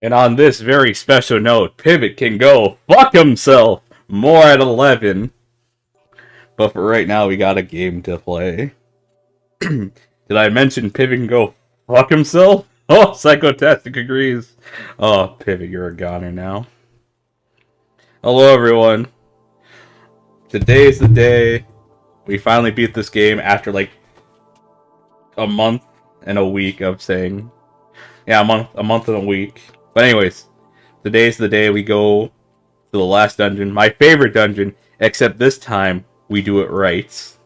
And on this very special note, Pivot can go fuck himself. More at 11. But for right now, we got a game to play. Did I mention Pivot can go fuck himself? Oh, Psychotastic agrees. Oh, Pivot, you're a goner now. Hello, everyone. Today is the day we finally beat this game after like a month and a week of saying, yeah, a month and a week. But anyways, today's the day we go to the last dungeon, my favorite dungeon, except this time we do it right.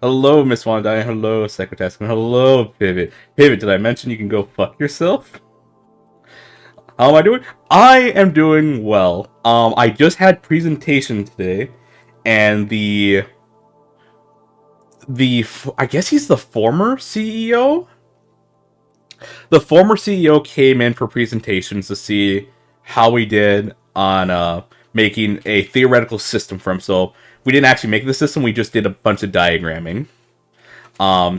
Hello, Miss Wanda. Hello, Psychotastic. Hello, Pivot. Pivot, did I mention you can go fuck yourself? How am I doing? I am doing well. I just had presentation today, and I guess he's the former CEO? The former CEO came in for presentations to see how we did on making a theoretical system for him. So we didn't actually make the system, we just did a bunch of diagramming.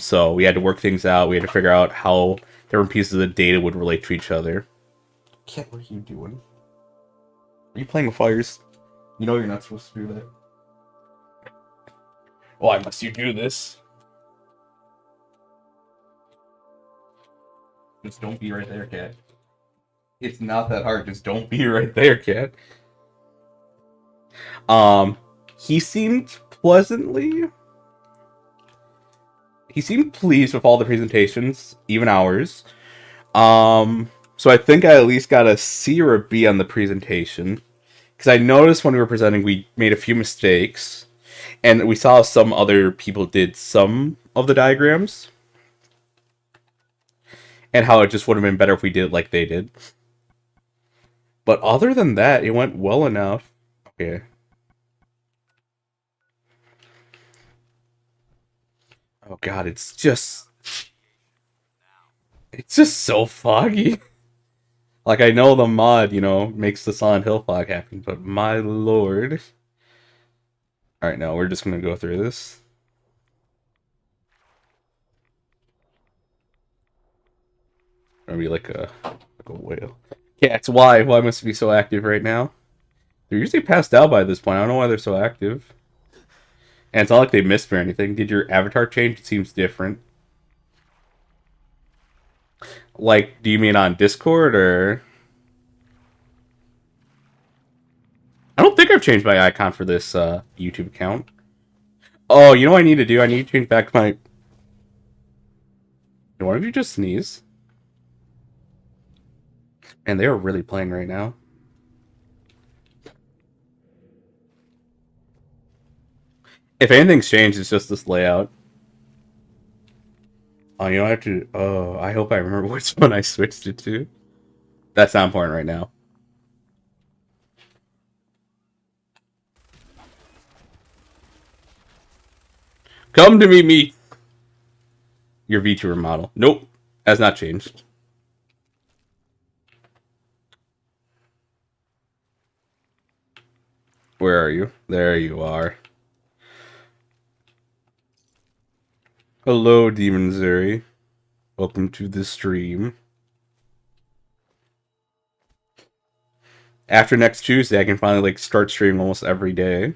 So we had to work things out, we had to figure out how different pieces of the data would relate to each other. Cat, what are you doing? Are you playing with fires? You know you're not supposed to do that. Why must you do this? Just don't be right there, Cat. It's not that hard, just don't be right there, Cat. He seemed pleased with all the presentations, even ours. So I think I at least got a C or a B on the presentation. Because I noticed when we were presenting, we made a few mistakes. And we saw some other people did some of the diagrams. And how it just would have been better if we did it like they did. But other than that, it went well enough. Okay. Oh god, it's just so foggy. Like, I know the mod, makes the Silent Hill fog happen, but my lord. Alright, now we're just gonna go through this. Maybe like a whale. Cats, why? Why must it be so active right now? They're usually passed out by this point. I don't know why they're so active. And it's not like they missed me or anything. Did your avatar change? It seems different. Like, do you mean on Discord, or... I don't think I've changed my icon for this YouTube account. Oh, you know what I need to do? I need to change back my... Why don't you just sneeze? And they are really playing right now. If anything's changed, it's just this layout. Oh, you don't have to... Oh, I hope I remember which one I switched it to. That's not important right now. Come to me, meat! Your Vtuber model. Nope. Has not changed. Where are you? There you are. Hello, Demon Zuri. Welcome to the stream. After next Tuesday, I can finally start streaming almost every day.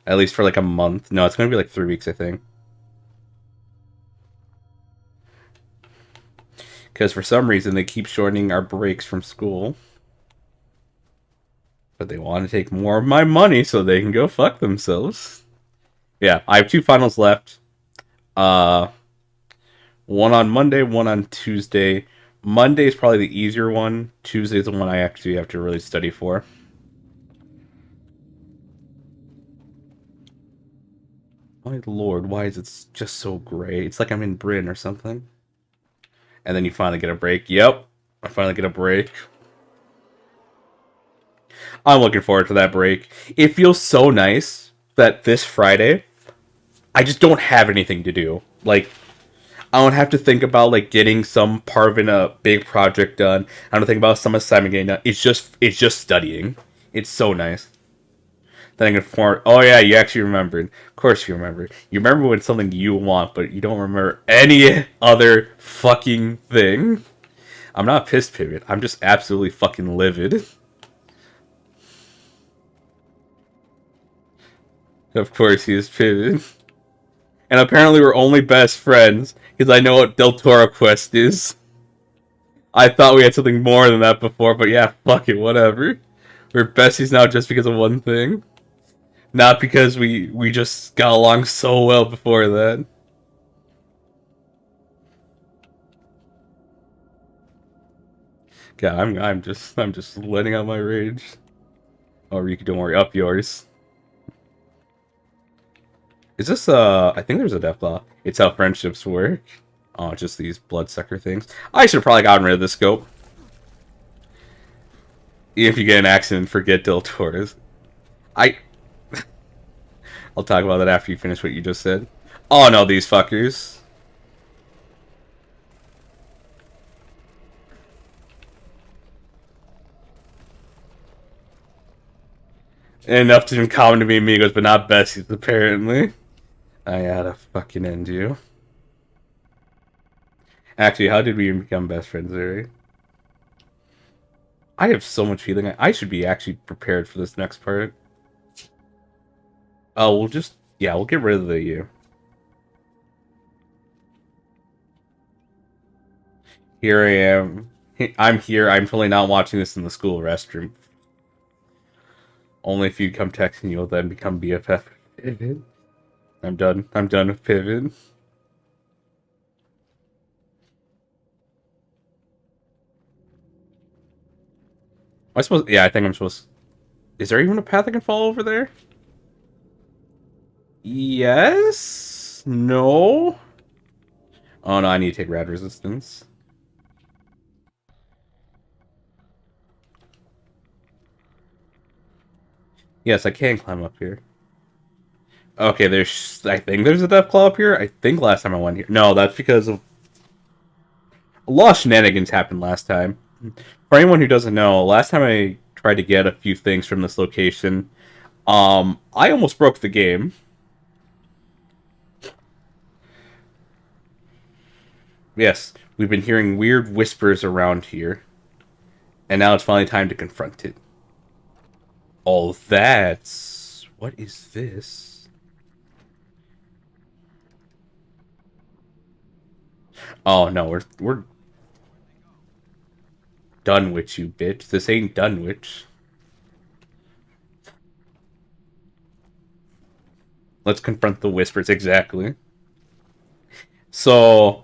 At least for like a month. No, it's gonna be like 3 weeks, I think. Because for some reason, they keep shortening our breaks from school. But they want to take more of my money so they can go fuck themselves. Yeah, I have 2 finals left. One on Monday, one on Tuesday. Monday is probably the easier one. Tuesday is the one I actually have to really study for. My lord, why is it just so gray? It's like I'm in Britain or something. And then you finally get a break. Yep, I finally get a break. I'm looking forward to that break. It feels so nice that this Friday, I just don't have anything to do. Like, I don't have to think about getting some part of a big project done. I don't think about some assignment getting done. It's just studying. It's so nice. Then I can form. Oh yeah, you actually remembered. Of course you remember. You remember when something you want, but you don't remember any other fucking thing. I'm not pissed, Pivot. I'm just absolutely fucking livid. Of course he is Pivot. And apparently we're only best friends because I know what Del Toro Quest is. I thought we had something more than that before, but yeah, fuck it, whatever. We're besties now just because of one thing. Not because we just got along so well before that. God, I'm just letting out my rage. Oh, Rikku, don't worry, up yours. Is this I think there's a death claw. It's how friendships work. Oh, just these bloodsucker things. I should have probably gotten rid of this scope. If you get an accident, forget Del Toro's. I'll talk about that after you finish what you just said. Oh no, these fuckers. Enough to common to be amigos, but not besties, apparently. I gotta fucking end you. Actually, how did we become best friends, Zuri? I have so much feeling. I should be actually prepared for this next part. Oh, we'll just... Yeah, we'll get rid of the you. Here I am. I'm here. I'm totally not watching this in the school restroom. Only if you come texting, you'll then become BFF. Pivot. I'm done. I'm done with Pivot. I suppose... Yeah, I think I'm supposed... Is there even a path I can follow over there? Yes? No? Oh no, I need to take rad resistance. Yes, I can climb up here. Okay, I think there's a death claw up here. I think last time I went here. No, that's because of... A lot of shenanigans happened last time. For anyone who doesn't know, last time I tried to get a few things from this location, I almost broke the game. Yes, we've been hearing weird whispers around here. And now it's finally time to confront it. Oh, that's... What is this? Oh, no, we're Dunwich, you bitch. This ain't Dunwich. Let's confront the whispers, exactly. So...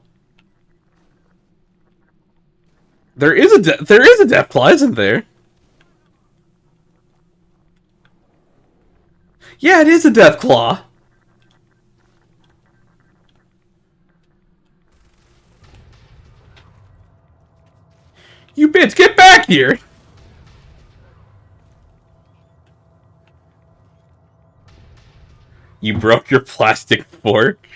There is a death claw, isn't there? Yeah, it is a death claw. You bitch, get back here! You broke your plastic fork.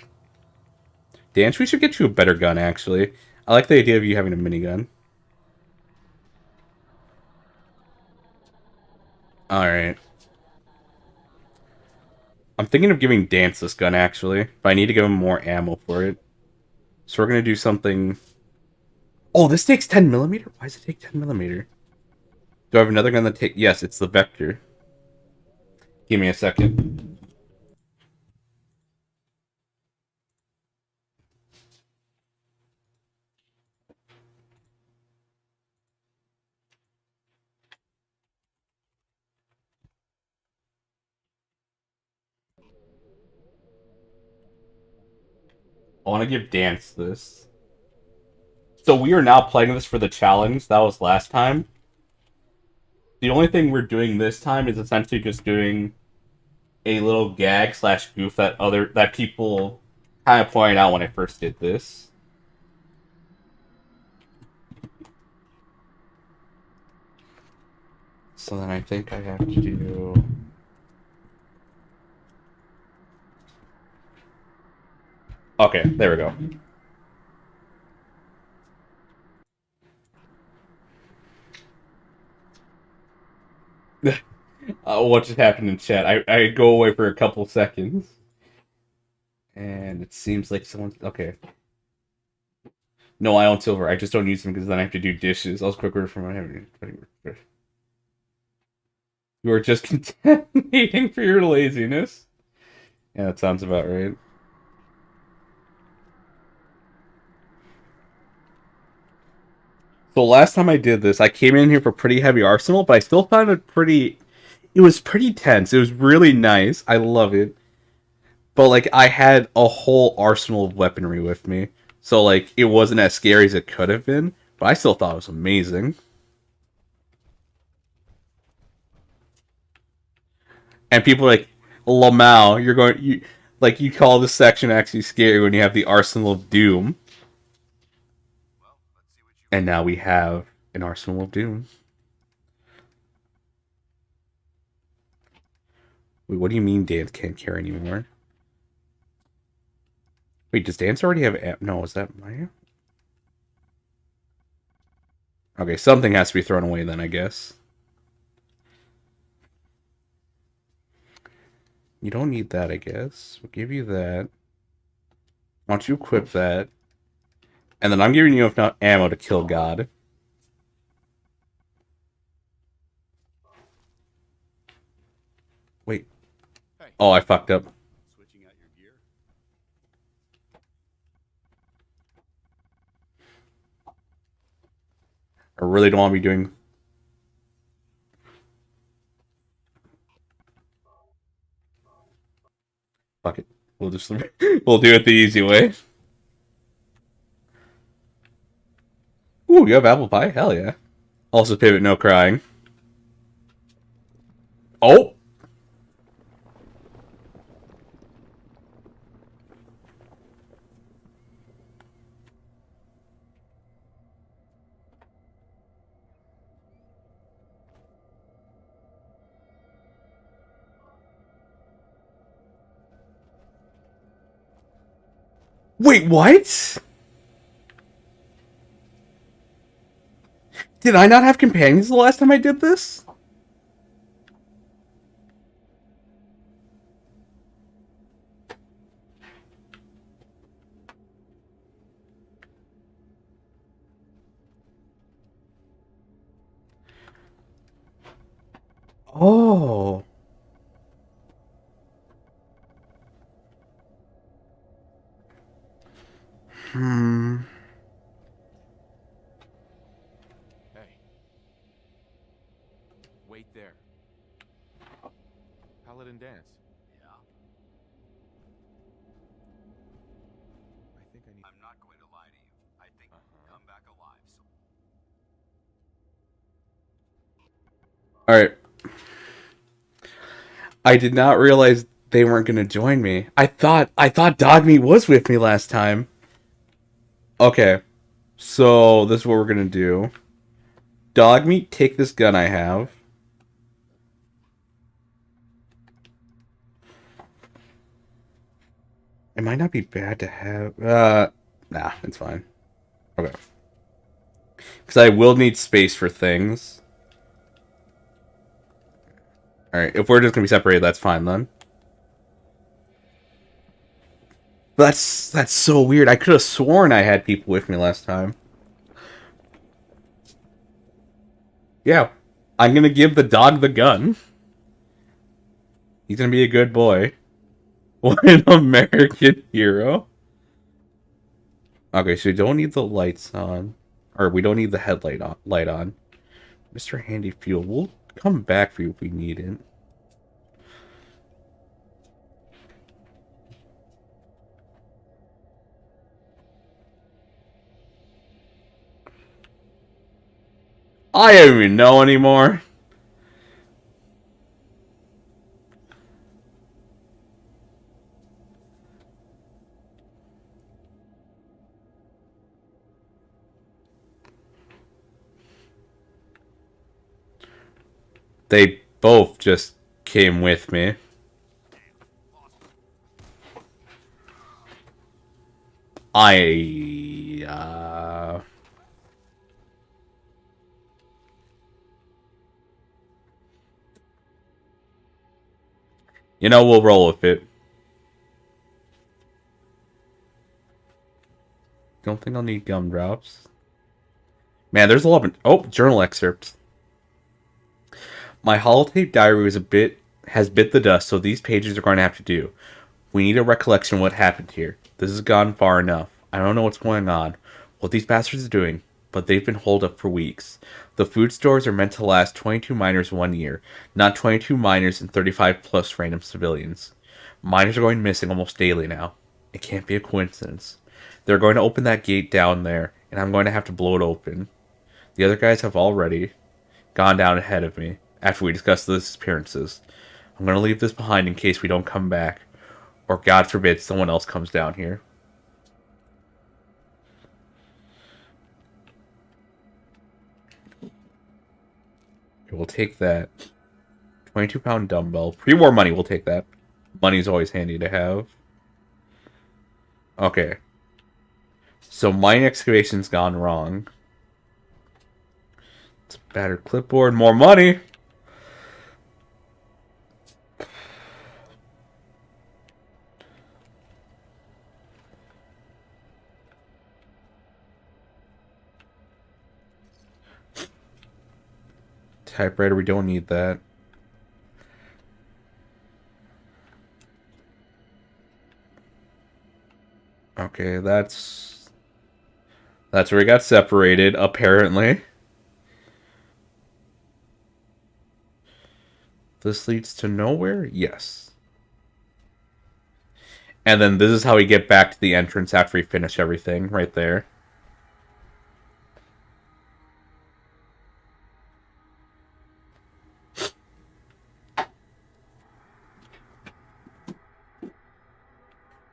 Dance, we should get you a better gun, actually. I like the idea of you having a minigun. Alright. I'm thinking of giving Dance this gun, actually. But I need to give him more ammo for it. So we're gonna do something... Oh, this takes 10mm? Why does it take 10mm? Do I have another gun that takes... Yes, it's the Vector. Give me a second. I want to give Dance this. So we are now playing this for the challenge. That was last time. The only thing we're doing this time is essentially just doing a little gag slash goof that people kind of pointed out when I first did this. So then I think I have to do... Okay, there we go. What just happened in chat? I go away for a couple seconds. And it seems like someone's... Okay. No, I own silver. I just don't use them because then I have to do dishes. I was quicker from my having. You are just contaminating for your laziness. Yeah, that sounds about right. So last time I did this, I came in here for pretty heavy arsenal, but I still found it pretty... It was pretty tense. It was really nice. I love it. But, like, I had a whole arsenal of weaponry with me. So, like, it wasn't as scary as it could have been. But I still thought it was amazing. And people are like, Lamau, you're going... you call this section actually scary when you have the Arsenal of Doom. And now we have an Arsenal of Doom. Wait, what do you mean Dance can't carry anymore? Wait, does Dance already have... No, is that Maya? Okay, something has to be thrown away then, I guess. You don't need that, I guess. We'll give you that. Why don't you equip that? And then I'm giving you enough ammo to kill God. Wait. Oh, I fucked up. Switching out your gear. I really don't want to be doing... Fuck it. We'll just... we'll do it the easy way. Ooh, you have apple pie? Hell yeah. Also pivot, no crying. Oh! Wait, what? Did I not have companions the last time I did this? Oh. Hmm. Hey. Wait there. Paladin dance. Yeah. I think I need... I'm not going to lie to you. I think come back alive. So... Alright. I did not realize they weren't going to join me. I thought Dogmeat was with me last time. Okay. So, this is what we're going to do. Dogmeat, take this gun I have. It might not be bad to have... nah, it's fine. Okay. Because I will need space for things. Alright, if we're just going to be separated, that's fine then. That's so weird. I could have sworn I had people with me last time. Yeah. I'm going to give the dog the gun. He's going to be a good boy. What an American hero. Okay, so we don't need the lights on. Or we don't need the headlight light on. Mr. Handy Fuel. We'll come back for you if we need it. I don't even know anymore. They both just came with me. You know, we'll roll with it. Don't think I'll need gumdrops. Man, there's a lot of... Oh, journal excerpts. My holotape diary has bit the dust, so these pages are going to have to do. We need a recollection of what happened here. This has gone far enough. I don't know what's going on, what these bastards are doing, but they've been holed up for weeks. The food stores are meant to last 22 miners 1 year, not 22 miners and 35 plus random civilians. Miners are going missing almost daily now. It can't be a coincidence. They're going to open that gate down there, and I'm going to have to blow it open. The other guys have already gone down ahead of me after we discussed the disappearances. I'm going to leave this behind in case we don't come back, or God forbid someone else comes down here. We'll take that. 22-pound dumbbell. Pre-war money, we'll take that. Money's always handy to have. Okay. So mine excavation's gone wrong. It's a battered clipboard. More money! Typewriter, we don't need that. Okay, that's where we got separated, apparently. This leads to nowhere? Yes. And then this is how we get back to the entrance after we finish everything, right there.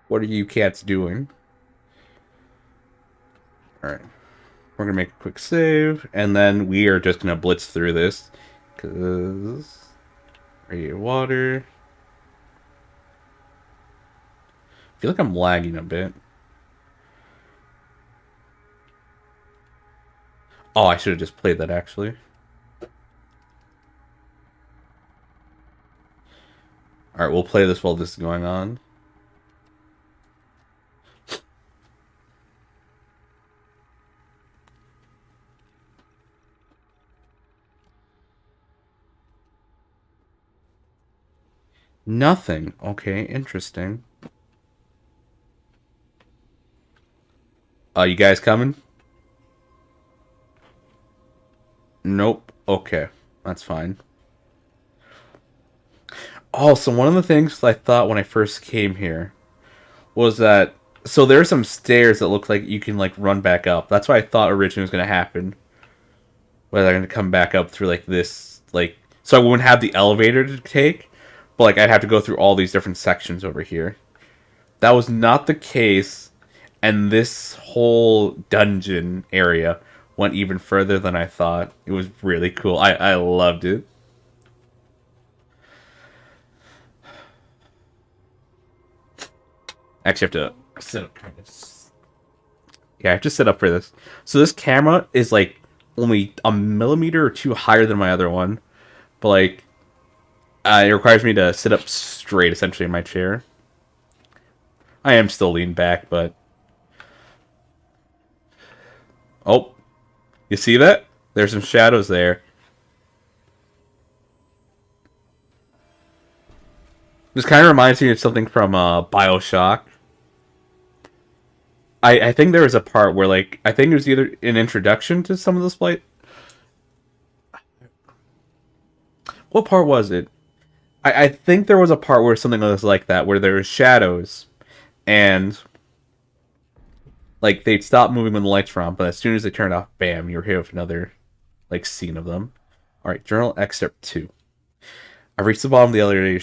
What are you cats doing? Alright. We're going to make a quick save. And then we are just going to blitz through this. Because... radiated water. I feel like I'm lagging a bit. Oh, I should have just played that, actually. Alright, we'll play this while this is going on. Nothing. Okay, interesting. You guys coming? Nope. Okay, that's fine. Oh, so one of the things I thought when I first came here was that... So there are some stairs that look like you can, like, run back up. That's what I thought originally was going to happen. Whether I'm going to come back up through, like, this... like, so I wouldn't have the elevator to take. But, like, I'd have to go through all these different sections over here. That was not the case. And this whole dungeon area went even further than I thought. It was really cool. I loved it. Actually, I have to set up. Yeah, I have to set up for this. So this camera is, like, only a millimeter or two higher than my other one. But, like... it requires me to sit up straight, essentially, in my chair. I am still leaned back, but... Oh. You see that? There's some shadows there. This kind of reminds me of something from BioShock. I think there was a part where, like... I think it was either an introduction to some of the splice... What part was it? I think there was a part where something was like that, where there was shadows, and, like, they'd stop moving when the lights were on, but as soon as they turned off, bam, you were here with another, like, scene of them. Alright, journal excerpt 2. I've reached the bottom of the elevator,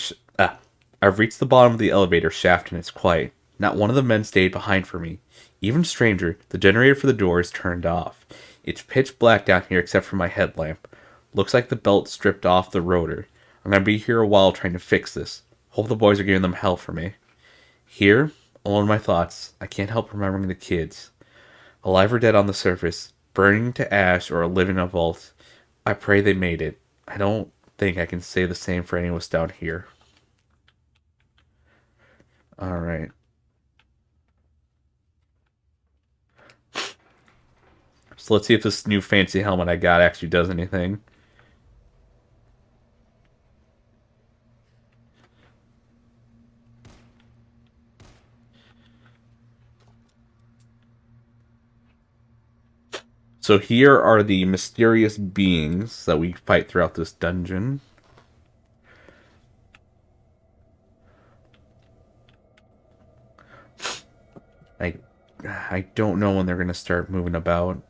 I've reached the bottom of the elevator shaft, and it's quiet. Not one of the men stayed behind for me. Even stranger, the generator for the door is turned off. It's pitch black down here except for my headlamp. Looks like the belt stripped off the rotor. I'm gonna be here a while trying to fix this. Hope the boys are giving them hell for me. Here, alone in my thoughts, I can't help remembering the kids. Alive or dead on the surface, burning to ash or living in a vault. I pray they made it. I don't think I can say the same for any of us down here. Alright. So let's see if this new fancy helmet I got actually does anything. So here are the mysterious beings that we fight throughout this dungeon. I don't know when they're going to start moving about.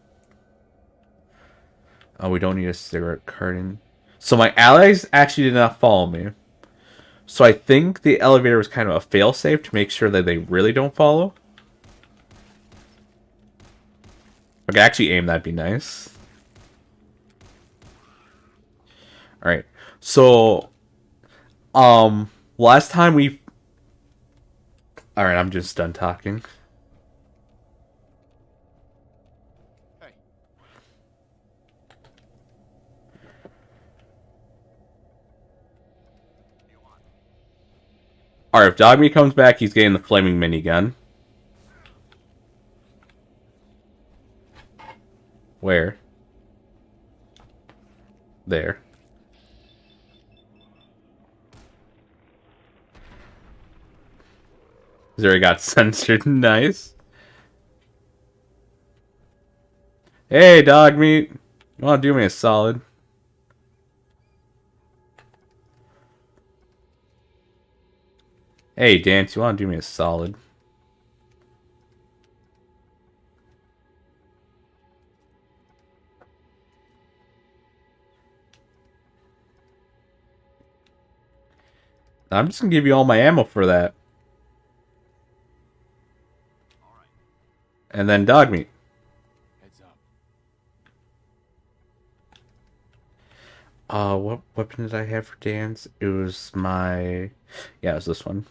Oh, we don't need a cigarette carton. So my allies actually did not follow me. So I think the elevator was kind of a failsafe to make sure that they really don't follow. Okay, actually aim, that'd be nice. Alright. So, last time we... Alright, I'm just done talking. Hey. Alright, if Dogmeat comes back, he's getting the flaming minigun. Where? There. He's already got censored. Nice. Hey, Dogmeat. You want to do me a solid? Hey, Dance, you want to do me a solid? I'm just going to give you all my ammo for that. And then Dogmeat. Heads up. What weapon did I have for Dance? It was my... Yeah, it was this one.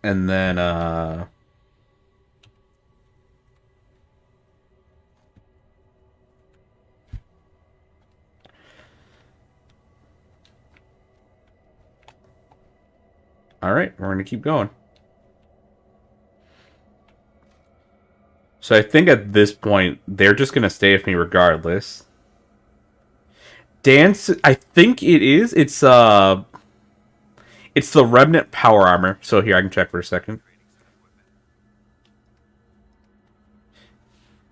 And then, Alright, we're going to keep going. So I think at this point, they're just going to stay with me regardless. Dance, I think it is. It's the Remnant Power Armor. So here, I can check for a second.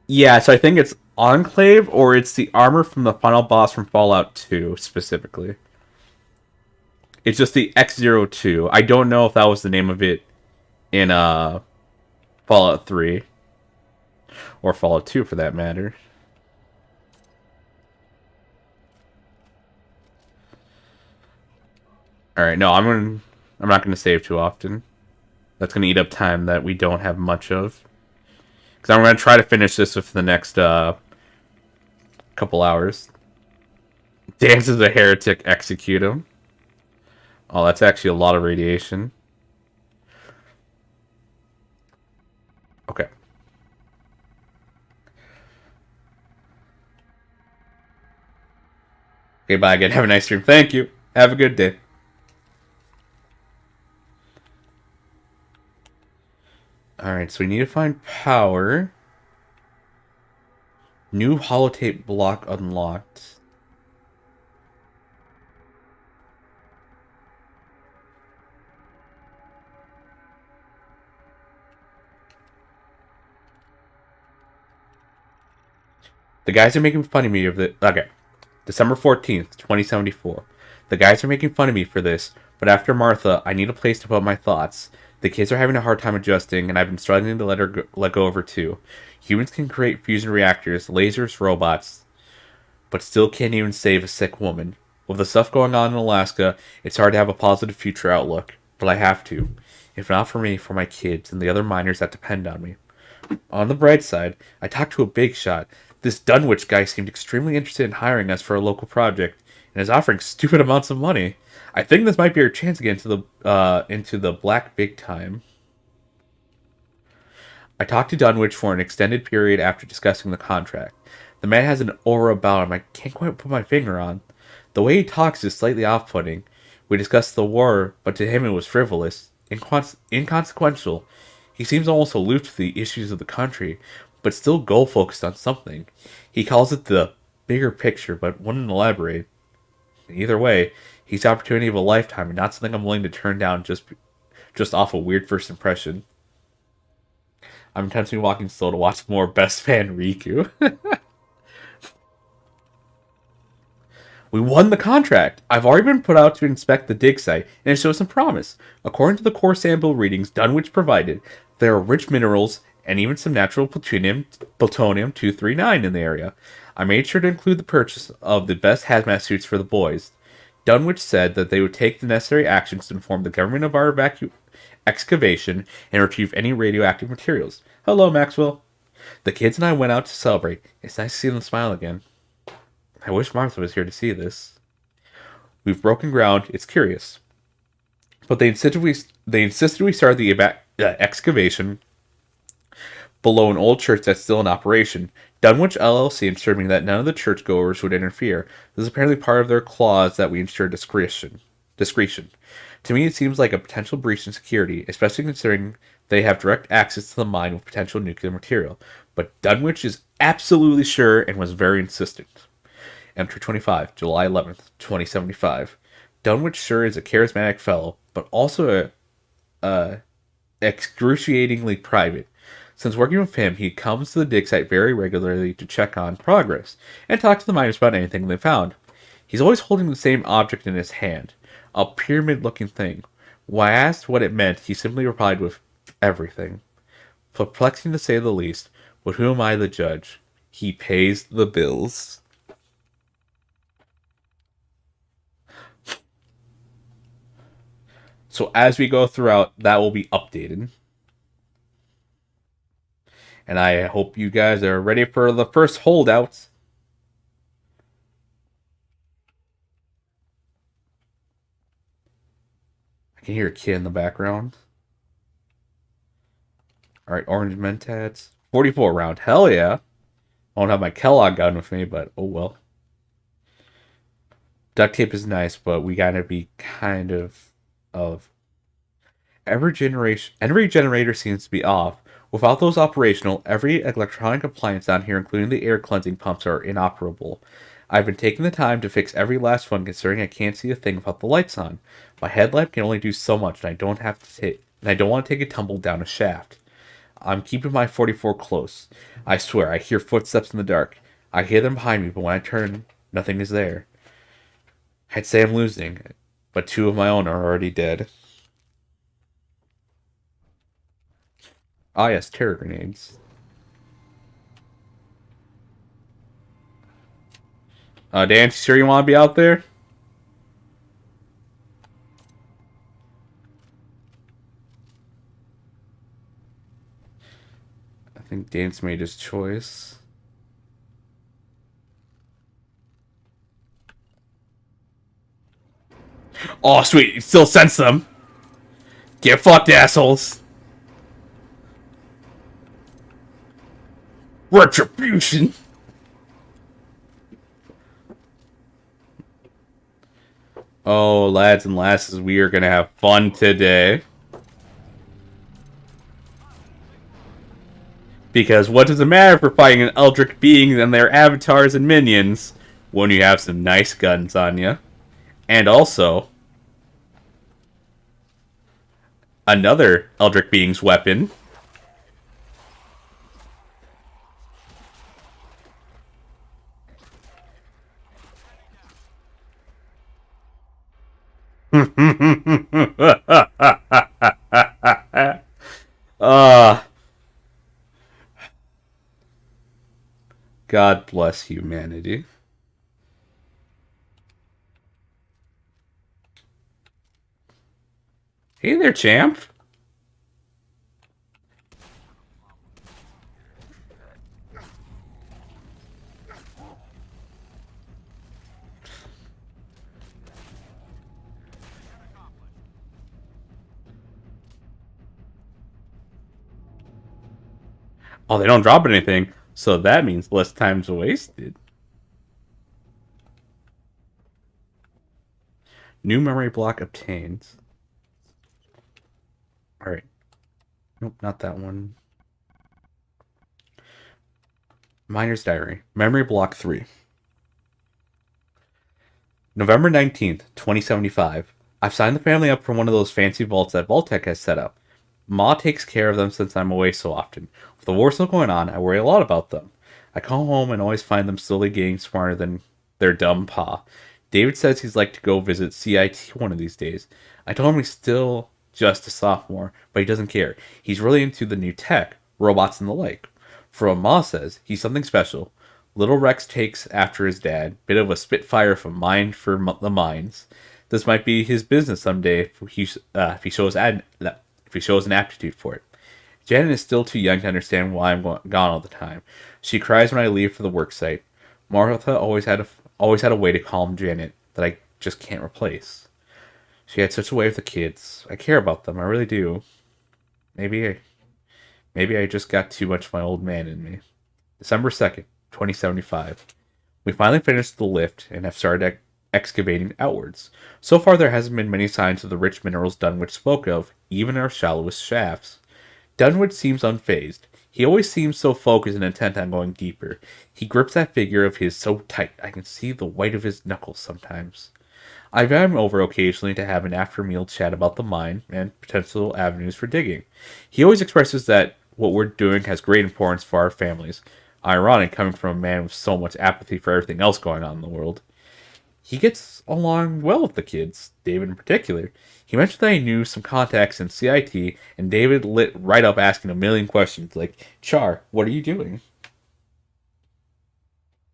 Yeah, so I think it's Enclave, or it's the armor from the final boss from Fallout 2, specifically. It's just the X02. I don't know if that was the name of it in Fallout 3. Or Fallout 2, for that matter. Alright, no, I'm not gonna save too often. That's gonna eat up time that we don't have much of. Because I'm gonna try to finish this within the next couple hours. Dance as a heretic, execute him. Oh, that's actually a lot of radiation. Okay. Okay, bye again. Have a nice stream. Thank you. Have a good day. Alright, so we need to find power. New holotape block unlocked. The guys are making fun of me of the... Okay. December 14th, 2074. The guys are making fun of me for this, but after Martha, I need a place to put my thoughts. The kids are having a hard time adjusting, and I've been struggling to let go of her too. Humans can create fusion reactors, lasers, robots, but still can't even save a sick woman. With the stuff going on in Alaska, it's hard to have a positive future outlook, but I have to. If not for me, for my kids and the other minors that depend on me. On the bright side, I talked to a big shot. This Dunwich guy seemed extremely interested in hiring us for a local project, and is offering stupid amounts of money. I think this might be our chance to get into the black big time. I talked to Dunwich for an extended period after discussing the contract. The man has an aura about him I can't quite put my finger on. The way he talks is slightly off-putting, We discussed the war, but to him it was frivolous, inconsequential. He seems almost aloof to the issues of the country, but still goal-focused on something. He calls it the bigger picture, but wouldn't elaborate. Either way, he's the opportunity of a lifetime and not something I'm willing to turn down just off a weird first impression. I'm intentionally walking slow to watch more Best Fan Rikku. We won the contract! I've already been put out to inspect the dig site, and it shows some promise. According to the core sample readings Dunwich provided, there are rich minerals and even some natural plutonium-239 in the area. I made sure to include the purchase of the best hazmat suits for the boys. Dunwich said that they would take the necessary actions to inform the government of our excavation and retrieve any radioactive materials. Hello, Maxwell. The kids and I went out to celebrate. It's nice to see them smile again. I wish Martha was here to see this. We've broken ground. It's curious. But they insisted we start the excavation below an old church that's still in operation. Dunwich LLC assured me that none of the churchgoers would interfere. This is apparently part of their clause that we ensure discretion. To me, it seems like a potential breach in security, especially considering they have direct access to the mine with potential nuclear material. But Dunwich is absolutely sure and was very insistent. Enter 25, July 11th, 2075. Dunwich sure is a charismatic fellow, but also excruciatingly private. Since working with him, he comes to the dig site very regularly to check on progress and talk to the miners about anything they found. He's always holding the same object in his hand, a pyramid-looking thing. When I asked what it meant, he simply replied with everything. Perplexing to say the least, but who am I the judge? He pays the bills. So as we go throughout, that will be updated. And I hope you guys are ready for the first holdouts. I can hear a kid in the background. Alright, orange mentats. 44 round. Hell yeah. I don't have my Kellogg gun with me, but oh well. Duct tape is nice, but we gotta be kind of every generator seems to be off. Without those operational, every electronic appliance down here, including the air cleansing pumps, are inoperable. I've been taking the time to fix every last one, considering I can't see a thing without the lights on. My headlamp can only do so much, and I don't want to take a tumble down a shaft. I'm keeping my 44 close. I swear, I hear footsteps in the dark. I hear them behind me, but when I turn, nothing is there. I'd say I'm losing, but 2 of my own are already dead. Ah, yes, terror grenades. Dan, you sure you want to be out there? I think Dan's made his choice. Oh, sweet. You still sense them. Get fucked, assholes. Retribution. Oh, lads and lasses, we are going to have fun today. Because what does it matter if we're fighting an eldritch being and their avatars and minions when you have some nice guns on you? And also, another eldritch being's weapon. God bless humanity. Hey there, champ. Oh, they don't drop anything, so that means less time's wasted. New memory block obtained. Alright. Nope, not that one. Miner's Diary. Memory block 3. November 19th, 2075. I've signed the family up for one of those fancy vaults that Vaultec has set up. Ma takes care of them since I'm away so often. With the war still going on, I worry a lot about them. I come home and always find them slowly getting smarter than their dumb pa. David says he'd like to go visit CIT one of these days. I told him he's still just a sophomore, but he doesn't care. He's really into the new tech, robots and the like. For what Ma says, he's something special. Little Rex takes after his dad, bit of a spitfire from mind for the mines. This might be his business someday if he shows an aptitude for it. Janet is still too young to understand why I'm gone all the time. She cries when I leave for the work site. Martha always had a way to calm Janet that I just can't replace. She had such a way with the kids. I care about them, I really do. Maybe I just got too much of my old man in me. December 2nd, 2075. We finally finished the lift and have started excavating outwards. So far there hasn't been many signs of the rich minerals Dunwich spoke of, even in our shallowest shafts. Dunwich seems unfazed. He always seems so focused and intent on going deeper. He grips that figure of his so tight I can see the white of his knuckles sometimes. I invite him over occasionally to have an after-meal chat about the mine and potential avenues for digging. He always expresses that what we're doing has great importance for our families. Ironic coming from a man with so much apathy for everything else going on in the world. He gets along well with the kids, David in particular. He mentioned that he knew some contacts in CIT, and David lit right up asking a million questions like, Char, what are you doing?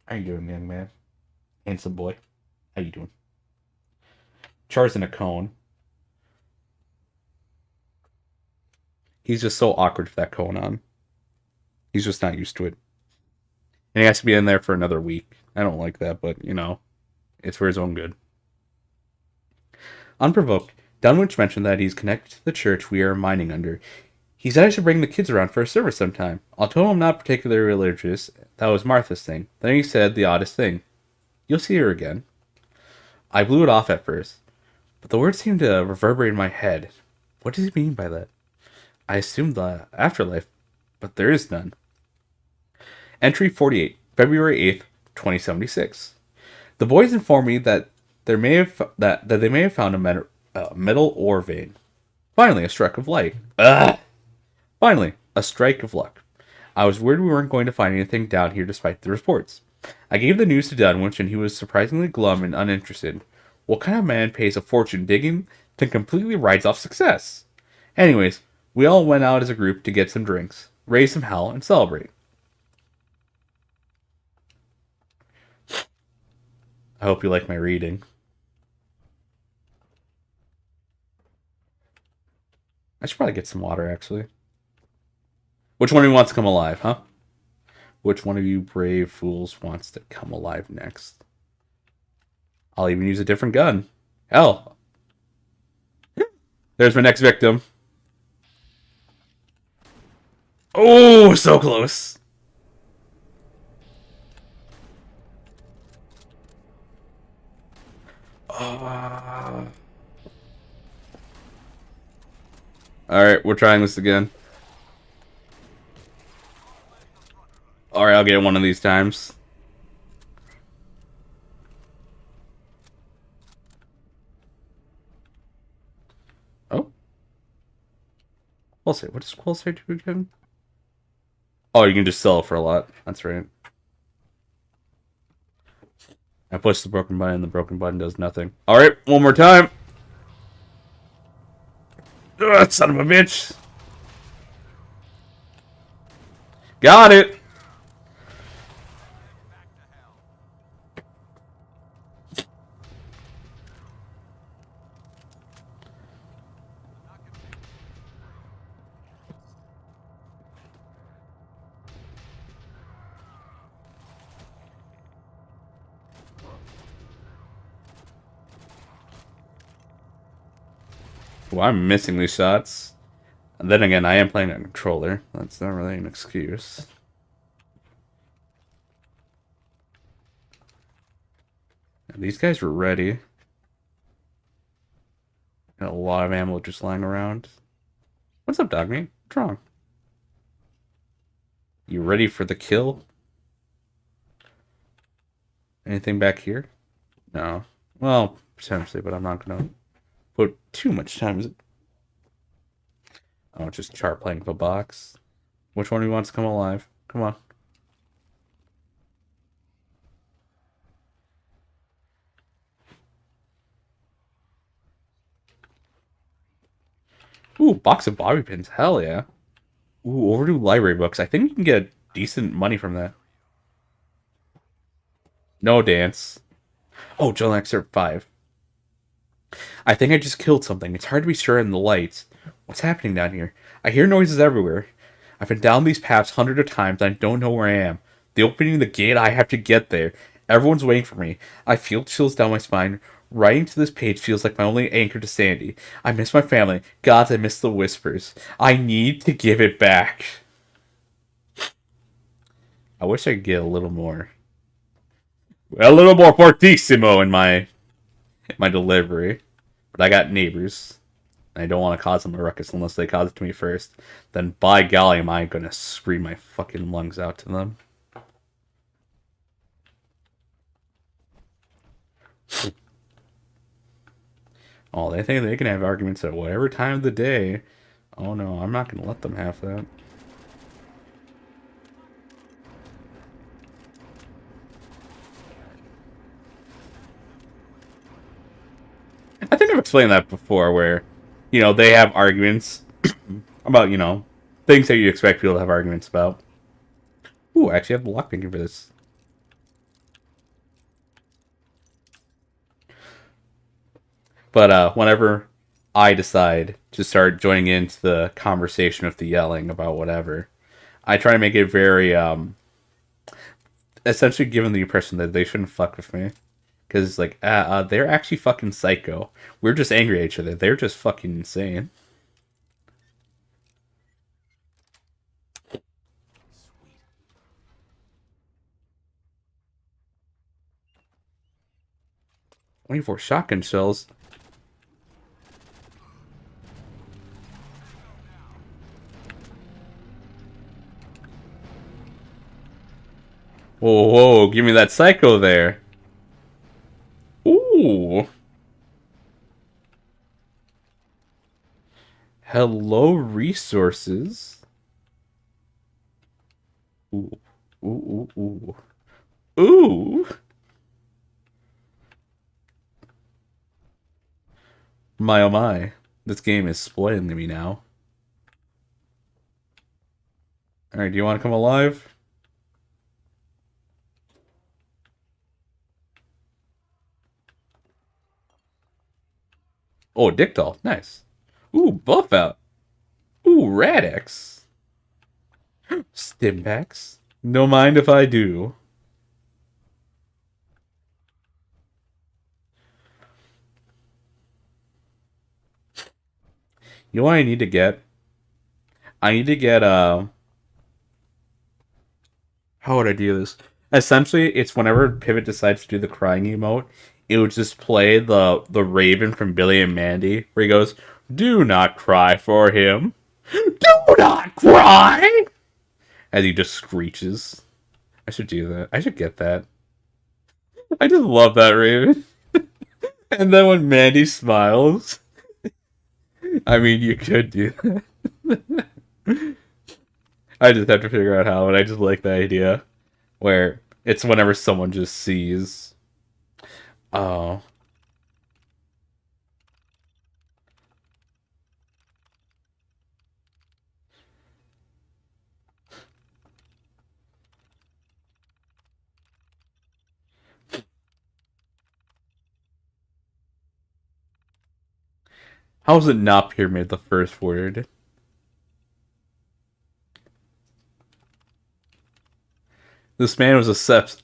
How you doing, young man? Handsome boy. How you doing? Char's in a cone. He's just so awkward with that cone on. He's just not used to it. And he has to be in there for another week. I don't like that, but, it's for his own good. Unprovoked, Dunwich mentioned that he's connected to the church we are mining under. He said I should bring the kids around for a service sometime. I told him I'm not particularly religious. That was Martha's thing. Then he said the oddest thing. You'll see her again. I blew it off at first, but the words seemed to reverberate in my head. What does he mean by that? I assumed the afterlife, but there is none. Entry 48, February 8th, 2076. The boys informed me that they may have found a metal ore vein. Finally, a strike of light. Finally, a strike of luck. I was worried we weren't going to find anything down here despite the reports. I gave the news to Dunwich, and he was surprisingly glum and uninterested. What kind of man pays a fortune digging to completely rides off success? Anyways, we all went out as a group to get some drinks, raise some hell, and celebrate. I hope you like my reading. I should probably get some water, actually. Which one of you wants to come alive, huh? Which one of you brave fools wants to come alive next? I'll even use a different gun. Hell. There's my next victim. Oh, so close. Alright, we're trying this again. Alright, I'll get it one of these times. Oh. Qualsight. What does Qualsight do again? Oh, you can just sell it for a lot. That's right. I push the broken button, and the broken button does nothing. Alright, one more time. Ugh, son of a bitch. Got it. Well, I'm missing these shots. And then again, I am playing a controller. That's not really an excuse. And these guys were ready. And a lot of ammo just lying around. What's up, dog meat? What's wrong? You ready for the kill? Anything back here? No. Well, potentially, but I'm not gonna put too much time. Oh, just chart playing with a box. Which one of you wants to come alive? Come on. Ooh, box of bobby pins. Hell yeah. Ooh, overdue library books. I think you can get decent money from that. No dance. Oh, Journal Excerpt 5. I think I just killed something. It's hard to be sure in the lights. What's happening down here? I hear noises everywhere. I've been down these paths hundreds of times and I don't know where I am. The opening of the gate, I have to get there. Everyone's waiting for me. I feel chills down my spine. Writing to this page feels like my only anchor to sanity. I miss my family. God, I miss the whispers. I need to give it back. I wish I could get a little more fortissimo in my delivery. But I got neighbors. And I don't want to cause them a ruckus unless they cause it to me first. Then by golly am I gonna scream my fucking lungs out to them. Oh, they think they can have arguments at whatever time of the day. Oh no, I'm not gonna let them have that. I think I've explained that before where, they have arguments about, things that you expect people to have arguments about. Ooh, I actually have the lockpicking for this. But whenever I decide to start joining into the conversation with the yelling about whatever, I try to make it very, essentially giving the impression that they shouldn't fuck with me. Because, like, they're actually fucking psycho. We're just angry at each other. They're just fucking insane. Sweet. 24 shotgun shells. Whoa, whoa, give me that psycho there. Ooh. Hello, resources. Ooh. Ooh, ooh, ooh. Ooh. My oh my. This game is spoiling me now. Alright, do you want to come alive? Oh, Dick Doll. Nice. Ooh, Buff Out. Ooh, Radix. Stimpaks. No mind if I do. You know what I need to get? I need to get, how would I do this? Essentially, it's whenever Pivot decides to do the crying emote, it would just play the Raven from Billy and Mandy, where he goes, "Do not cry for him. Do not cry!" As he just screeches. I should do that. I should get that. I just love that Raven. And then when Mandy smiles, I mean, you could do that. I just have to figure out how, and I just like the idea where it's whenever someone just sees. Oh. How is it not Pyramid the first word? This man was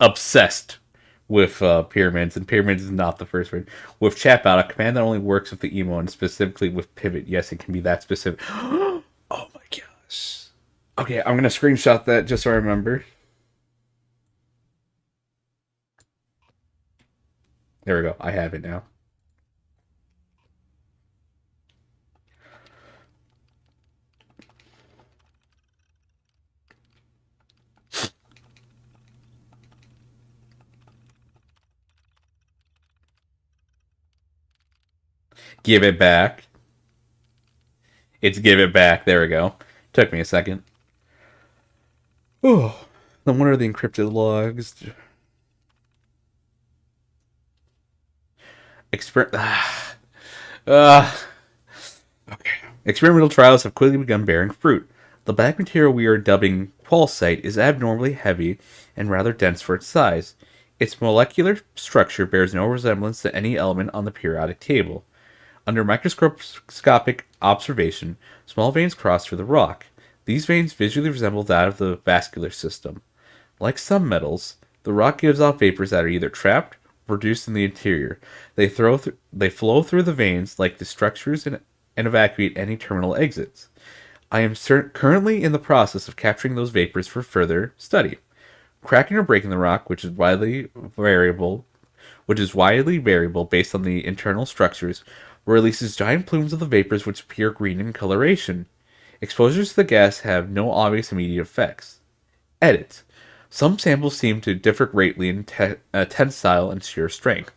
obsessed with pyramids, and pyramids is not the first word. With Chatbot, a command that only works with the emo, and specifically with pivot. Yes, it can be that specific. Oh my gosh. Okay, I'm gonna screenshot that just so I remember. There we go. I have it now. Give it back. It's give it back. There we go. Took me a second. Oh, then what are the encrypted logs? Uh, okay. Experimental trials have quickly begun bearing fruit. The black material we are dubbing qualsite is abnormally heavy and rather dense for its size. Its molecular structure bears no resemblance to any element on the periodic table. Under microscopic observation, small veins cross through the rock. These veins visually resemble that of the vascular system. Like some metals, the rock gives off vapors that are either trapped or reduced in the interior. They flow through the veins like the structures and evacuate any terminal exits. I am currently in the process of capturing those vapors for further study. Cracking or breaking the rock, which is widely variable based on the internal structures, releases giant plumes of the vapors which appear green in coloration. Exposures to the gas have no obvious immediate effects. Edit. Some samples seem to differ greatly in tensile and shear strength.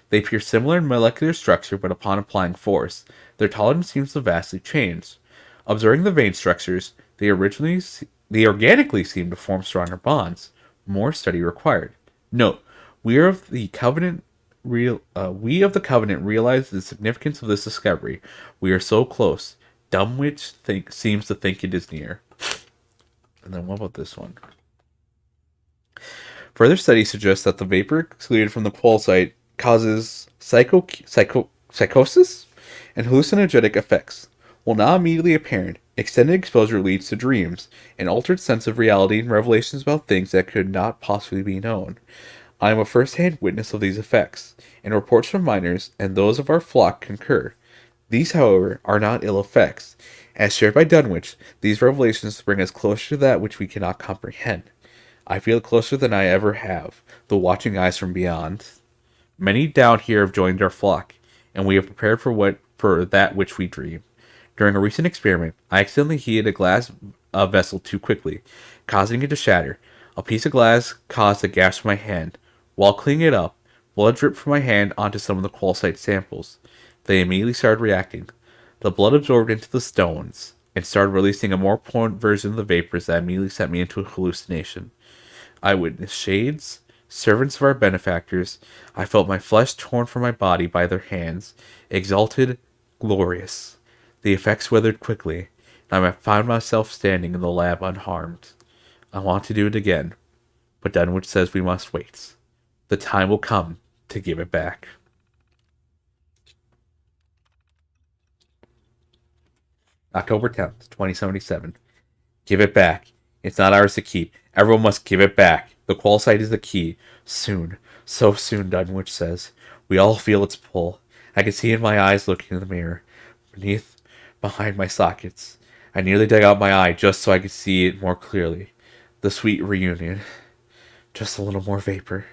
They appear similar in molecular structure, but upon applying force, their tolerance seems to vastly change. Observing the vein structures, they organically seem to form stronger bonds. More study required. Note: we of the Covenant realize the significance of this discovery. We are so close. Dumbwitch seems to think it is near. And then what about this one? Further studies suggest that the vapor excluded from the qualsite causes psychosis and hallucinogenic effects. While not immediately apparent, extended exposure leads to dreams, an altered sense of reality, and revelations about things that could not possibly be known. I am a first-hand witness of these effects, and reports from miners and those of our flock concur. These, however, are not ill effects. As shared by Dunwich, these revelations bring us closer to that which we cannot comprehend. I feel closer than I ever have, the watching eyes from beyond. Many down here have joined our flock, and we have prepared for that which we dream. During a recent experiment, I accidentally heated a glass vessel too quickly, causing it to shatter. A piece of glass caused a gash in my hand. While cleaning it up, blood dripped from my hand onto some of the qualsite samples. They immediately started reacting. The blood absorbed into the stones and started releasing a more potent version of the vapors that immediately sent me into a hallucination. I witnessed shades, servants of our benefactors. I felt my flesh torn from my body by their hands, exalted, glorious. The effects withered quickly, and I found myself standing in the lab unharmed. I want to do it again, but Dunwich says we must wait. The time will come to give it back. October 10th, 2077. Give it back. It's not ours to keep. Everyone must give it back. The qualsite is the key. Soon. So soon, Dunwich says. We all feel its pull. I can see in my eyes looking in the mirror. Behind my sockets. I nearly dug out my eye just so I could see it more clearly. The sweet reunion. Just a little more vapor.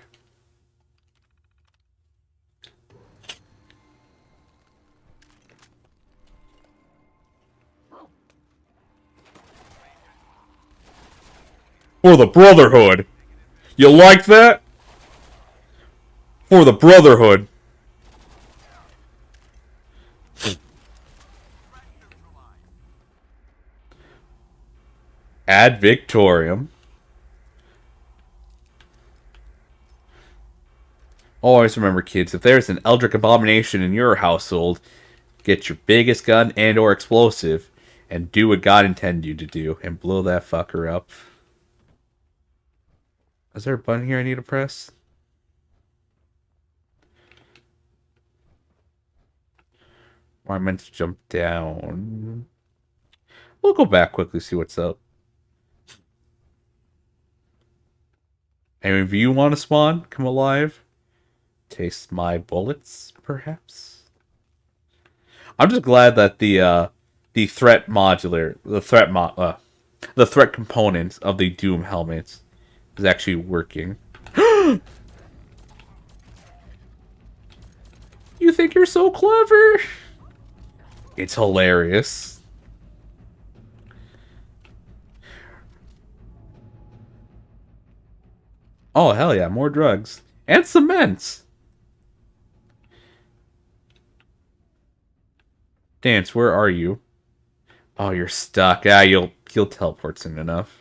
For the Brotherhood! You like that? For the Brotherhood! Ad Victorium. Always remember, kids, if there's an Eldritch abomination in your household, get your biggest gun and or explosive and do what God intended you to do and blow that fucker up. Is there a button here I need to press? Or I meant to jump down. We'll go back quickly, see what's up. Any of you want to spawn? Come alive? Taste my bullets, perhaps? I'm just glad that the threat component of the Doom helmets is actually working. You think you're so clever? It's hilarious. Oh, hell yeah, more drugs. And cement! Dance, where are you? Oh, you're stuck. Ah, you'll teleport soon enough.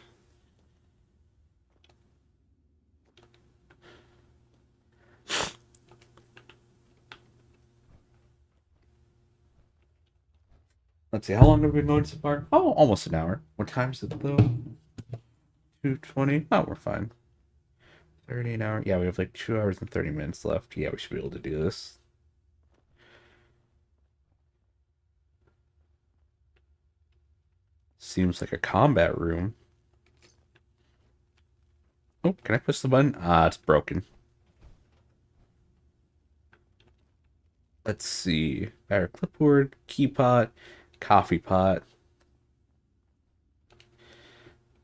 Let's see, how long have we been going so far? Oh, almost an hour. What time is it though? 2:20. Oh, we're fine. 30 an hour. Yeah, we have like 2 hours and 30 minutes left. Yeah, we should be able to do this. Seems like a combat room. Oh, can I push the button? Ah, it's broken. Let's see. Our clipboard, key pot, coffee pot.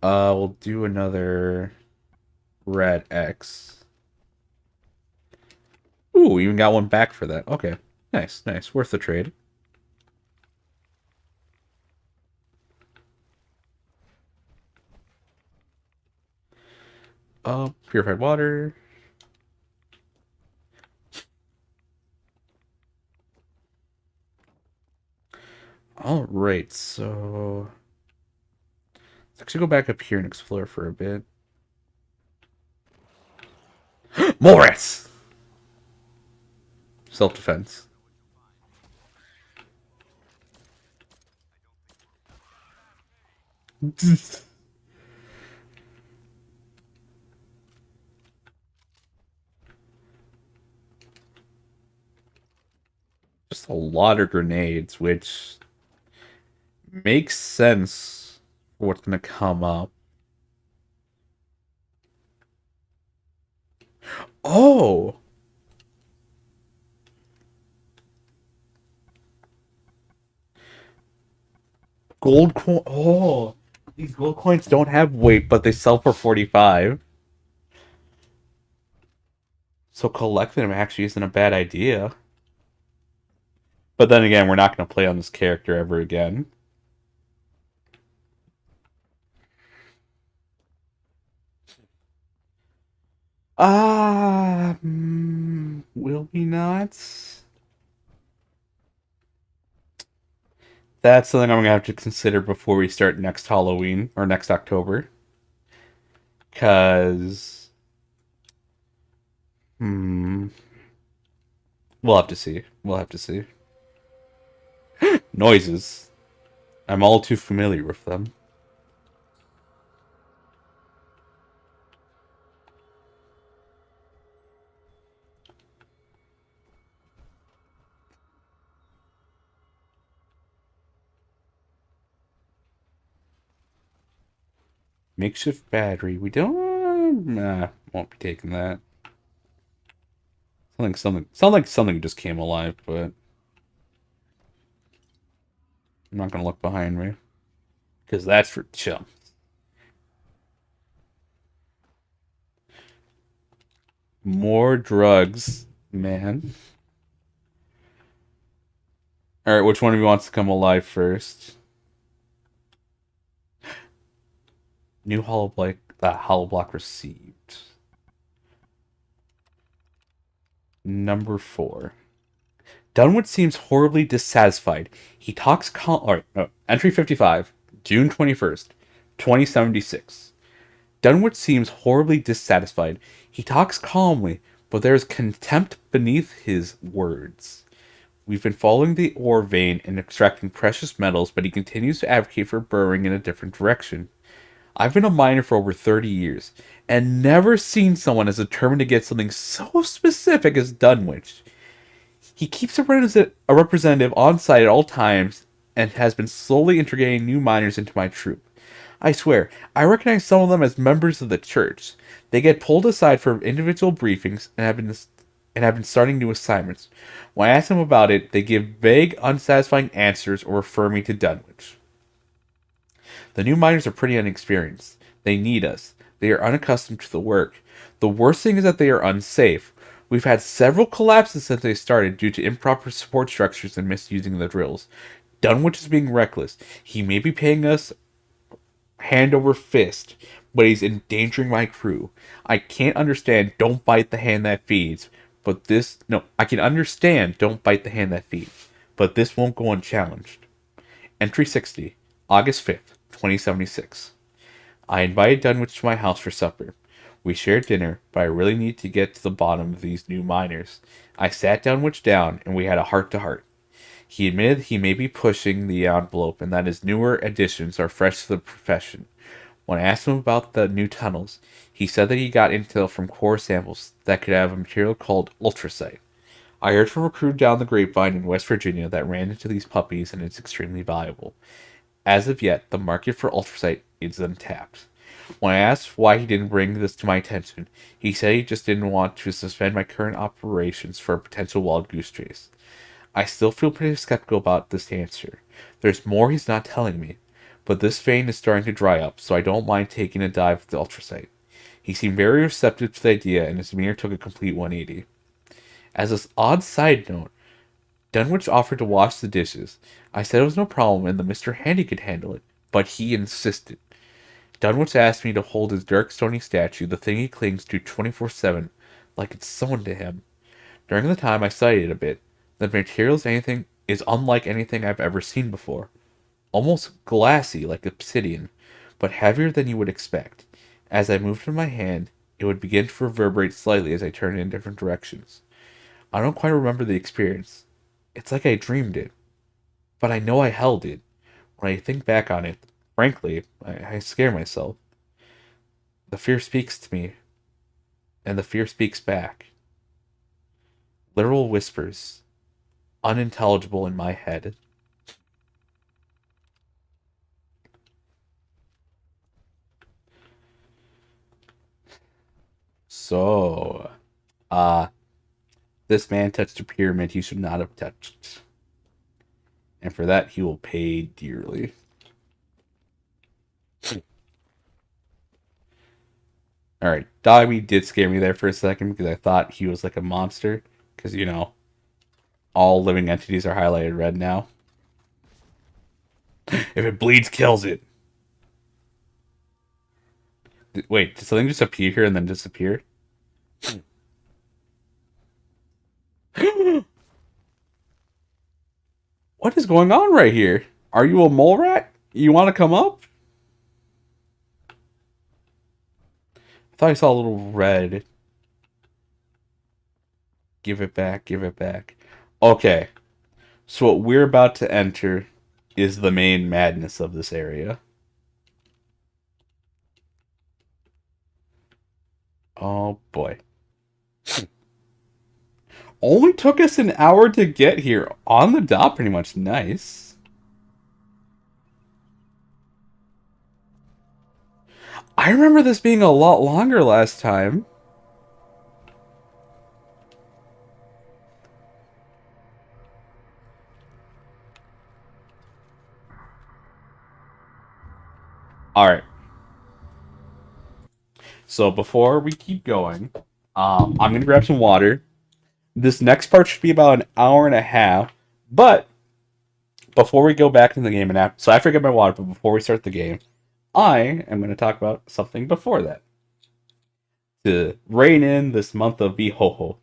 We'll do another red X. Ooh, we even got one back for that. Okay. Nice, nice. Worth the trade. Purified water. Alright, so let's actually go back up here and explore for a bit. Morris! Self-defense. Just a lot of grenades, which makes sense for what's gonna come up. Oh! Gold coin. Oh! These gold coins don't have weight, but they sell for 45. So collecting them actually isn't a bad idea. But then again, we're not going to play on this character ever again. Will we not? That's something I'm going to have to consider before we start next Halloween or next October. Because... We'll have to see. We'll have to see. Noises. I'm all too familiar with them. Makeshift battery. We don't... Nah, won't be taking that. Sound like something just came alive, but... I'm not gonna look behind me. Because that's for chumps. More drugs, man. Alright, which one of you wants to come alive first? New hollow block received. Number 4. Dunwood seems horribly dissatisfied. He talks entry 55, June 21st, 2076. Dunwood seems horribly dissatisfied. He talks calmly, but there is contempt beneath his words. We've been following the ore vein and extracting precious metals, but he continues to advocate for burrowing in a different direction. I've been a miner for over 30 years, and never seen someone as determined to get something so specific as Dunwich. He keeps a representative on site at all times, and has been slowly integrating new miners into my troop. I swear, I recognize some of them as members of the church. They get pulled aside for individual briefings and have been starting new assignments. When I ask them about it, they give vague, unsatisfying answers or refer me to Dunwich. The new miners are pretty inexperienced. They need us. They are unaccustomed to the work. The worst thing is that they are unsafe. We've had several collapses since they started due to improper support structures and misusing the drills. Dunwich is being reckless. He may be paying us hand over fist, but he's endangering my crew. I can't understand don't bite the hand that feeds, but I can understand don't bite the hand that feeds. but this won't go unchallenged. Entry 60, August 5th, 2076. I invited Dunwich to my house for supper. We shared dinner, but I really need to get to the bottom of these new minors. I sat Dunwich down, and we had a heart-to-heart. He admitted he may be pushing the envelope and that his newer additions are fresh to the profession. When I asked him about the new tunnels, he said that he got intel from core samples that could have a material called ultracite. I heard from a crew down the grapevine in West Virginia that ran into these puppies and it's extremely valuable. As of yet, the market for ultracite is untapped. When I asked why he didn't bring this to my attention, he said he just didn't want to suspend my current operations for a potential wild goose chase. I still feel pretty skeptical about this answer. There's more he's not telling me, but this vein is starting to dry up, so I don't mind taking a dive with the ultracite. He seemed very receptive to the idea, and his demeanor took a complete 180. As this odd side note, Dunwich offered to wash the dishes. I said it was no problem and that Mr. Handy could handle it, but he insisted. Dunwich asked me to hold his dark stony statue, the thing he clings to 24/7, like it's sewn to him. During the time I studied it a bit, the materials anything is unlike anything I've ever seen before. Almost glassy like obsidian, but heavier than you would expect. As I moved in my hand, it would begin to reverberate slightly as I turned it in different directions. I don't quite remember the experience. It's like I dreamed it, but I know I held it. When I think back on it, frankly, I scare myself. The fear speaks to me, and the fear speaks back. Literal whispers, unintelligible in my head. So, uh, this man touched a pyramid he should not have touched. And for that, he will pay dearly. Alright, Dogby did scare me there for a second because I thought he was like a monster. Because, you know, all living entities are highlighted red now. If it bleeds, kills it. Wait, did something just appear here and then disappear? What is going on right here? Are you a mole rat? You want to come up? I thought I saw a little red. Give it back, give it back. Okay, so what we're about to enter is the main madness of this area. Oh boy. Only took us an hour to get here. On the dot, pretty much. Nice. I remember this being a lot longer last time. Alright. So before we keep going, I'm going to grab some water. This next part should be about an hour and a half. But before we go back into the game, so I forget my water, but before we start the game, I am going to talk about something before that. To rein in this month of VHoHo.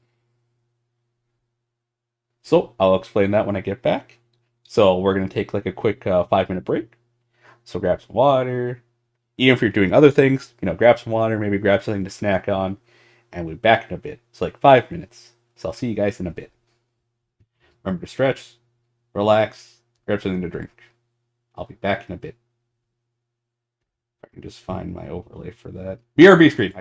So I'll explain that when I get back. So we're going to take like a quick 5-minute break. So grab some water. Even if you're doing other things, you know, grab some water, maybe grab something to snack on, and we'll be back in a bit. It's like 5 minutes. So I'll see you guys in a bit. Remember to stretch, relax, grab something to drink. I'll be back in a bit. If I can just find my overlay for that. BRB screen.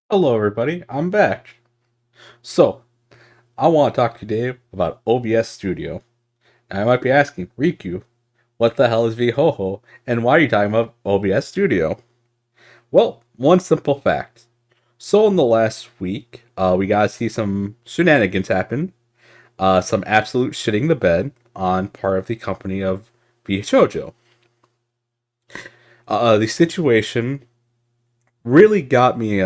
Hello, everybody. I'm back. So, I want to talk today about OBS Studio. And I might be asking, Rikku, what the hell is VHoHo, and why are you talking about OBS Studio? Well, one simple fact. So, in the last week, we got to see some shenanigans happen. Some absolute shitting the bed on part of the company of VHoHo. The situation really got me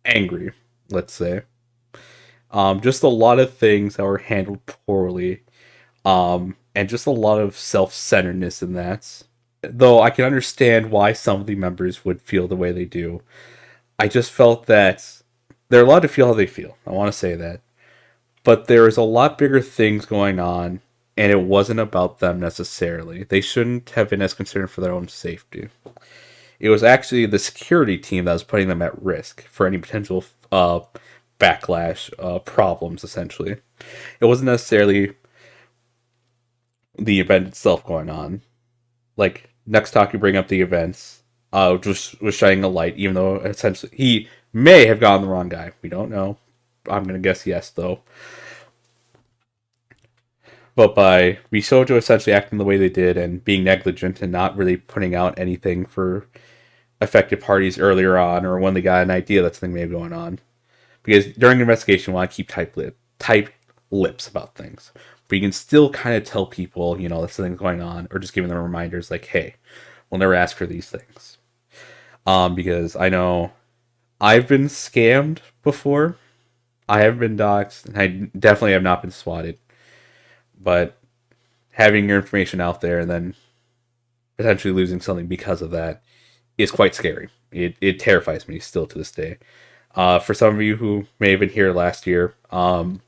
angry, let's say. Just a lot of things that were handled poorly, and just a lot of self-centeredness in that. Though I can understand why some of the members would feel the way they do, I just felt that they're allowed to feel how they feel. I want to say that. But there is a lot bigger things going on, and it wasn't about them necessarily. They shouldn't have been as concerned for their own safety. It was actually the security team that was putting them at risk for any potential backlash, problems, essentially. It wasn't necessarily the event itself going on. Like, next talk you bring up the events, just was shining a light, even though essentially he may have gotten the wrong guy. We don't know. I'm gonna guess yes, though. But by Misojo essentially acting the way they did and being negligent and not really putting out anything for affected parties earlier on, or when they got an idea that something may be going on, because during the investigation, we want to keep tight lips about things. But you can still kind of tell people, that something's going on, or just giving them reminders like, hey, we'll never ask for these things. Because I know I've been scammed before. I haven't been doxxed, and I definitely have not been swatted. But having your information out there and then potentially losing something because of that is quite scary. It terrifies me still to this day. For some of you who may have been here last year, on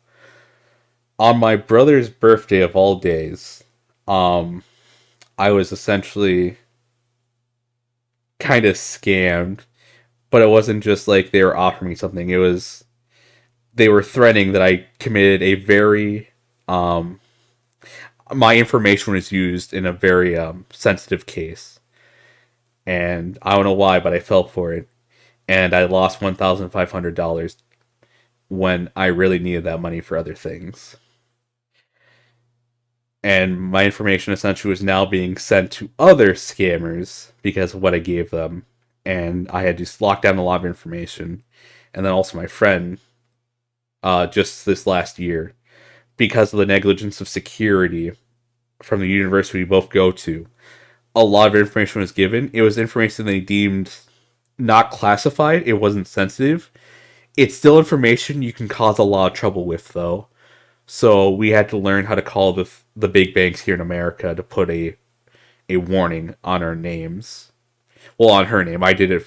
my brother's birthday of all days, I was essentially kind of scammed, but it wasn't just like they were offering me something. It was they were threatening that I committed a very my information was used in a very sensitive case, and I don't know why, but I fell for it, and I lost $1,500 when I really needed that money for other things. And my information essentially was now being sent to other scammers because of what I gave them, and I had to lock down a lot of information. And then also my friend, just this last year, because of the negligence of security from the university we both go to, a lot of information was given. It was information they deemed not classified. It wasn't sensitive. It's still information you can cause a lot of trouble with, though. So we had to learn how to call the big banks here in America to put a warning on our names. Well, on her name. I did it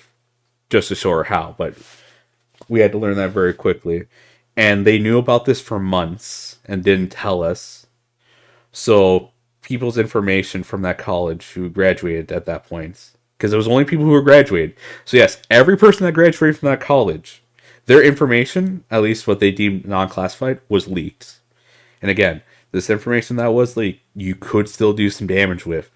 just to show her how, but we had to learn that very quickly. And they knew about this for months and didn't tell us. So people's information from that college who graduated at that point, because it was only people who were graduated. So yes, every person that graduated from that college, their information, at least what they deemed non-classified, was leaked. And again, this information that was leaked, you could still do some damage with.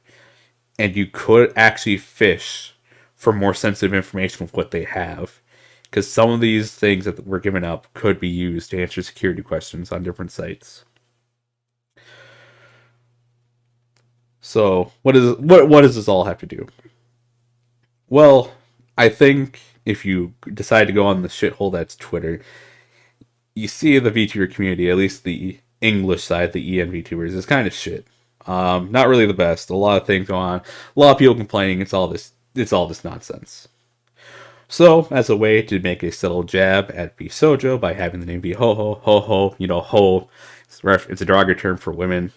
And you could actually fish for more sensitive information with what they have. Because some of these things that were given up could be used to answer security questions on different sites. So, what does this all have to do? Well, I think if you decide to go on the shithole that's Twitter, you see the VTuber community, at least the English side, the EN VTubers, is kind of shit. Not really the best. A lot of things go on. A lot of people complaining. It's all this nonsense. So, as a way to make a subtle jab at Vsojo by having the name VHoHo, ho, ho, it's a derogatory term for women.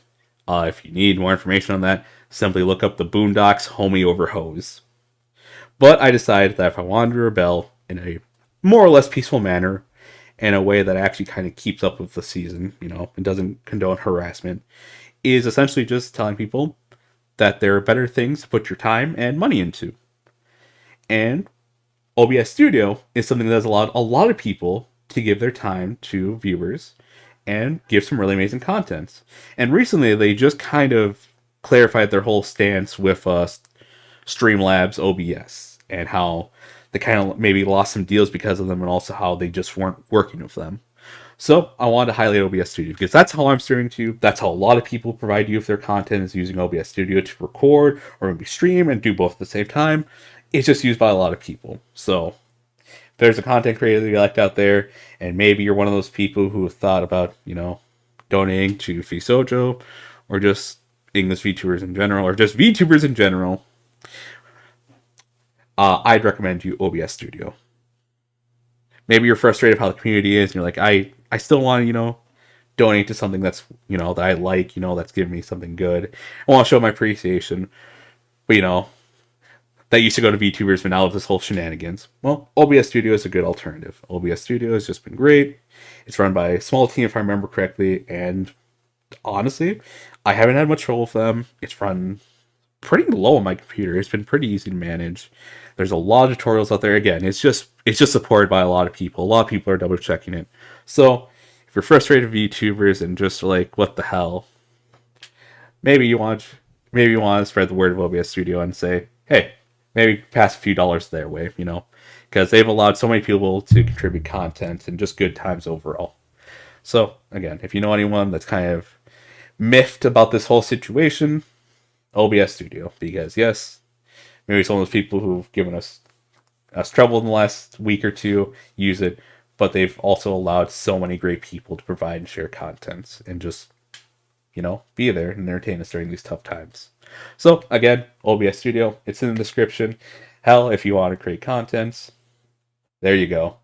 If you need more information on that, simply look up the Boondocks homie over hose. But I decided that if I wanted to rebel in a more or less peaceful manner, in a way that actually kind of keeps up with the season, and doesn't condone harassment, is essentially just telling people that there are better things to put your time and money into. And OBS Studio is something that has allowed a lot of people to give their time to viewers and give some really amazing content. And recently, they just kind of clarified their whole stance with Streamlabs OBS and how they kind of maybe lost some deals because of them, and also how they just weren't working with them. So I wanted to highlight OBS Studio because that's how I'm steering to. That's how a lot of people provide you with their content, is using OBS Studio to record or maybe stream and do both at the same time. It's just used by a lot of people. So if there's a content creator that you like out there, and maybe you're one of those people who have thought about, donating to VSojo, or just English VTubers in general, or just VTubers in general, I'd recommend you OBS Studio. Maybe you're frustrated how the community is, and you're like, I still want to, donate to something that's, that I like, that's giving me something good. I want to show my appreciation. But, that used to go to VTubers, but now with this whole shenanigans. Well, OBS Studio is a good alternative. OBS Studio has just been great. It's run by a small team, if I remember correctly, and honestly, I haven't had much trouble with them. It's run pretty low on my computer. It's been pretty easy to manage. There's a lot of tutorials out there. Again, it's just supported by a lot of people. A lot of people are double checking it. So if you're frustrated with VTubers and just like, what the hell, maybe you want to spread the word of OBS Studio and say, hey, maybe pass a few dollars their way, because they've allowed so many people to contribute content and just good times overall. So again, if you know anyone that's kind of miffed about this whole situation, OBS Studio, because yes, maybe some of those people who've given us trouble in the last week or two use it, but they've also allowed so many great people to provide and share content and just, be there and entertain us during these tough times. So again, OBS Studio, it's in the description. Hell, if you want to create content, there you go.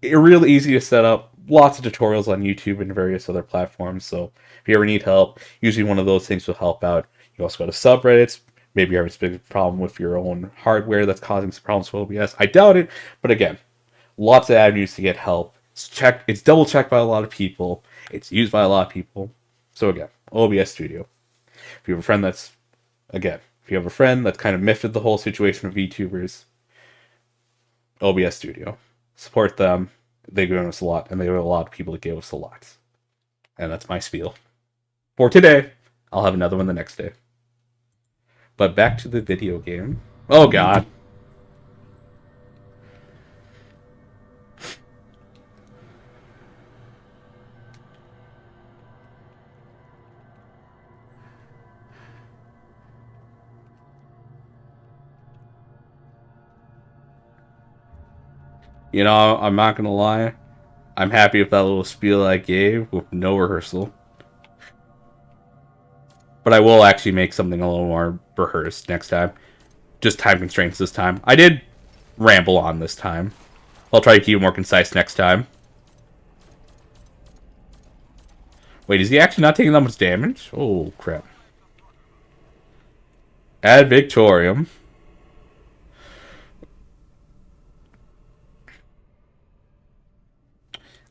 Really easy to set up. Lots of tutorials on YouTube and various other platforms. So if you ever need help, usually one of those things will help out. You also go to subreddits. Maybe you're having a big problem with your own hardware that's causing some problems with OBS. I doubt it, but again, lots of avenues to get help. It's double checked by a lot of people. It's used by a lot of people. So again, OBS Studio. If you have a friend that's kind of miffed at the whole situation of VTubers, OBS Studio. Support them. They've given us a lot, and they have a lot of people that gave us a lot. And that's my spiel. For today, I'll have another one the next day. But back to the video game. Oh god. I'm not gonna lie. I'm happy with that little spiel I gave with no rehearsal. But I will actually make something a little more rehearsed next time. Just time constraints this time. I did ramble on this time. I'll try to keep it more concise next time. Wait, is he actually not taking that much damage? Oh, crap. Ad Victorium.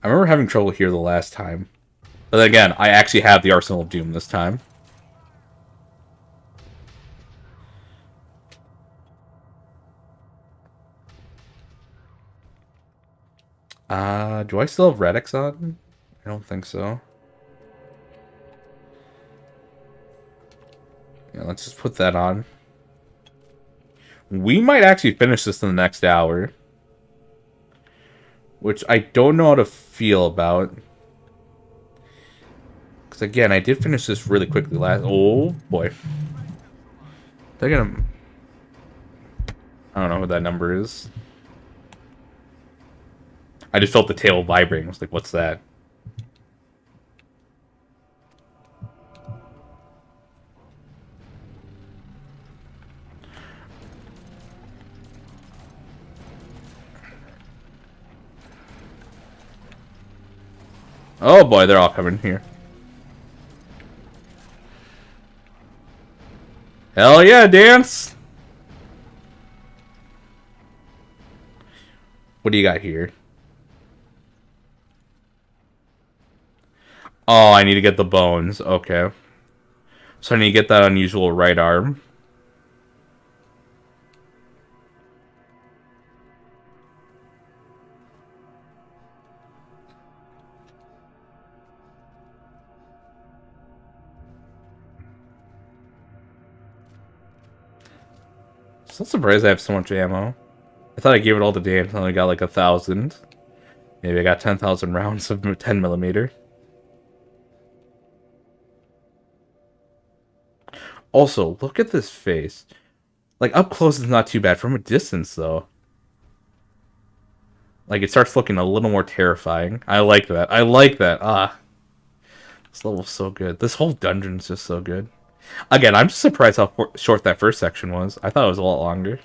I remember having trouble here the last time. But then again, I actually have the Arsenal of Doom this time. Do I still have Radix on? I don't think so. Yeah, let's just put that on. We might actually finish this in the next hour. Which I don't know how to feel about. Because again, I did finish this really quickly last... Oh, boy. They're gonna... I don't know what that number is. I just felt the tail vibrating. I was like, what's that? Oh boy, they're all coming here. Hell yeah, dance! What do you got here? Oh, I need to get the bones. Okay. So I need to get that unusual right arm. So surprised I have so much ammo. I thought I gave it all to Dan. I only got like 1,000. Maybe I got 10,000 rounds of 10mm. Also, look at this face. Like, up close is not too bad. From a distance, though. Like, it starts looking a little more terrifying. I like that. I like that. Ah. This level's so good. This whole dungeon's just so good. Again, I'm just surprised how short that first section was. I thought it was a lot longer.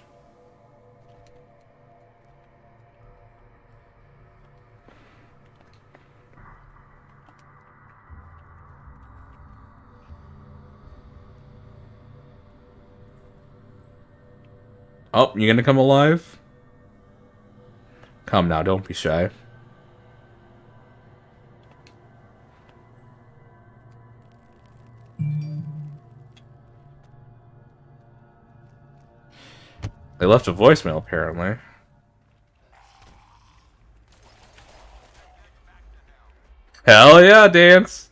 Oh, you gonna come alive? Come now, don't be shy. They left a voicemail, apparently. Hell yeah, dance!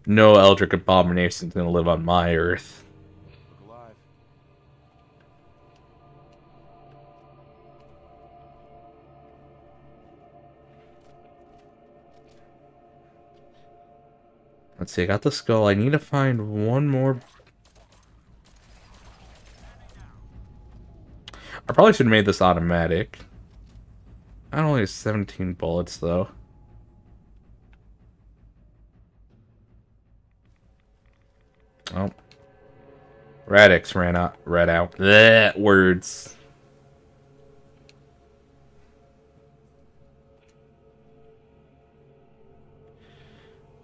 No Eldritch abomination's gonna live on my earth. Look alive. Let's see, I got the skull. I need to find one more. I probably should have made this automatic. I only have 17 bullets, though. Oh. Radix ran out. Blech, words.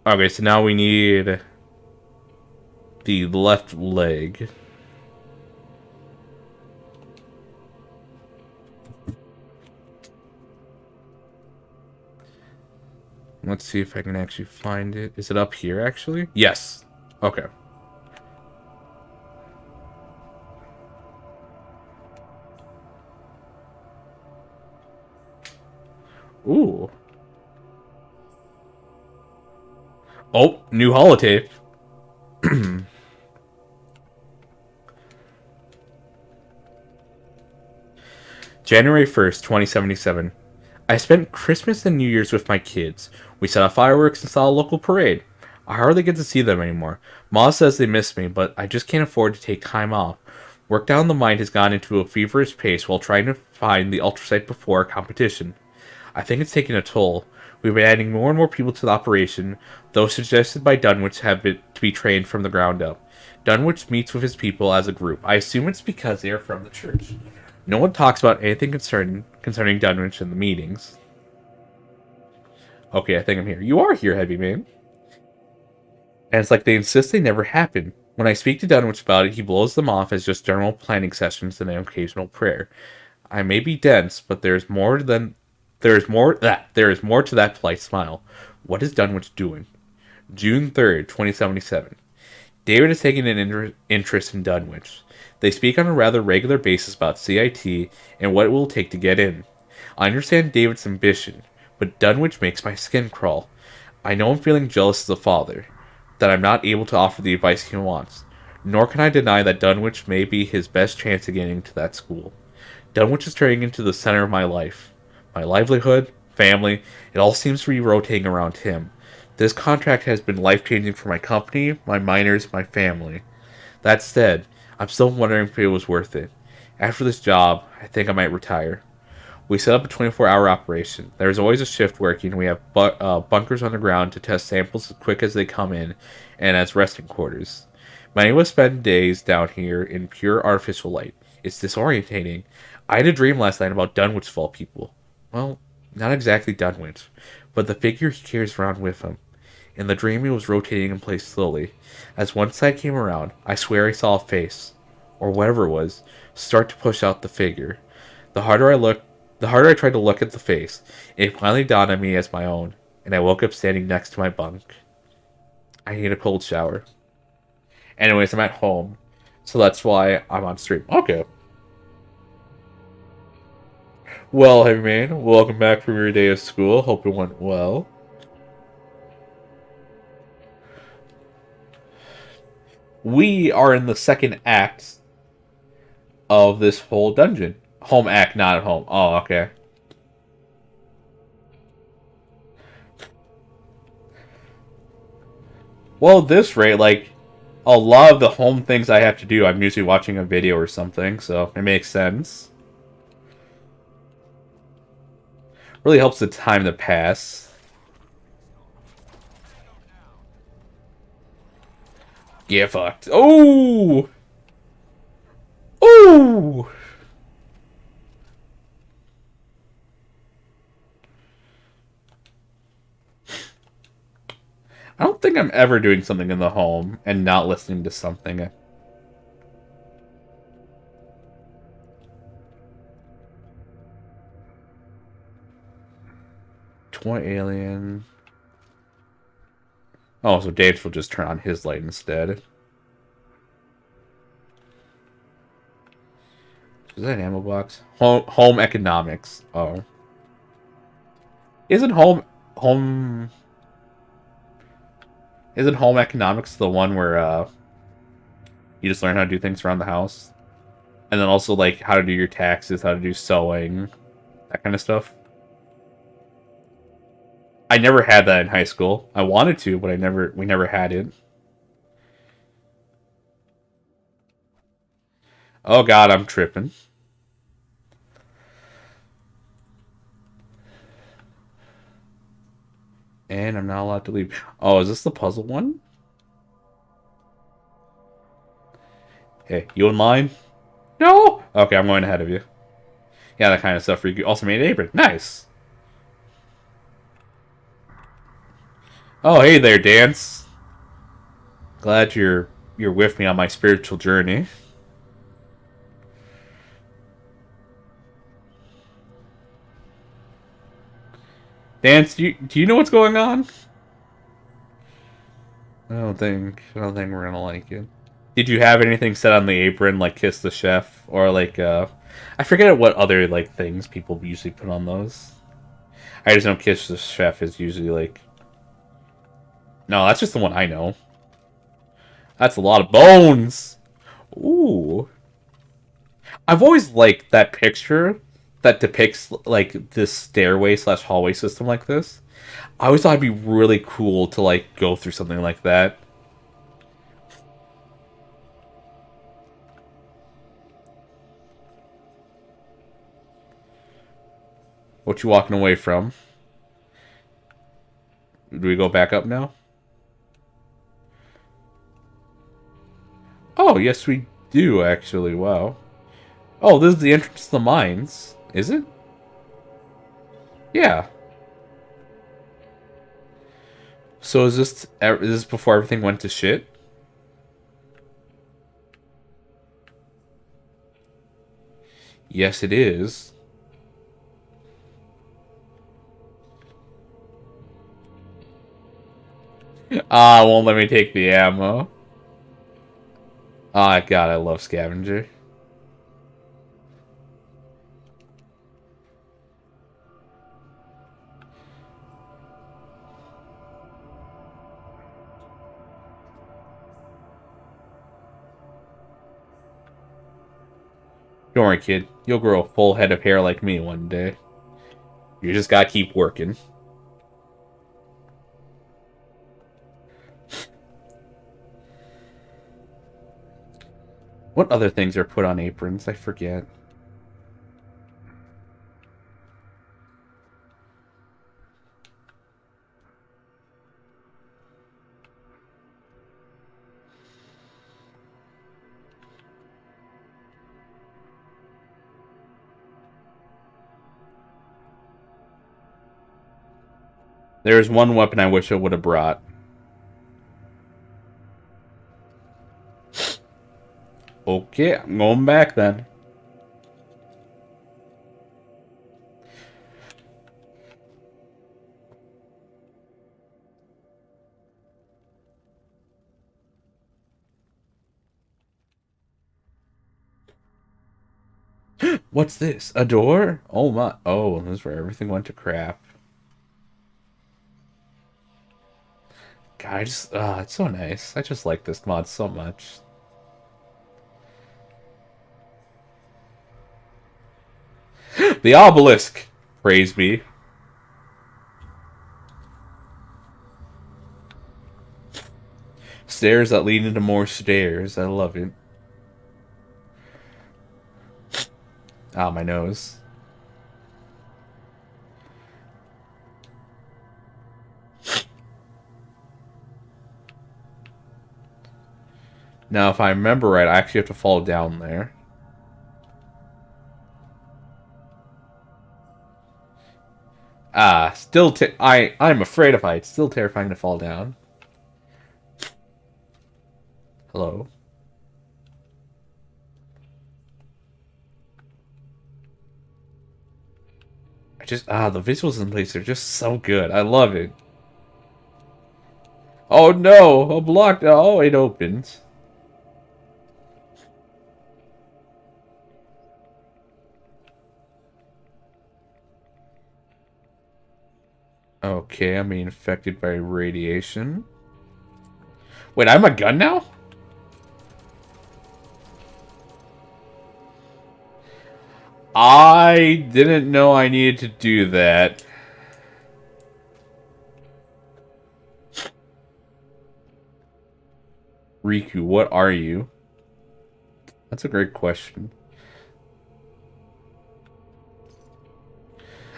Okay, so now we need the left leg. Let's see if I can actually find it. Is it up here, actually? Yes. Okay. Ooh. Oh, new holotape. January 1st, 2077. I spent Christmas and New Year's with my kids. We set off fireworks and saw a local parade. I hardly get to see them anymore. Ma says they miss me, but I just can't afford to take time off. Work down the mind has gone into a feverish pace while trying to find the ultrasite before our competition. I think it's taking a toll. We've been adding more and more people to the operation, those suggested by Dunwich have been to be trained from the ground up. Dunwich meets with his people as a group. I assume it's because they are from the church. No one talks about anything concerning Dunwich in the meetings. Okay, I think I'm here. You are here, Heavy Man. And it's like they insist they never happened. When I speak to Dunwich about it, he blows them off as just general planning sessions and an occasional prayer. I may be dense, but there is more to that polite smile. What is Dunwich doing? June 3rd, 2077. David is taking an interest in Dunwich. They speak on a rather regular basis about CIT and what it will take to get in. I understand David's ambition, but Dunwich makes my skin crawl. I know I'm feeling jealous as a father, that I'm not able to offer the advice he wants. Nor can I deny that Dunwich may be his best chance of getting into that school. Dunwich is turning into the center of my life. My livelihood, family, it all seems to be rotating around him. This contract has been life-changing for my company, my miners, my family. That said, I'm still wondering if it was worth it. After this job, I think I might retire. We set up a 24-hour operation. There's always a shift working. We have bunkers on the ground to test samples as quick as they come in and as resting quarters. Many of us spend days down here in pure artificial light. It's disorientating. I had a dream last night about Dunwich of all people. Well, not exactly Dunwich, but the figure he carries around with him. In the dream, he was rotating in place slowly. As one side came around, I swear I saw a face, or whatever it was, start to push out the figure. The harder I tried to look at the face, it finally dawned on me as my own, and I woke up standing next to my bunk. I need a cold shower. Anyways, I'm at home, so that's why I'm on stream. Okay. Well, hey man, welcome back from your day of school. Hope it went well. We are in the second act of this whole dungeon. Home act, not at home. Oh, okay. Well, at this rate, like, a lot of the home things I have to do, I'm usually watching a video or something, so it makes sense. Really helps the time to pass. Get fucked. Oh! Oh! I don't think I'm ever doing something in the home and not listening to something. Toy alien. Oh, so Dave will just turn on his light instead. Is that an ammo box? Home economics. Oh. Isn't home economics the one where you just learn how to do things around the house? And then also like how to do your taxes, how to do sewing, that kind of stuff? I never had that in high school. I wanted to, but we never had it. Oh god, I'm tripping. And I'm not allowed to leave. Oh, is this the puzzle one? Hey, you in line? No! Okay, I'm going ahead of you. Yeah, that kind of stuff. Rikku also made an apron. Nice! Oh, hey there, Dance. Glad you're with me on my spiritual journey. Dance, do you know what's going on? I don't think we're gonna like it. Did you have anything set on the apron, like kiss the chef, or like I forget what other like things people usually put on those. I just know kiss the chef is usually like. No, that's just the one I know. That's a lot of bones. Ooh. I've always liked that picture that depicts like this stairway slash hallway system like this. I always thought it'd be really cool to like go through something like that. What you walking away from? Do we go back up now? Oh, yes we do actually. Wow. Oh, this is the entrance to the mines. Is it? Yeah. So is this before everything went to shit? Yes, it is. Ah, won't let me take the ammo. Ah, God, I love scavenger. Don't worry, kid. You'll grow a full head of hair like me one day. You just gotta keep working. What other things are put on aprons? I forget. There's one weapon I wish I would have brought. Okay, I'm going back then. What's this? A door? Oh my. Oh, this is where everything went to crap. God, it's so nice. I just like this mod so much. The obelisk! Praise be. Stairs that lead into more stairs. I love it. Ah, my nose. Now, if I remember right, I actually have to fall down there. Ah, I'm afraid of heights. Still terrifying to fall down. Hello. The visuals in place are just so good. I love it. Oh no, I'm blocked. Oh, it opens. Okay, I'm being affected by radiation. Wait, I'm a gun now? I didn't know I needed to do that. Rikku, what are you? That's a great question.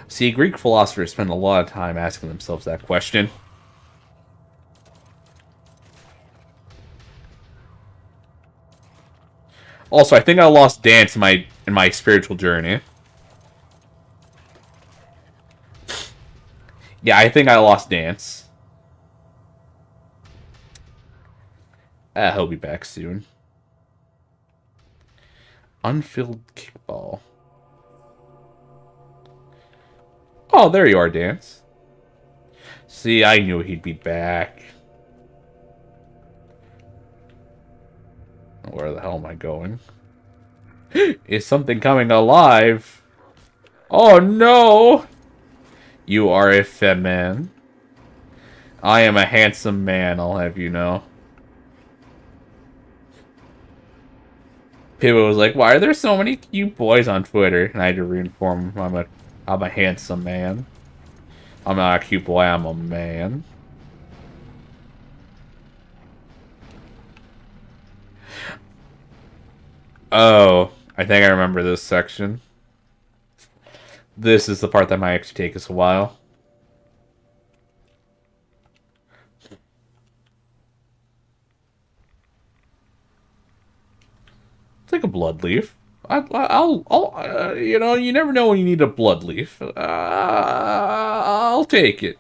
See, Greek philosophers spend a lot of time asking themselves that question. Also, I think I lost dance in my spiritual journey. Yeah, I think I lost dance. He'll be back soon. Unfilled kickball. Oh, there you are, Dance. See, I knew he'd be back. Where the hell am I going? Is something coming alive? Oh no! You are a feman. I am a handsome man, I'll have you know. People was like, why are there so many cute boys on Twitter? And I had to reinform him I'm a handsome man. I'm not a cute boy, I'm a man. Oh, I think I remember this section. This is the part that might actually take us a while. It's like a blood leaf. You know, you never know when you need a blood leaf. I'll take it.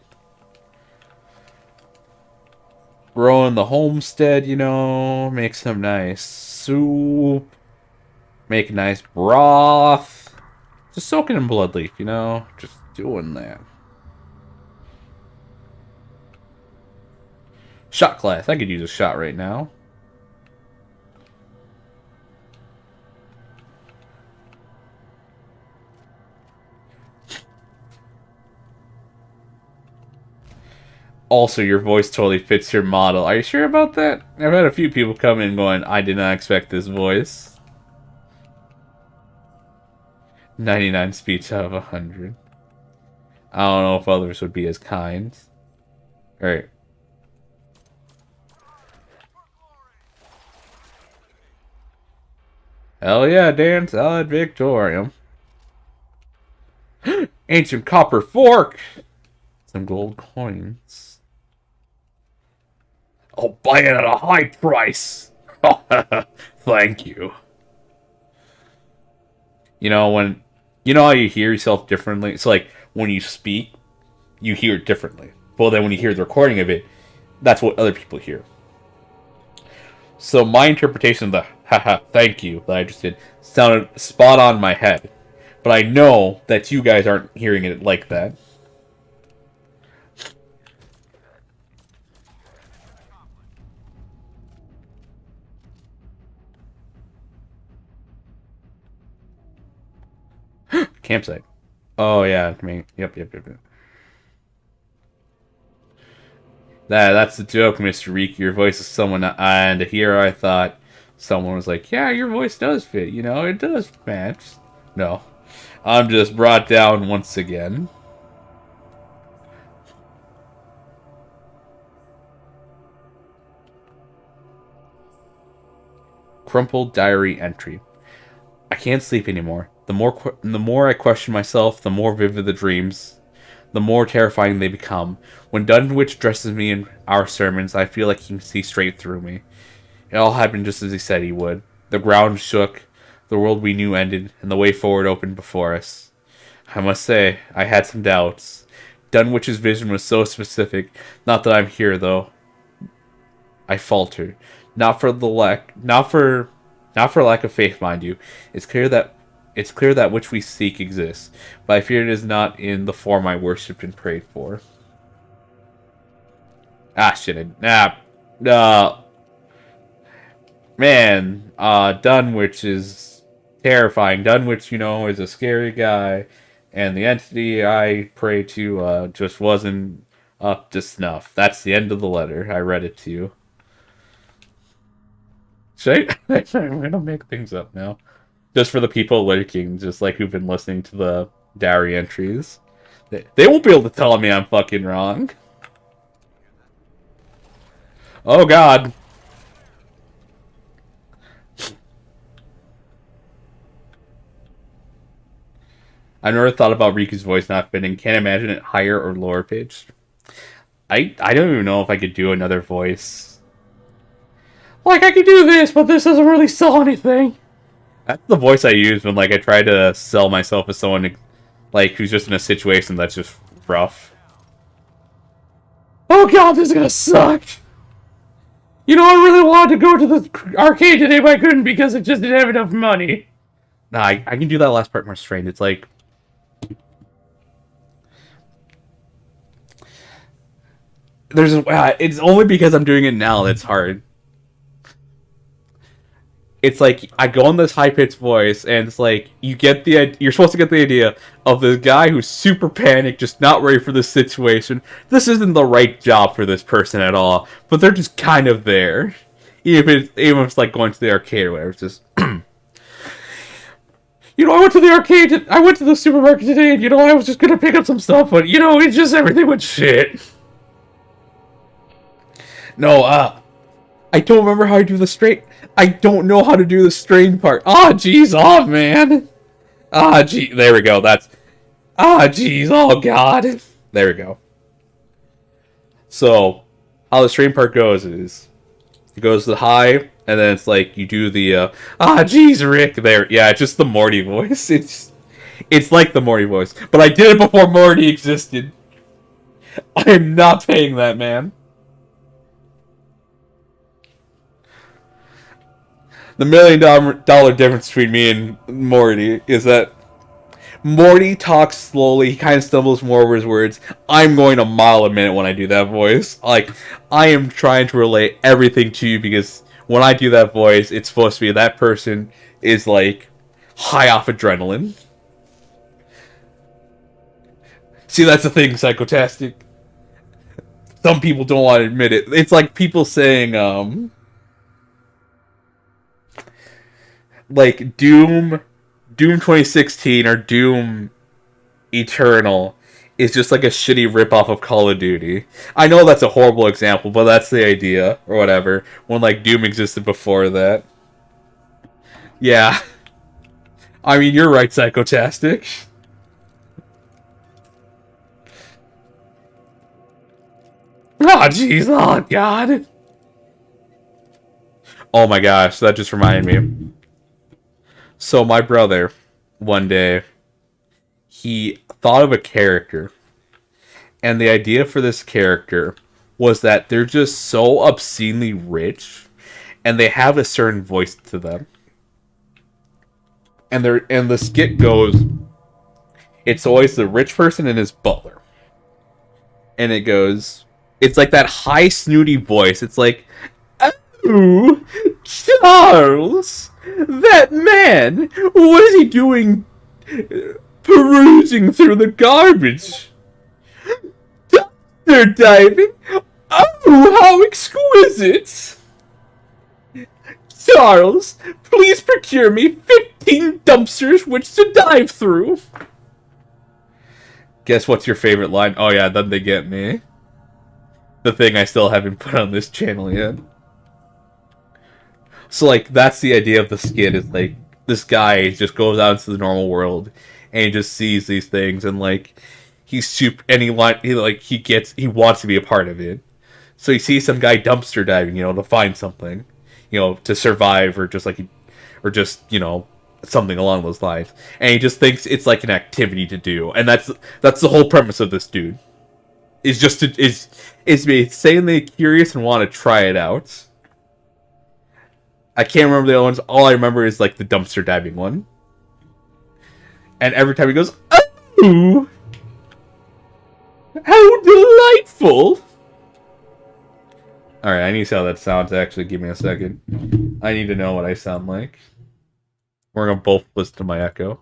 Grow in the homestead, you know, make some nice soup, make nice broth. Just soaking in blood leaf, you know, just doing that. Shot glass. I could use a shot right now. Also, your voice totally fits your model. Are you sure about that? I've had a few people come in going, I did not expect this voice. 99 speech out of 100. I don't know if others would be as kind. Alright. Hell yeah, Dan. Salad Victorium. Ancient copper fork! Some gold coins. I'll buy it at a high price! Thank you. You know, you know how you hear yourself differently? It's like, when you speak, you hear it differently. Well, then when you hear the recording of it, that's what other people hear. So my interpretation of the haha thank you that I just did sounded spot on in my head. But I know that you guys aren't hearing it like that. Campsite. Oh yeah, I mean, yep. That's the joke, Mr. Rikku. Your voice is someone, and here I thought someone was like, yeah, your voice does fit, you know, it does match. No. I'm just brought down once again. Crumpled diary entry. I can't sleep anymore. The more I question myself, the more vivid the dreams, the more terrifying they become. When Dunwich dresses me in our sermons, I feel like he can see straight through me. It all happened just as he said he would. The ground shook, the world we knew ended, and the way forward opened before us. I must say, I had some doubts. Dunwich's vision was so specific. Not that I'm here, though. I faltered. Not for lack of faith, mind you. It's clear that which we seek exists, but I fear it is not in the form I worshipped and prayed for. Shit. Man, Dunwich is terrifying. Dunwich, you know, is a scary guy, and the entity I pray to just wasn't up to snuff. That's the end of the letter. I read it to you. I'm gonna make things up now. Just for the people lurking, just like who've been listening to the diary entries. They won't be able to tell me I'm fucking wrong. Oh god. I've never thought about Riku's voice not fitting. Can't imagine it higher or lower pitched. I don't even know if I could do another voice. Like, I could do this, but this doesn't really sell anything. That's the voice I use when, like, I try to sell myself as someone, like, who's just in a situation that's just rough. Oh god, this is gonna suck! You know, I really wanted to go to the arcade today, but I couldn't because I just didn't have enough money. Nah, I can do that last part more strained. It's like... it's only because I'm doing it now that's hard. It's like, I go in this high-pitched voice, and it's like, you're supposed to get the idea of the guy who's super panicked, just not ready for this situation. This isn't the right job for this person at all, but they're just kind of there. Even if it's like going to the arcade or whatever, it's just... You know, I went to the supermarket today, and, you know, I was just gonna pick up some stuff, but, you know, it's just everything went shit. No, I don't remember how to do the straight... I don't know how to do the strain part. Jeez, man. Gee, there we go. That's... jeez, oh, God. There we go. So, how the strain part goes is... It goes to the high, and then it's like, you do the, jeez, Rick, there. Yeah, it's just the Morty voice. It's like the Morty voice. But I did it before Morty existed. I am not paying that, man. The $1 million difference between me and Morty is that Morty talks slowly, he kind of stumbles more over his words. I'm going a mile a minute when I do that voice. Like, I am trying to relate everything to you because when I do that voice, it's supposed to be that person is, like, high off adrenaline. See, that's the thing, Psychotastic. Some people don't want to admit it. It's like people saying, like, Doom 2016 or Doom Eternal is just like a shitty ripoff of Call of Duty. I know that's a horrible example, but that's the idea, or whatever, when, like, Doom existed before that. Yeah. I mean, you're right, Psychotastic. Oh, jeez, oh, God. Oh my gosh, that just reminded me. So my brother, one day, he thought of a character. And the idea for this character was that they're just so obscenely rich, and they have a certain voice to them. And the skit goes, it's always the rich person and his butler. And it goes, it's like that high snooty voice. It's like, oh, Charles, that man, what is he doing perusing through the garbage? Dumpster diving? Ooh, how exquisite! Charles, please procure me 15 dumpsters which to dive through. Guess what's your favorite line? Oh yeah, then they get me. The thing I still haven't put on this channel yet. So, like, that's the idea of the skit, is, like, this guy just goes out into the normal world, and he just sees these things, and, like, he's super, and he wants to be a part of it. So he sees some guy dumpster diving, to find something, to survive, or just, something along those lines. And he just thinks it's, like, an activity to do, and that's the whole premise of this dude. Is be insanely curious and want to try it out. I can't remember the other ones. All I remember is, like, the dumpster diving one. And every time he goes, "Oh, how delightful!" Alright, I need to see how that sounds. Actually, give me a second. I need to know what I sound like. We're gonna both listen to my echo.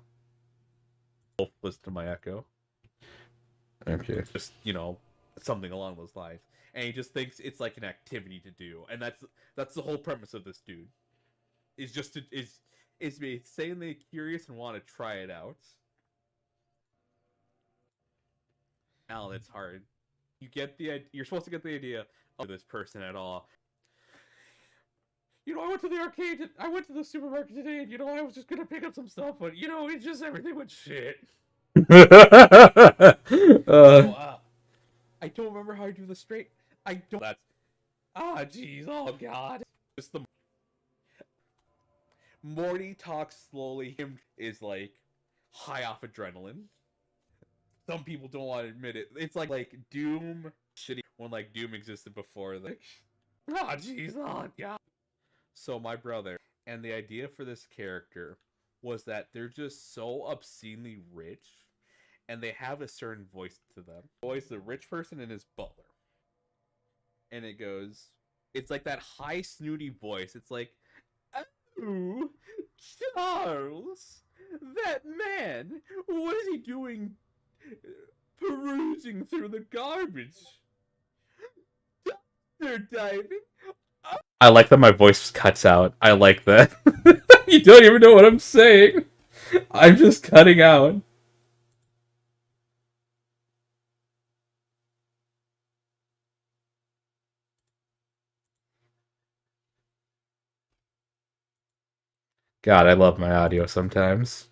Okay. Just, something along those lines. And he just thinks it's, like, an activity to do. And that's the whole premise of this dude. Is be insanely curious and want to try it out. Alan, it's hard. You're supposed to get the idea of this person at all. I went to the arcade. I went to the supermarket today, and I was just gonna pick up some stuff, but it's just everything went shit. I don't remember how to do the straight. I don't. That's. Jeez. Oh God. Just the. Morty talks slowly. Him is like high off adrenaline. Some people don't want to admit it. It's like Doom shitty when like Doom existed before. Like, jeez, oh God. So my brother, and the idea for this character was that they're just so obscenely rich, and they have a certain voice to them. Voice the rich person and his butler, and it goes. It's like that high snooty voice. It's like. "Oh, Charles, that man, what is he doing perusing through the garbage? Dumpster diving?" I like that my voice cuts out. I like that. You don't even know what I'm saying. I'm just cutting out. God, I love my audio sometimes.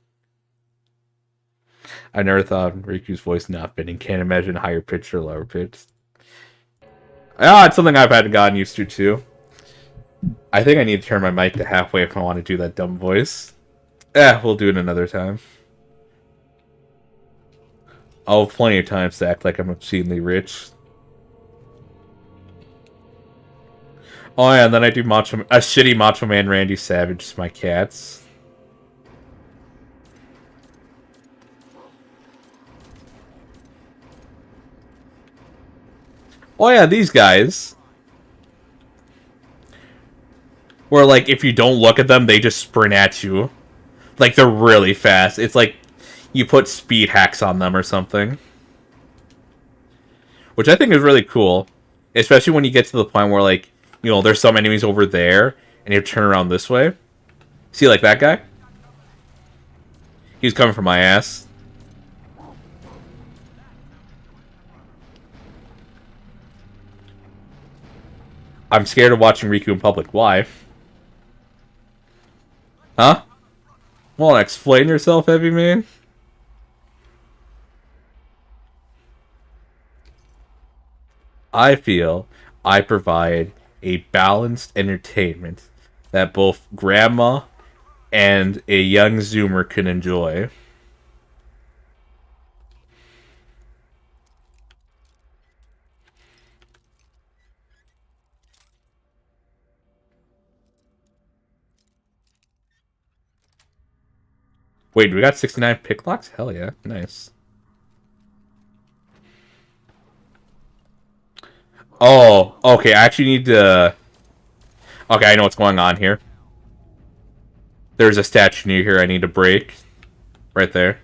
I never thought of Riku's voice not fitting. Can't imagine higher pitched or lower pitched. It's something I've had gotten used to too. I think I need to turn my mic to halfway if I want to do that dumb voice. We'll do it another time. I'll have plenty of times to act like I'm obscenely rich. Oh yeah, and then I do a shitty Macho Man Randy Savage to my cats. Oh yeah, these guys. Where like if you don't look at them, they just sprint at you. Like they're really fast. It's like you put speed hacks on them or something. Which I think is really cool. Especially when you get to the point where like, there's some enemies over there, and you have to turn around this way. See, like that guy? He was coming for my ass. I'm scared of watching Rikku in public. Why? Huh? Well, explain yourself, heavy man. I feel I provide a balanced entertainment that both grandma and a young Zoomer can enjoy. Wait, we got 69 pick locks? Hell yeah, nice. Oh, okay, I actually need to... Okay, I know what's going on here. There's a statue near here I need to break. Right there.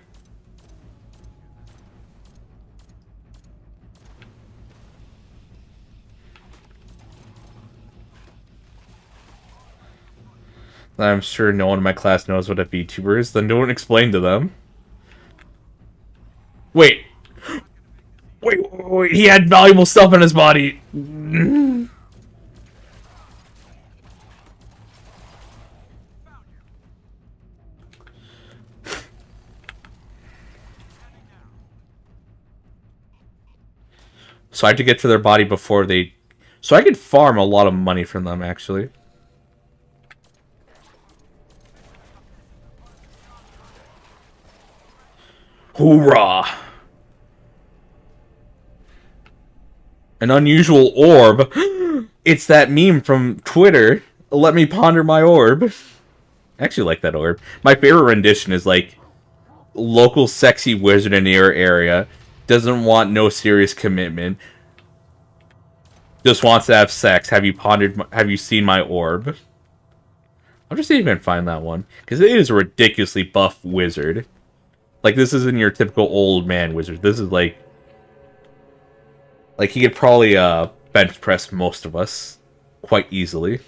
I'm sure no one in my class knows what a VTuber is, then don't explain to them. Wait. Wait, he had valuable stuff in his body. So I had to get to their body before they... So I could farm a lot of money from them, actually. Hoorah! An unusual orb. It's that meme from Twitter. Let me ponder my orb. I actually like that orb. My favorite rendition is like... Local sexy wizard in your area. Doesn't want no serious commitment. Just wants to have sex. Have you seen my orb? I'll just see if I can find that one. Because it is a ridiculously buff wizard. Like, this isn't your typical old man wizard. This is like... Like, he could probably bench press most of us. Quite easily.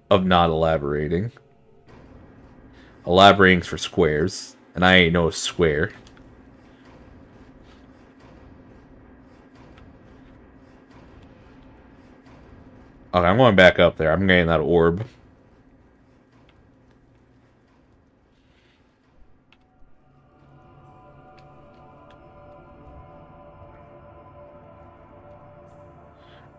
Of not elaborating. Elaborating's for squares. And I ain't no square. Okay, I'm going back up there. I'm getting that orb.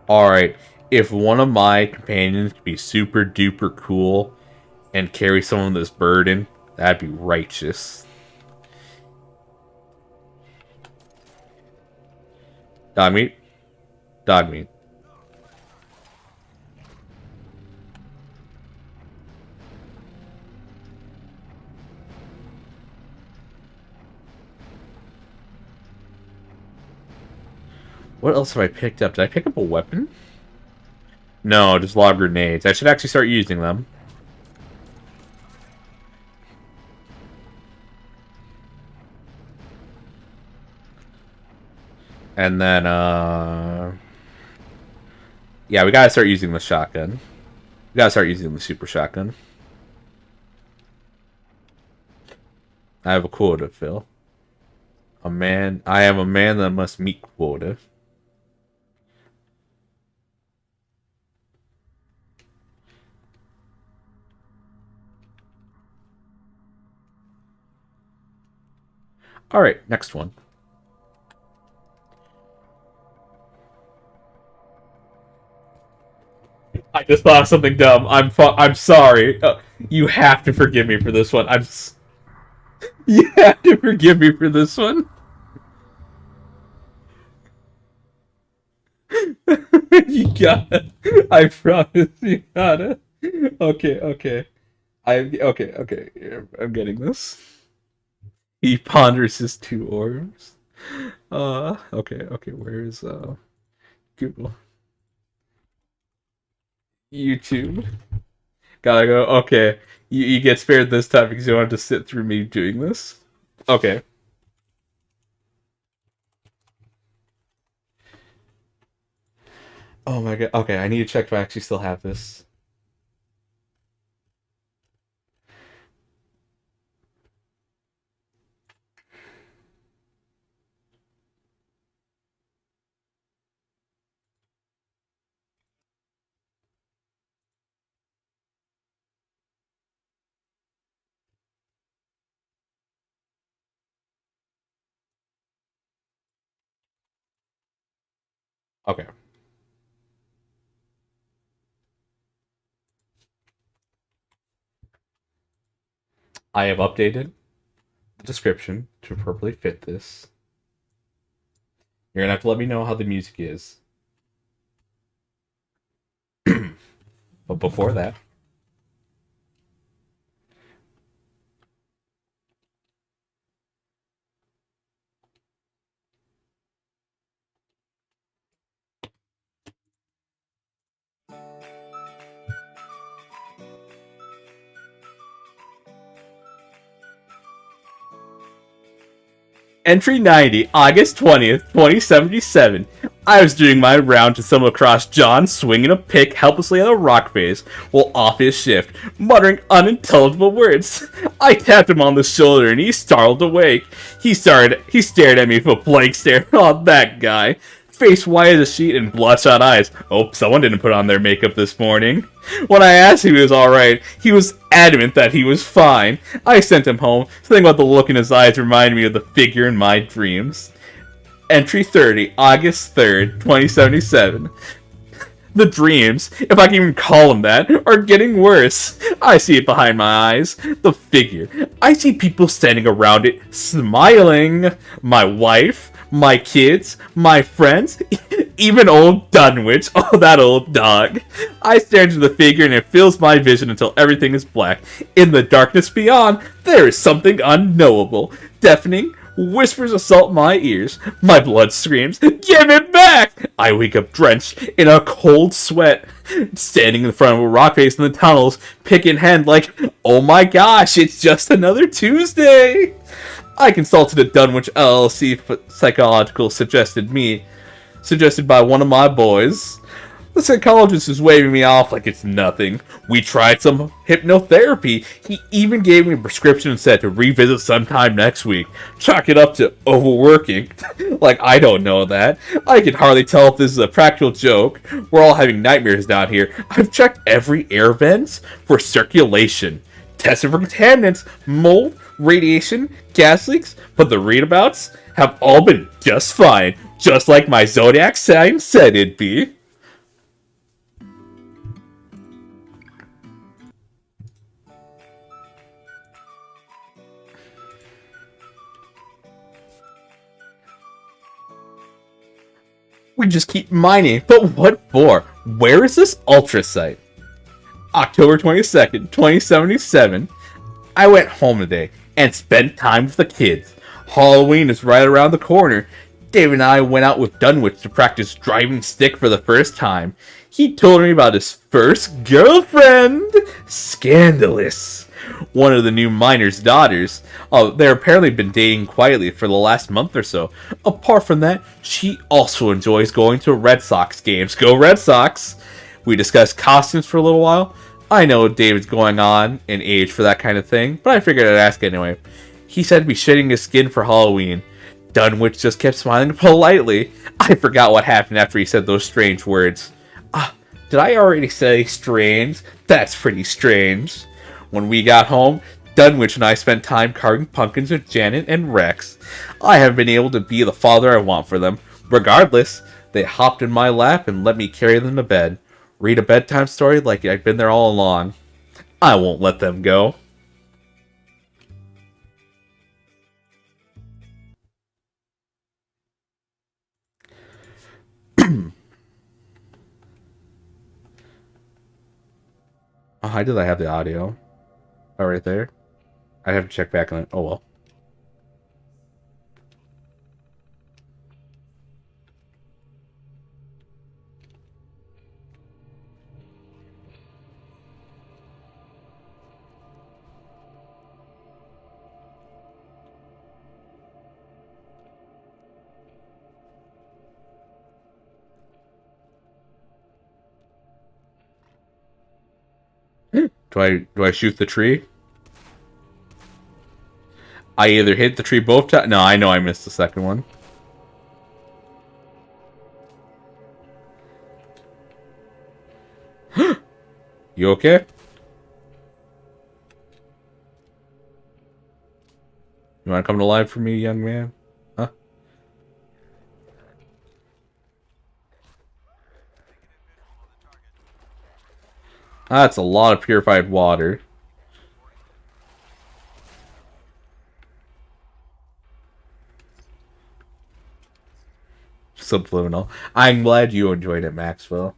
Alright, if one of my companions could be super duper cool and carry some of this burden, that'd be righteous. Dog meat? Dog meat. What else have I picked up? Did I pick up a weapon? No, just log grenades. I should actually start using them. And then, yeah, we gotta start using the shotgun. We gotta start using the super shotgun. I have a quota, Phil. I am a man that must meet quota. Alright, next one. I just thought of something dumb. I'm sorry. You have to forgive me for this one. You have to forgive me for this one. You gotta. I promise you gotta. Okay. Okay. I'm getting this. He ponders his two orbs. Okay. Where's Google? YouTube. Gotta go. Okay. You get spared this time because you don't have to sit through me doing this. Okay. Oh my god. Okay, I need to check if I actually still have this. Okay. I have updated the description to appropriately fit this. You're gonna have to let me know how the music is. But before that, Entry 90, August 20th, 2077. I was doing my round to stumble across John swinging a pick helplessly on a rock face while off his shift, muttering unintelligible words. I tapped him on the shoulder and he startled awake. He stared at me with a blank stare. Oh, that guy. Face white as a sheet and bloodshot eyes. Oh, someone didn't put on their makeup this morning. When I asked if he was alright, he was adamant that he was fine. I sent him home. Something about the look in his eyes reminded me of the figure in my dreams. Entry 30, August 3rd, 2077. The dreams, if I can even call them that, are getting worse. I see it behind my eyes. The figure. I see people standing around it, smiling. My wife, my kids, my friends, even old Dunwich. Oh, that old dog. I stare into the figure and it fills my vision until everything is black. In the darkness beyond, there is something unknowable, deafening. Whispers assault my ears. My blood screams, "Give it back!" I wake up drenched in a cold sweat, standing in front of a rock face in the tunnels, pick in hand like, oh my gosh, it's just another Tuesday! I consulted a Dunwich LLC psychological suggested by one of my boys. The psychologist is waving me off like it's nothing. We tried some hypnotherapy. He even gave me a prescription and said to revisit sometime next week. Chalk it up to overworking. Like I don't know that. I can hardly tell if this is a practical joke. We're all having nightmares down here. I've checked every air vents for circulation. Tested for contaminants, mold, radiation, gas leaks, but the readabouts have all been just fine. Just like my zodiac sign said it'd be. We just keep mining, but what for? Where is this ultra site? October 22nd, 2077. I went home today and spent time with the kids. Halloween is right around the corner. Dave and I went out with Dunwich to practice driving stick for the first time. He told me about his first girlfriend. Scandalous. One of the new miner's daughters. They've apparently been dating quietly for the last month or so. Apart from that, she also enjoys going to Red Sox games. Go Red Sox! We discussed costumes for a little while. I know David's going on in age for that kind of thing, but I figured I'd ask anyway. He said to be shedding his skin for Halloween. Dunwich just kept smiling politely. I forgot what happened after he said those strange words. Did I already say strange? That's pretty strange. When we got home, Dunwich and I spent time carving pumpkins with Janet and Rex. I haven't been able to be the father I want for them. Regardless, they hopped in my lap and let me carry them to bed. Read a bedtime story like I've been there all along. I won't let them go. How did I have the audio? Oh, right there. I have to check back on it. Oh, well. Do I shoot the tree? I either hit the tree both times. No, I know I missed the second one. You okay? You want to come to life for me, young man? Huh? That's a lot of purified water. Subliminal. I'm glad you enjoyed it, Maxwell.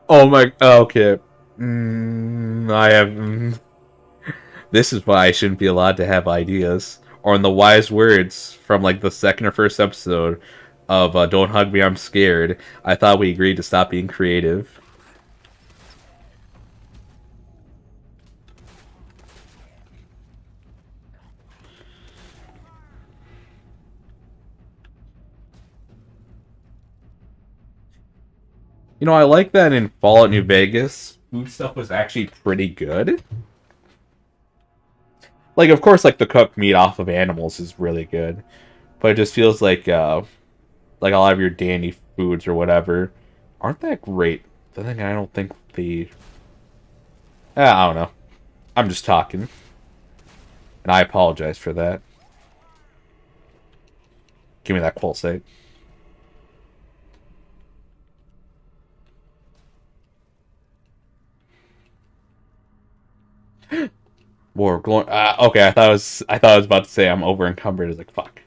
Oh my... Okay. I have... This is why I shouldn't be allowed to have ideas. Or in the wise words from like the second or first episode of Don't Hug Me, I'm Scared, I thought we agreed to stop being creative. You know, I like that in Fallout New Vegas, food stuff was actually pretty good. Like, of course, like the cooked meat off of animals is really good, but it just feels like a lot of your dandy foods or whatever aren't that great. The thing I don't think the I don't know. I'm just talking, and I apologize for that. Give me that pulsate. War glowing. Okay, I thought I was about to say I'm over encumbered. It's like fuck.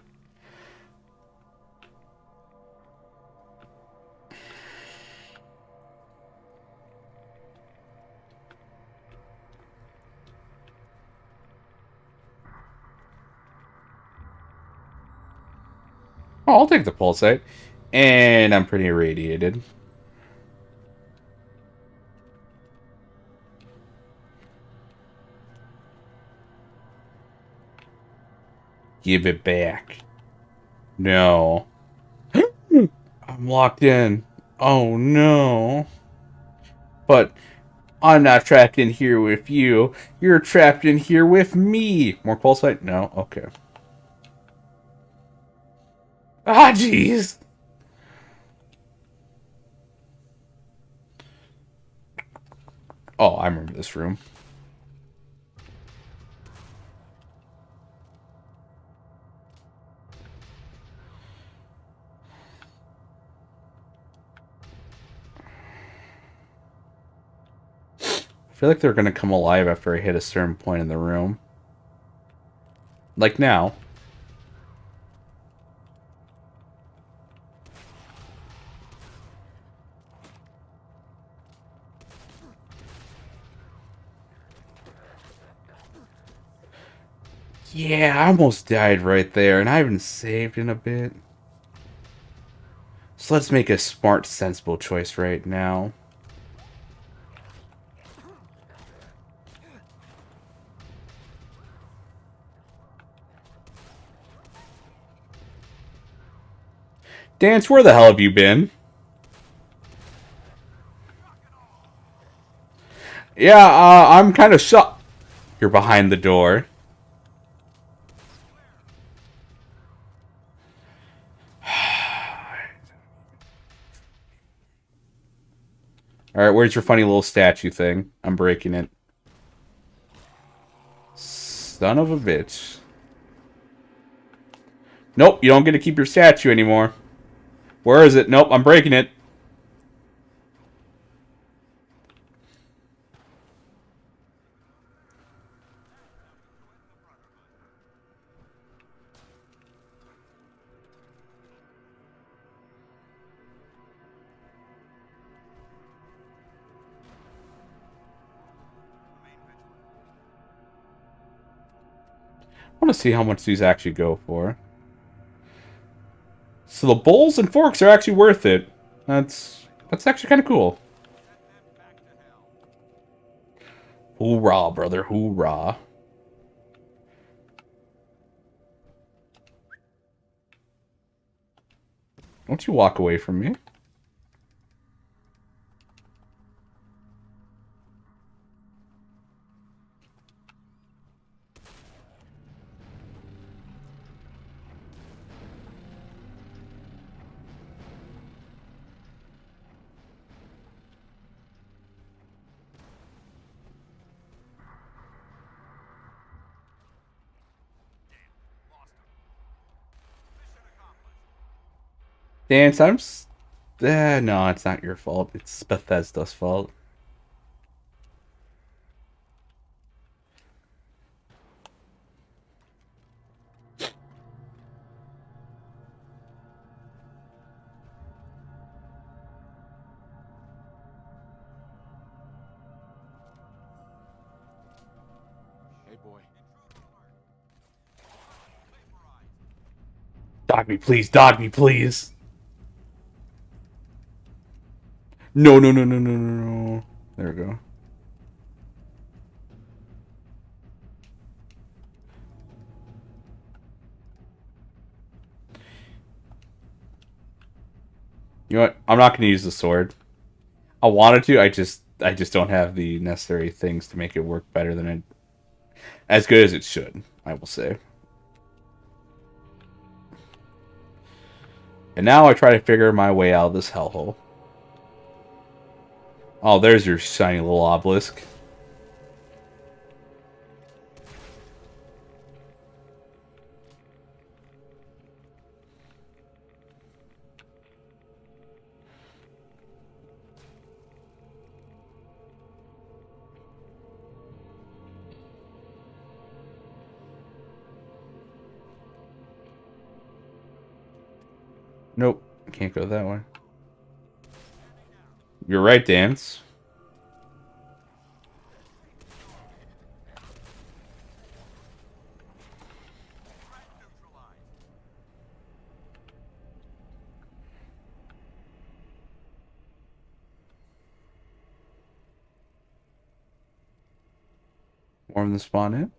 Oh, I'll take the pulsate, and I'm pretty irradiated. Give it back. No. I'm locked in. Oh no. But I'm not trapped in here with you. You're trapped in here with me. More pulsate? No? Okay. Ah, jeez. Oh, I remember this room. I feel like they're gonna come alive after I hit a certain point in the room. Like now. Yeah, I almost died right there, and I haven't saved in a bit. So let's make a smart, sensible choice right now. Dance, where the hell have you been? Yeah, I'm kind of shocked. You're behind the door. Alright, where's your funny little statue thing? I'm breaking it. Son of a bitch. Nope, you don't get to keep your statue anymore. Where is it? Nope, I'm breaking it. I want to see how much these actually go for. So the bowls and forks are actually worth it. That's actually kind of cool. Hoorah, brother, hoorah. Don't you walk away from me. Dance, no, it's not your fault. It's Bethesda's fault. Hey, boy. Dog me, please. Dog me, please. No, no, no, no, no, no, no. There we go. You know what? I'm not going to use the sword. I wanted to. I just don't have the necessary things to make it work better than it, as good as it should. I will say. And now I try to figure my way out of this hellhole. Oh, there's your shiny little obelisk. Nope, I can't go that way. You're right, Dance. More than spawn in?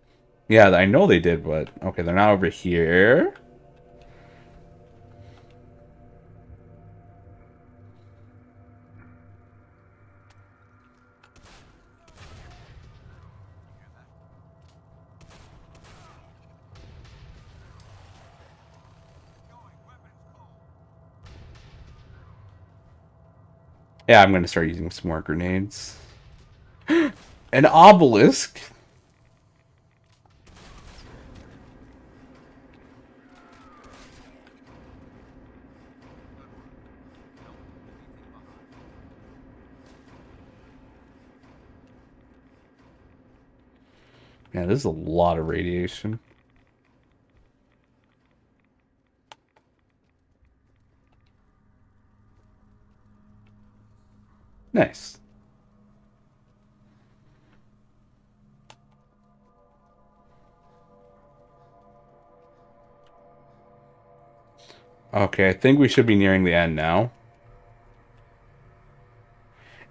Yeah, I know they did, but okay, they're now over here. Yeah, I'm gonna start using some more grenades. An obelisk? Yeah, this is a lot of radiation. Nice. Okay, I think we should be nearing the end now.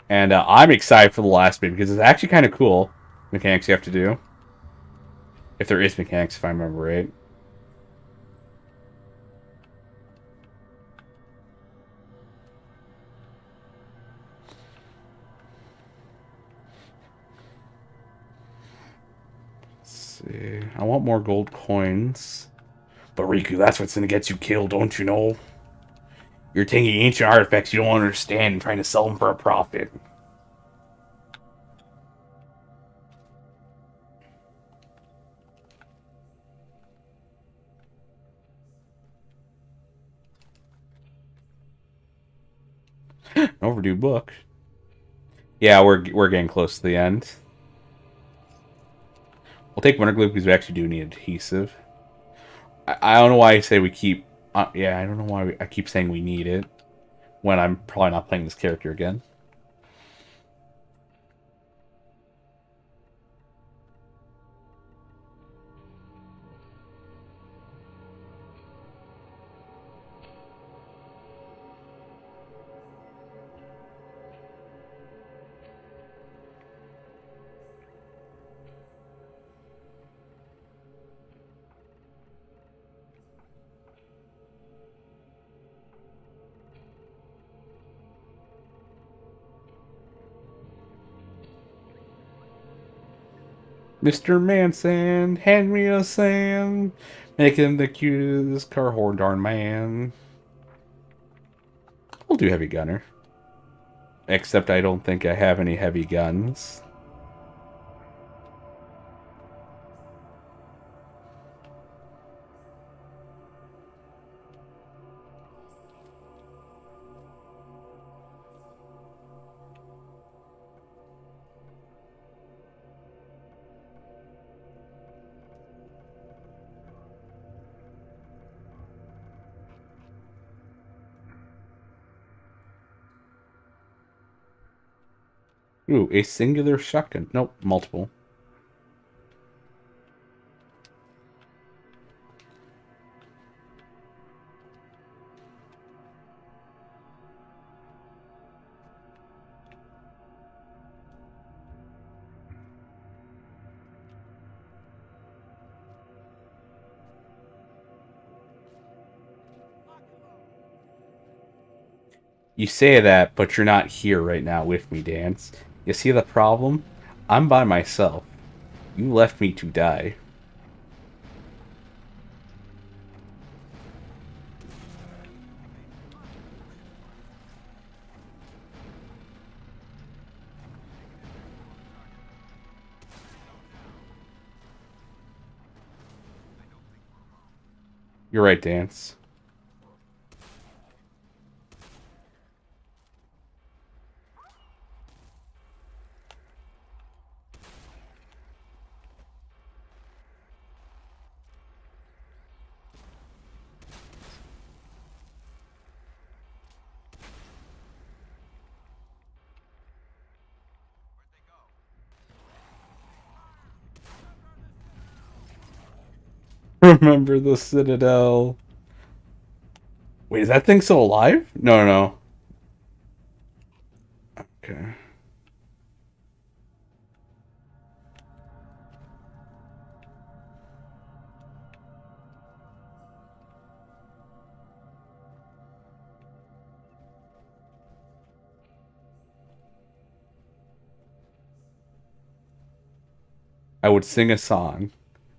And I'm excited for the last bit because it's actually kind of cool. Mechanics you have to do. If there is mechanics, if I remember right. Let's see. I want more gold coins. But Rikku, that's what's gonna get you killed, don't you know? You're taking ancient artifacts you don't understand and trying to sell them for a profit. Overdue book. Yeah, we're getting close to the end. We'll take winter glue because we actually do need adhesive. I don't know why I say we keep... yeah, I don't know why I keep saying we need it when I'm probably not playing this character again. Mr. Manson, hand me a sand. Make him the cutest car horn darn man. We'll do heavy gunner. Except I don't think I have any heavy guns. Ooh, a singular shotgun. Nope, multiple. You say that, but you're not here right now with me, Dance. You see the problem? I'm by myself. You left me to die. You're right, Dance. Remember the Citadel. Wait, is that thing still alive? No, no, no. Okay. I would sing a song,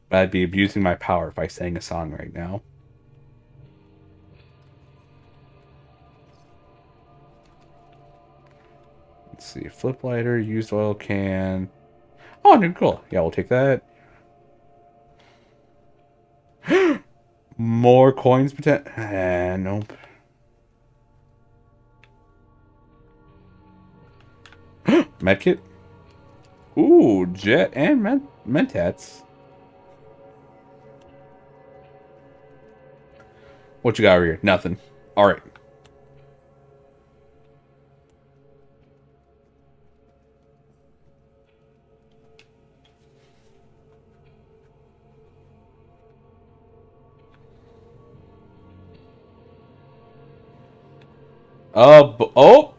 but I'd be abusing my power if I sang a song right now. Let's see. Flip lighter, used oil can. Oh, new cool. Yeah, we'll take that. More coins, nope. Medkit. Ooh, jet and mentats. What you got over here? Nothing. All right. Oh.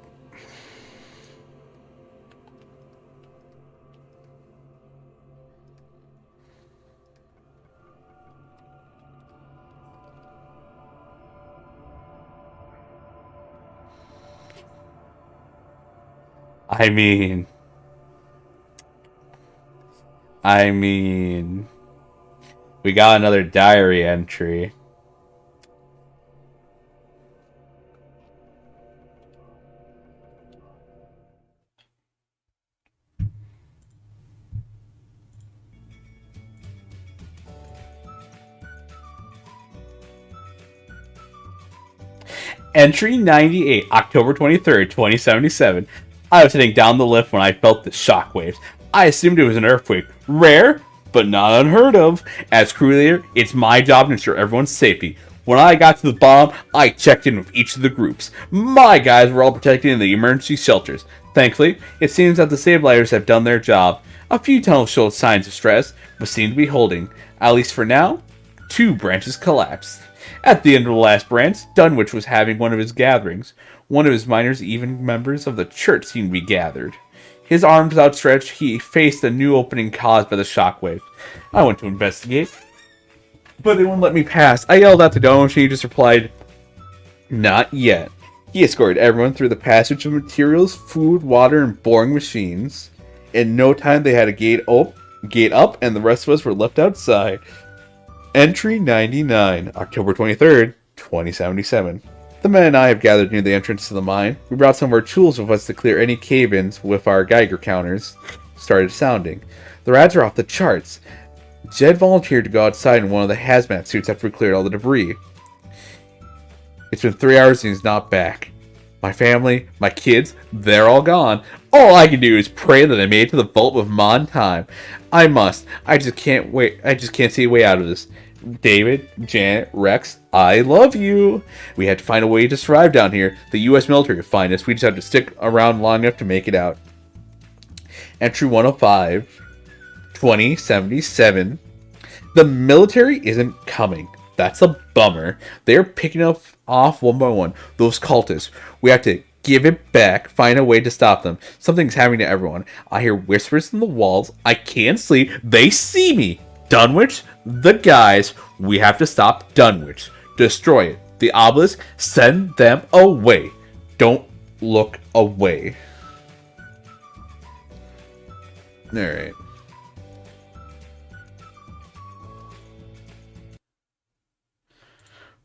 I mean, we got another diary entry. Entry 98, October 23rd, 2077. I was heading down the lift when I felt the shockwaves. I assumed it was an earthquake. Rare, but not unheard of. As crew leader, it's my job to ensure everyone's safety. When I got to the bottom, I checked in with each of the groups. My guys were all protected in the emergency shelters. Thankfully, it seems that the stabilizers have done their job. A few tunnels showed signs of stress, but seem to be holding. At least for now, 2 branches collapsed. At the end of the last branch, Dunwich was having one of his gatherings. One of his miners, even members of the church, seemed to be gathered. His arms outstretched, he faced a new opening caused by the shockwave. I went to investigate, but they wouldn't let me pass. I yelled out to Dunwich, and he just replied, "Not yet." He escorted everyone through the passage of materials, food, water, and boring machines. In no time, they had a gate up, and the rest of us were left outside. Entry 99, October 23rd, 2077. The men and I have gathered near the entrance to the mine. We brought some of our tools with us to clear any cave-ins with our Geiger counters. Started sounding. The rads are off the charts. Jed volunteered to go outside in one of the hazmat suits after we cleared all the debris. It's been 3 hours and he's not back. My family, my kids, they're all gone. All I can do is pray that I made it to the vault with Ma in time. I just can't wait. I just can't see a way out of this. David, Janet, Rex, I love you. We had to find a way to survive down here. The U.S. military would find us. We just have to stick around long enough to make it out. Entry 105, 2077. The military isn't coming. That's a bummer. They're picking up off one by one. Those cultists. We have to give it back. Find a way to stop them. Something's happening to everyone. I hear whispers in the walls. I can't sleep. They see me. Dunwich, the guys, we have to stop Dunwich. Destroy it. The obelisk, send them away. Don't look away. Alright.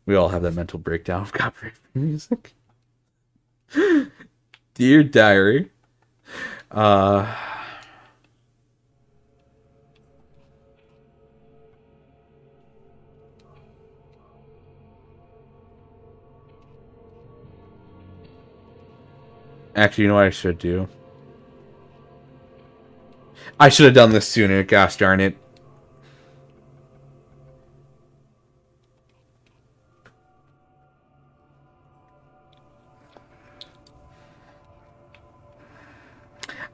We all have that mental breakdown of copyright music. Dear Diary. Actually, you know what I should do? I should have done this sooner, gosh darn it.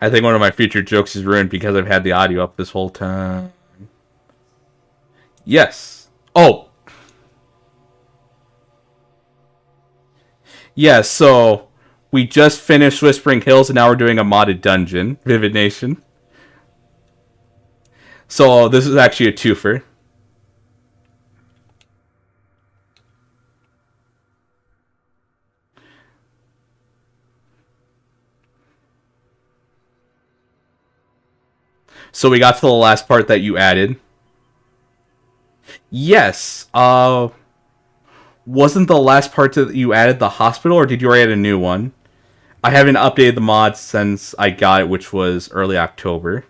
I think one of my future jokes is ruined because I've had the audio up this whole time. Yes. Oh. Yeah, so we just finished Whispering Hills and now we're doing a modded dungeon, Vivid Nation. So this is actually a twofer. So we got to the last part that you added. Yes. Wasn't the last part that you added the hospital, or did you already add a new one? I haven't updated the mod since I got it, which was early October.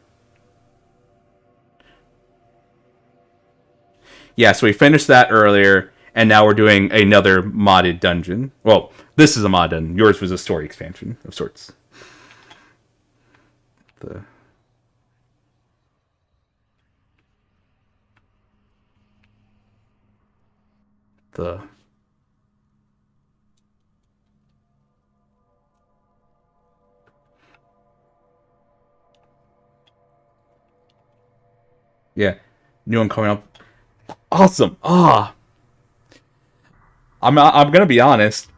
Yeah, so we finished that earlier, and now we're doing another modded dungeon. Well, this is a mod dungeon. Yours was a story expansion of sorts. The yeah, new one coming up. Awesome. I'm gonna be honest.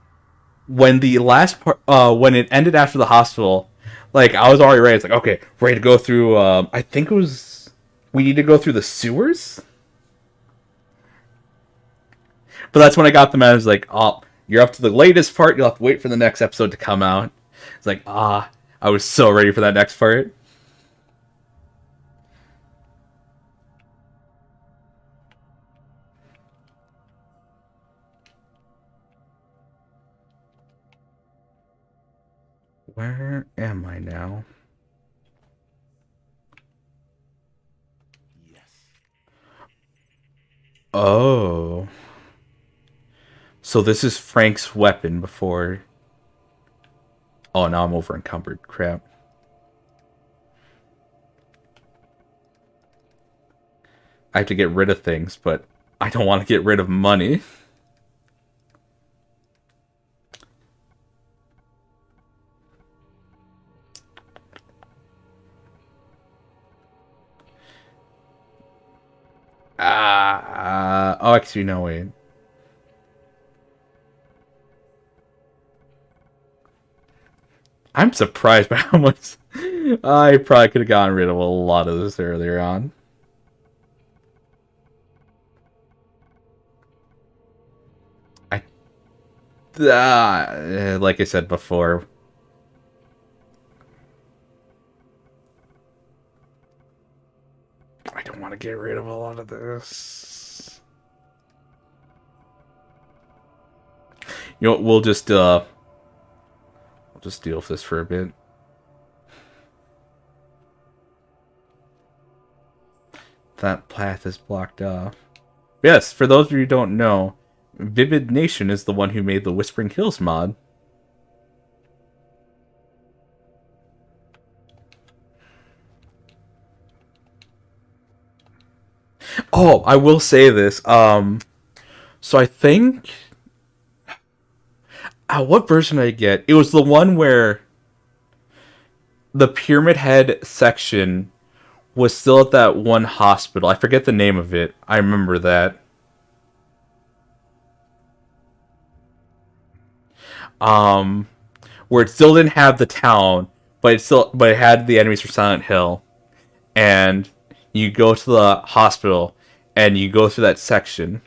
When the last part, when it ended after the hospital, like I was already ready. It's like, okay, ready to go through. I think it was we need to go through the sewers. But that's when I got them. I was like, oh, you're up to the latest part. You'll have to wait for the next episode to come out. It's like, I was so ready for that next part. Where am I now? Yes. Oh. So this is Frank's weapon before... Oh, now I'm over encumbered. Crap. I have to get rid of things, but I don't want to get rid of money. Oh, actually, no, wait. I'm surprised by how much... I probably could have gotten rid of a lot of this earlier on. Like I said before... I don't want to get rid of a lot of this. You know, we'll just deal with this for a bit. That path is blocked off. Yes, for those of you who don't know, Vivid Nation is the one who made the Whispering Hills mod. Oh, I will say this. So I think... what version did I get? It was the one where the Pyramid Head section was still at that one hospital. I forget the name of it. I remember that. Where it still didn't have the town, but it had the enemies for Silent Hill. And you go to the hospital and you go through that section.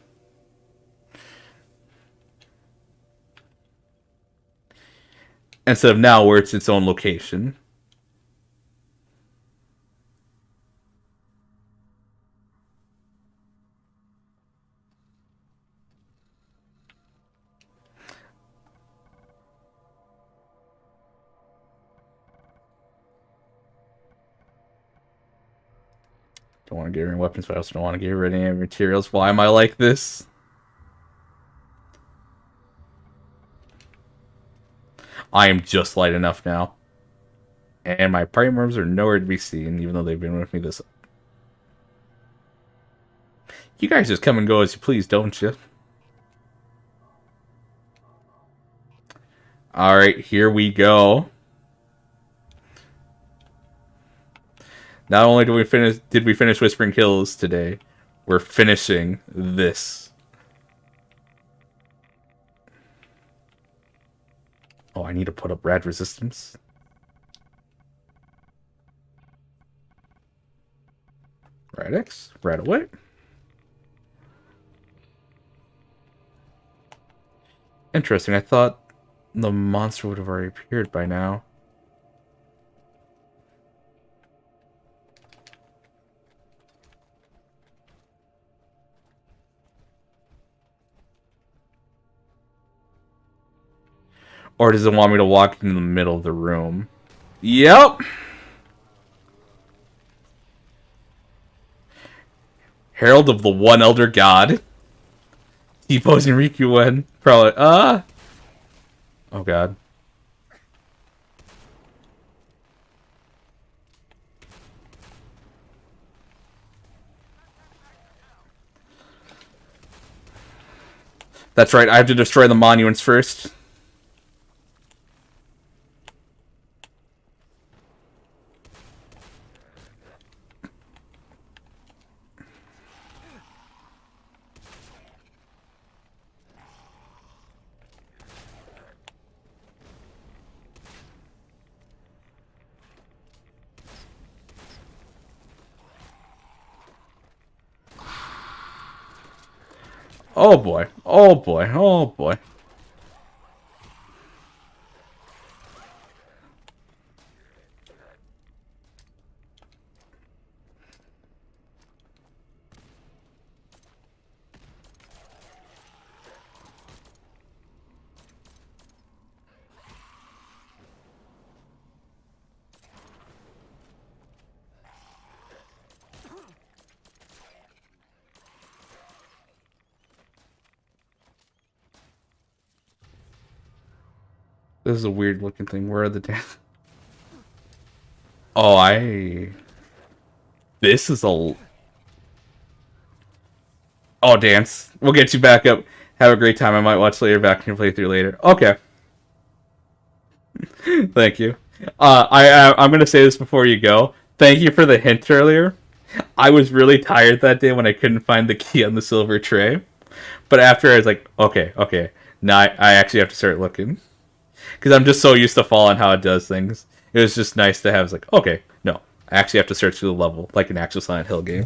instead of now where it's its own location. Don't want to get rid of weapons, but I also don't want to get rid of any materials. Why am I like this? I am just light enough now. And my primers are nowhere to be seen, even though they've been with me this... You guys just come and go as you please, don't you? Alright, here we go. Not only did we finish Whispering Kills today, we're finishing this. Oh, I need to put up rad resistance. Radix, rad away. Interesting, I thought the monster would have already appeared by now. Or does it want me to walk in the middle of the room? Yep! Herald of the One Elder God. Deposing Rikku when probably... Oh god. That's right, I have to destroy the monuments first. Oh boy, oh boy, oh boy. This is a weird looking thing. Where are the dance? Oh, This is a... Oh, dance. We'll get you back up. Have a great time. I might watch later back in your playthrough later. Okay. Thank you. I'm going to say this before you go. Thank you for the hint earlier. I was really tired that day when I couldn't find the key on the silver tray. But after I was like, okay. Now I actually have to start looking. Because I'm just so used to Fall and how it does things. It was just nice to have, it's like, okay, no. I actually have to search through the level, like an actual Silent Hill game.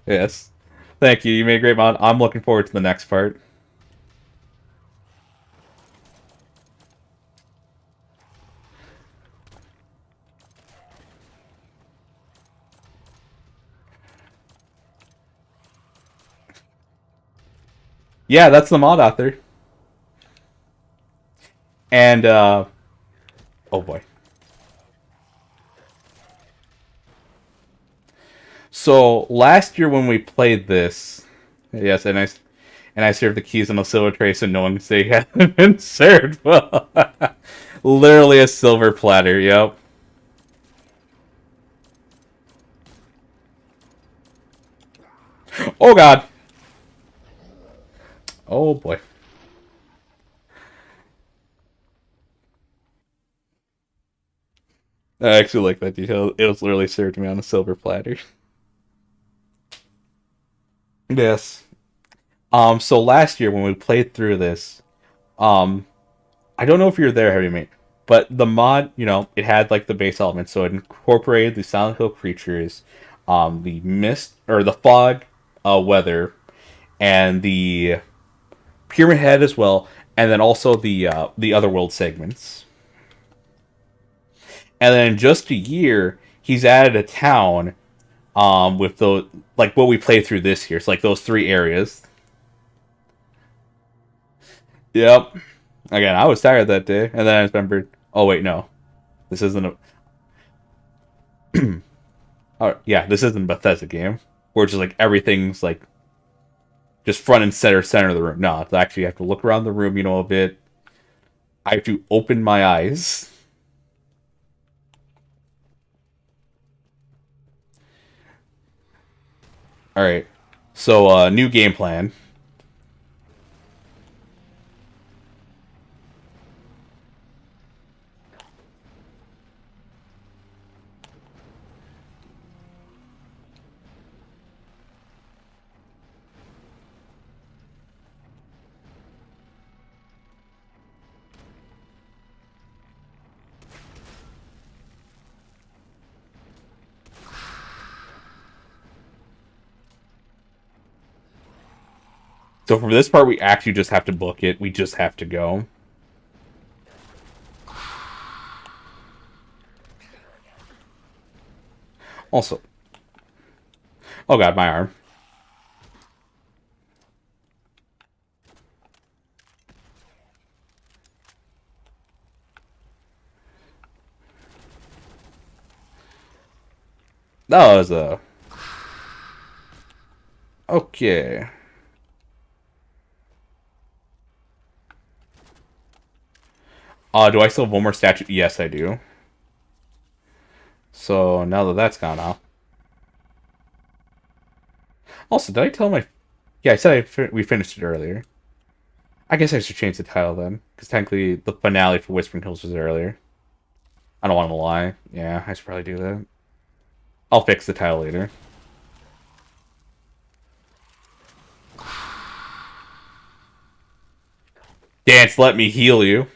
Yes. Thank you, you made a great mod. I'm looking forward to the next part. Yeah, that's the mod author. And, oh boy. So, last year when we played this, yes, and I served the keys on a silver tray so no one can say he hasn't been served well. Literally a silver platter, yep. Oh god! Oh boy. I actually like that detail. It was literally served to me on a silver platter. Yes. So last year when we played through this, I don't know if you're there, Heavy Mate, but the mod, you know, it had like the base elements, so it incorporated the Silent Hill creatures, the mist or the fog, weather, and the Pyramid Head as well, and then also the other world segments. And then in just a year, he's added a town with the like what we played through this year. It's like those 3 areas. Yep. Again, I was tired that day, and then I remembered. Oh wait, no, this isn't a. Oh yeah, this isn't a Bethesda game where it's just like everything's like just front and center of the room. No, it's actually you have to look around the room, a bit. I have to open my eyes. All right. So, new game plan. So for this part, we actually just have to book it. We just have to go. Also, oh god, my arm. That was a... Okay. Do I still have one more statue? Yes, I do. So now that that's gone off. Also, did I tell my... Yeah, I said we finished it earlier. I guess I should change the title then. Because technically, the finale for Whispering Hills was earlier. I don't want to lie. Yeah, I should probably do that. I'll fix the title later. Dance, let me heal you.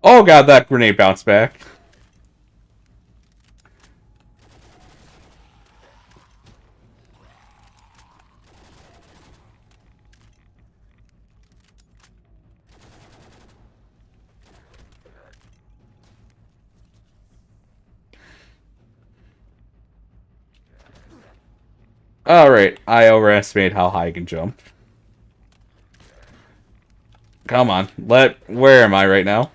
Oh god, that grenade bounced back. Alright, I overestimated how high I can jump. Come on, where am I right now?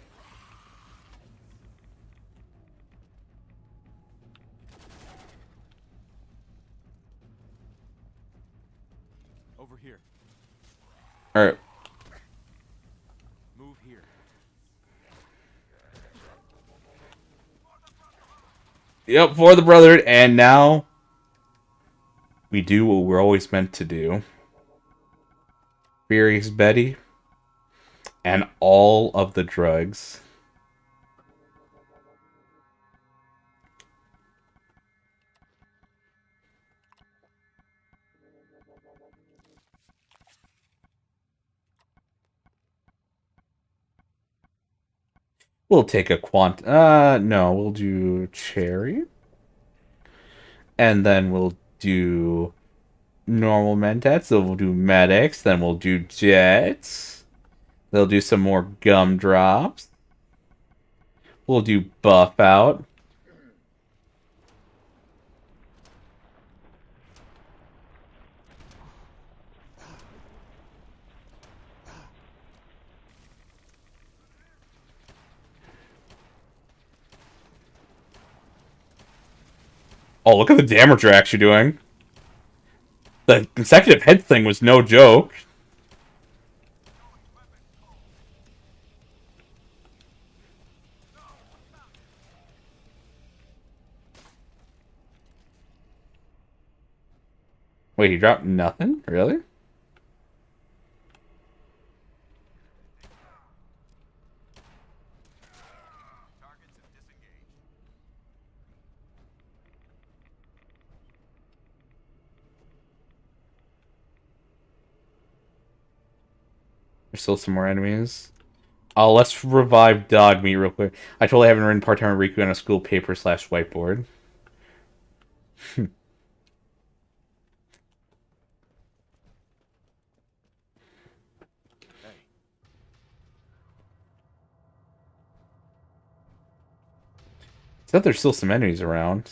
Over here. Alright. Move here. Yep, for the Brotherhood, and now we do what we're always meant to do. Furious Betty and all of the drugs. We'll take a no, we'll do Cherry. And then we'll do normal Mentats, then we'll do Medics, then we'll do Jets. They'll do some more Gumdrops. We'll do Buff Out. Oh, look at the damage you're actually doing. The consecutive head thing was no joke. Wait, he dropped nothing? Really? Targets have disengaged. There's still some more enemies. Let's revive dog meat real quick. I totally haven't written part-time Rikku on a school paper / whiteboard. Hey. Except there's still some enemies around.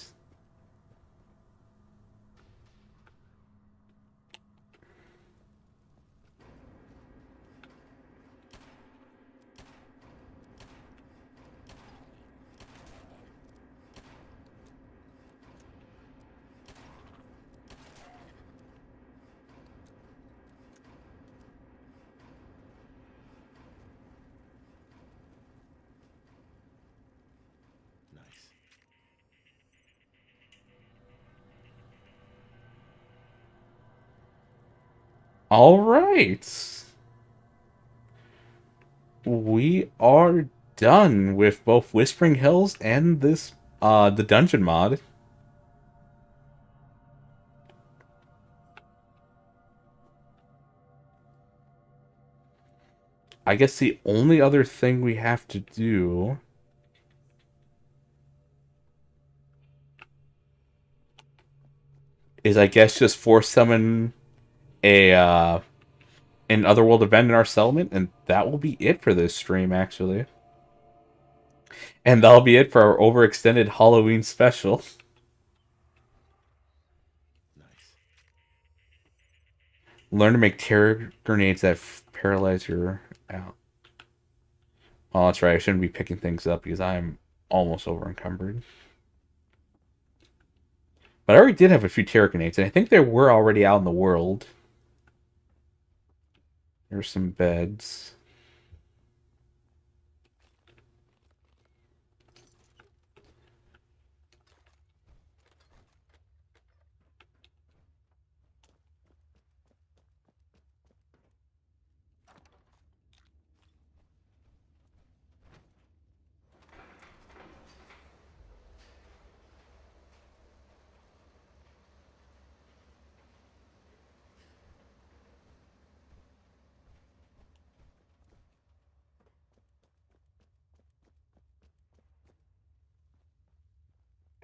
Nice. All right. We are done with both Whispering Hills and this the dungeon mod. I guess the only other thing we have to do is I guess just force summon a an otherworld event in our settlement, and that will be it for this stream actually. And that'll be it for our overextended Halloween special. Nice. Learn to make terror grenades that paralyze your out. Oh, that's right. I shouldn't be picking things up because I'm almost over encumbered. But I already did have a few terror grenades, and I think they were already out in the world. There's some beds.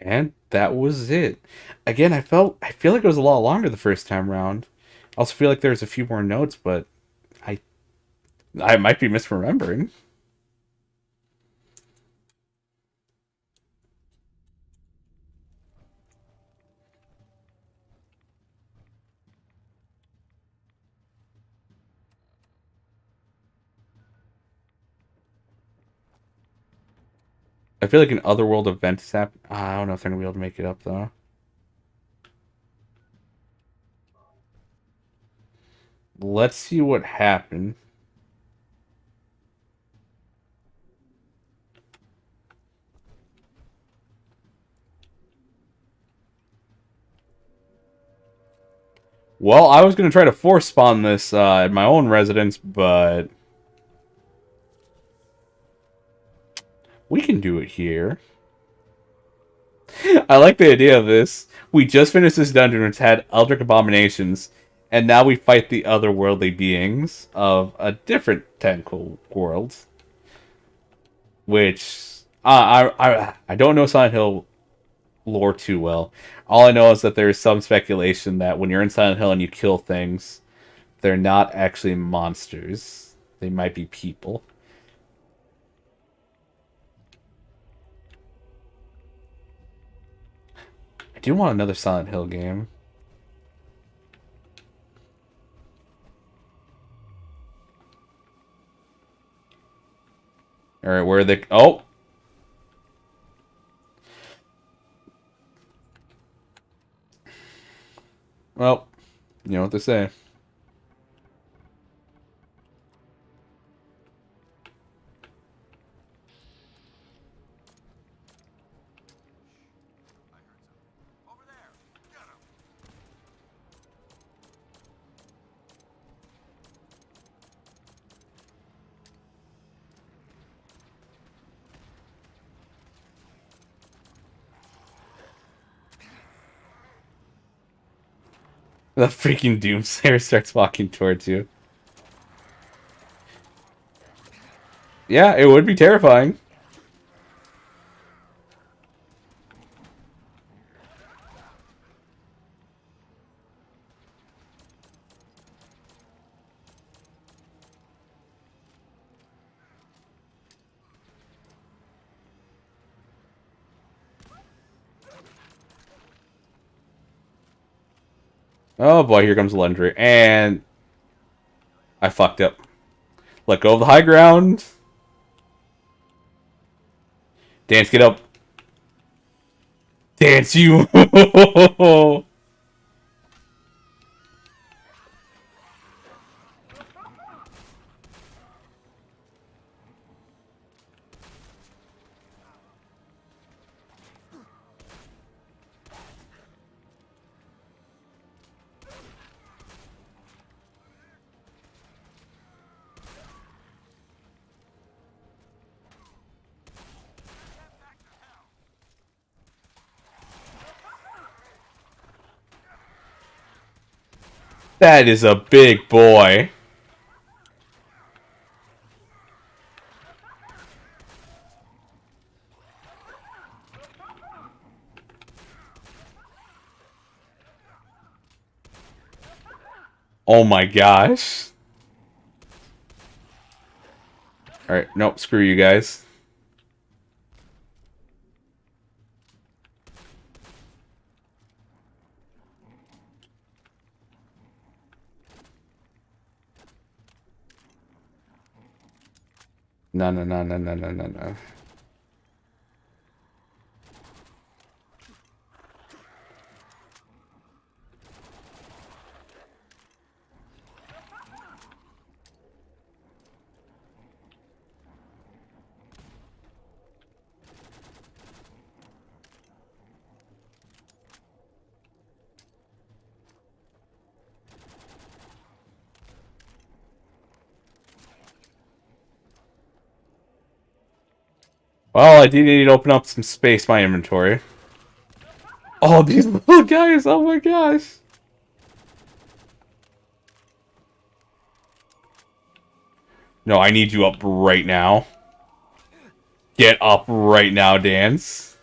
And that was it. Again, I feel like it was a lot longer the first time around. I also feel like there's a few more notes, but I I might be misremembering. I feel like an otherworld event is happening. I don't know if they're gonna be able to make it up though. Let's see what happened. Well, I was gonna try to force spawn this at my own residence, but we can do it here. I like the idea of this. We just finished this dungeon which had Eldritch Abominations, and now we fight the otherworldly beings of a different tentacle world. Which I don't know Silent Hill lore too well. All I know is that there is some speculation that when you're in Silent Hill and you kill things, they're not actually monsters. They might be people. I do want another Silent Hill game. Alright, where are they? Oh! Well, you know what they say. I heard something. Over there. Get him. The freaking Doomsayer starts walking towards you. Yeah, it would be terrifying. Oh boy, here comes Lendry. And I fucked up. Let go of the high ground. Dance, get up. Dance, you. That is a big boy. Oh my gosh. Alright, nope, screw you guys. No, no, no, no, no, no, no, no. Well, I do need to open up some space in my inventory. Oh, these little guys! Oh my gosh! No, I need you up right now. Get up right now, Dance.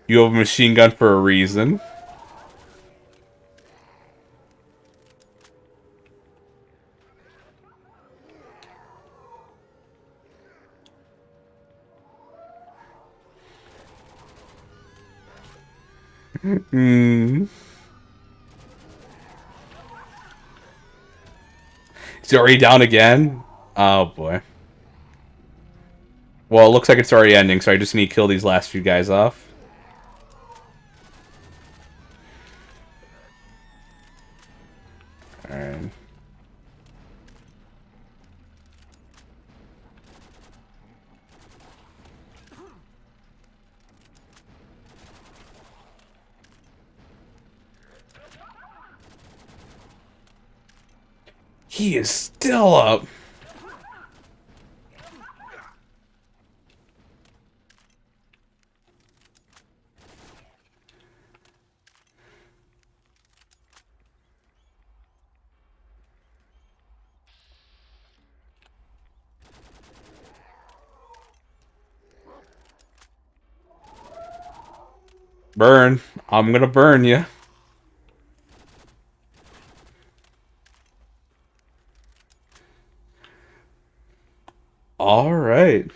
You have a machine gun for a reason. Hmm. Is he already down again? Oh boy. Well, it looks like it's already ending, so I just need to kill these last few guys off. Alright. He is still up. Burn. I'm gonna burn you. Alright.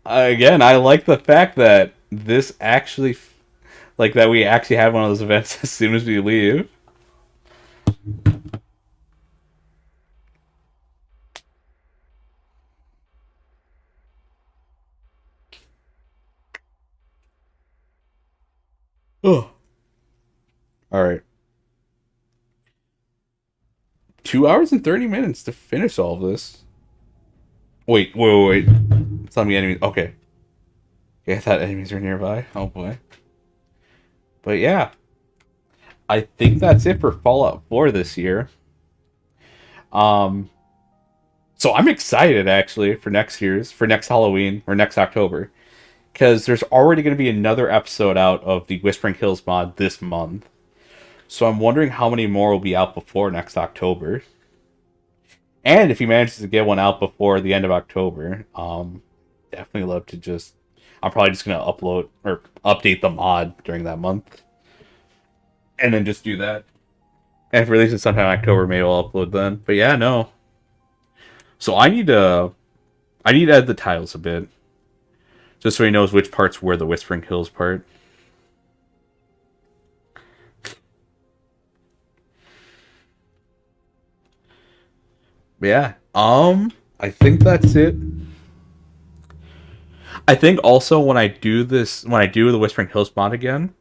Again, I like the fact that this actually... Like, that we actually had one of those events as soon as we leave. Oh. Alright. 2 hours and 30 minutes to finish all of this. Wait. It's telling me enemies. Okay. Yeah, I thought enemies were nearby. Oh boy. But yeah. I think that's it for Fallout 4 this year. So I'm excited actually for next Halloween or next October. Because there's already going to be another episode out of the Whispering Hills mod this month. So I'm wondering how many more will be out before next October. And if he manages to get one out before the end of October, definitely love to just. I'm probably just gonna upload or update the mod during that month, and then just do that. And if it releases sometime in October, maybe I'll upload then. But yeah, no. So I need to add the titles a bit, just so he knows which parts were the Whispering Hills part. But yeah, I think that's it. I think also when I do the Whispering Hills mod again,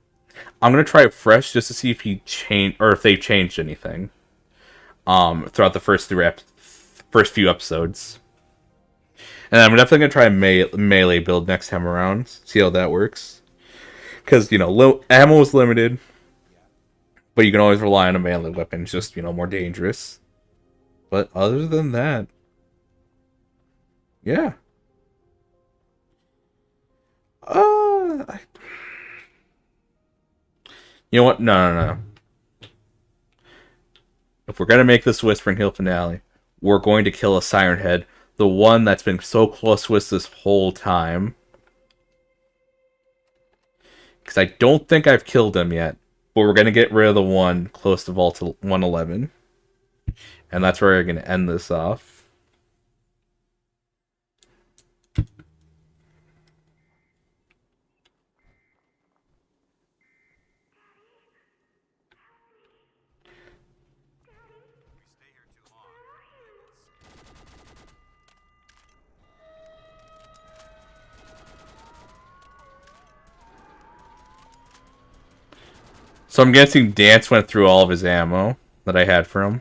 I'm gonna try it fresh just to see if he changed or if they changed anything. Throughout the first few episodes, and I'm definitely gonna try a melee build next time around. See how that works, because ammo is limited, but you can always rely on a melee weapon. It's just more dangerous. But other than that, yeah. Uh, you know what? No. If we're gonna make this Whispering Hill finale, we're going to kill a Siren Head, the one that's been so close to us this whole time. Because I don't think I've killed him yet, but we're gonna get rid of the one close to Vault 111, and that's where we're gonna end this off. So I'm guessing Dance went through all of his ammo that I had for him.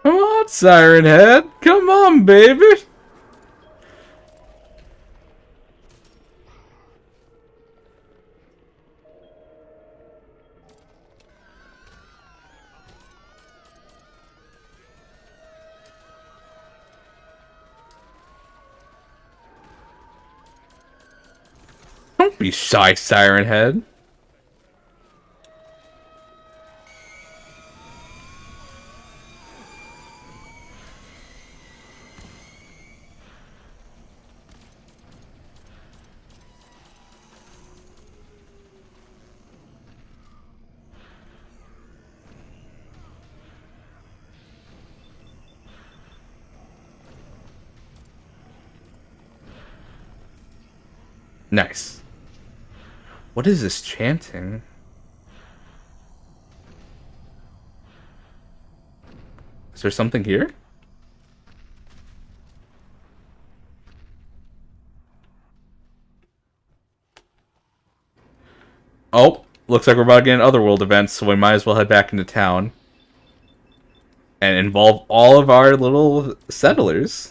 Come on, Siren Head! Come on, baby! Don't be shy, Siren Head. Nice. What is this chanting? Is there something here? Oh, looks like we're about to get an Otherworld event, so we might as well head back into town and involve all of our little settlers.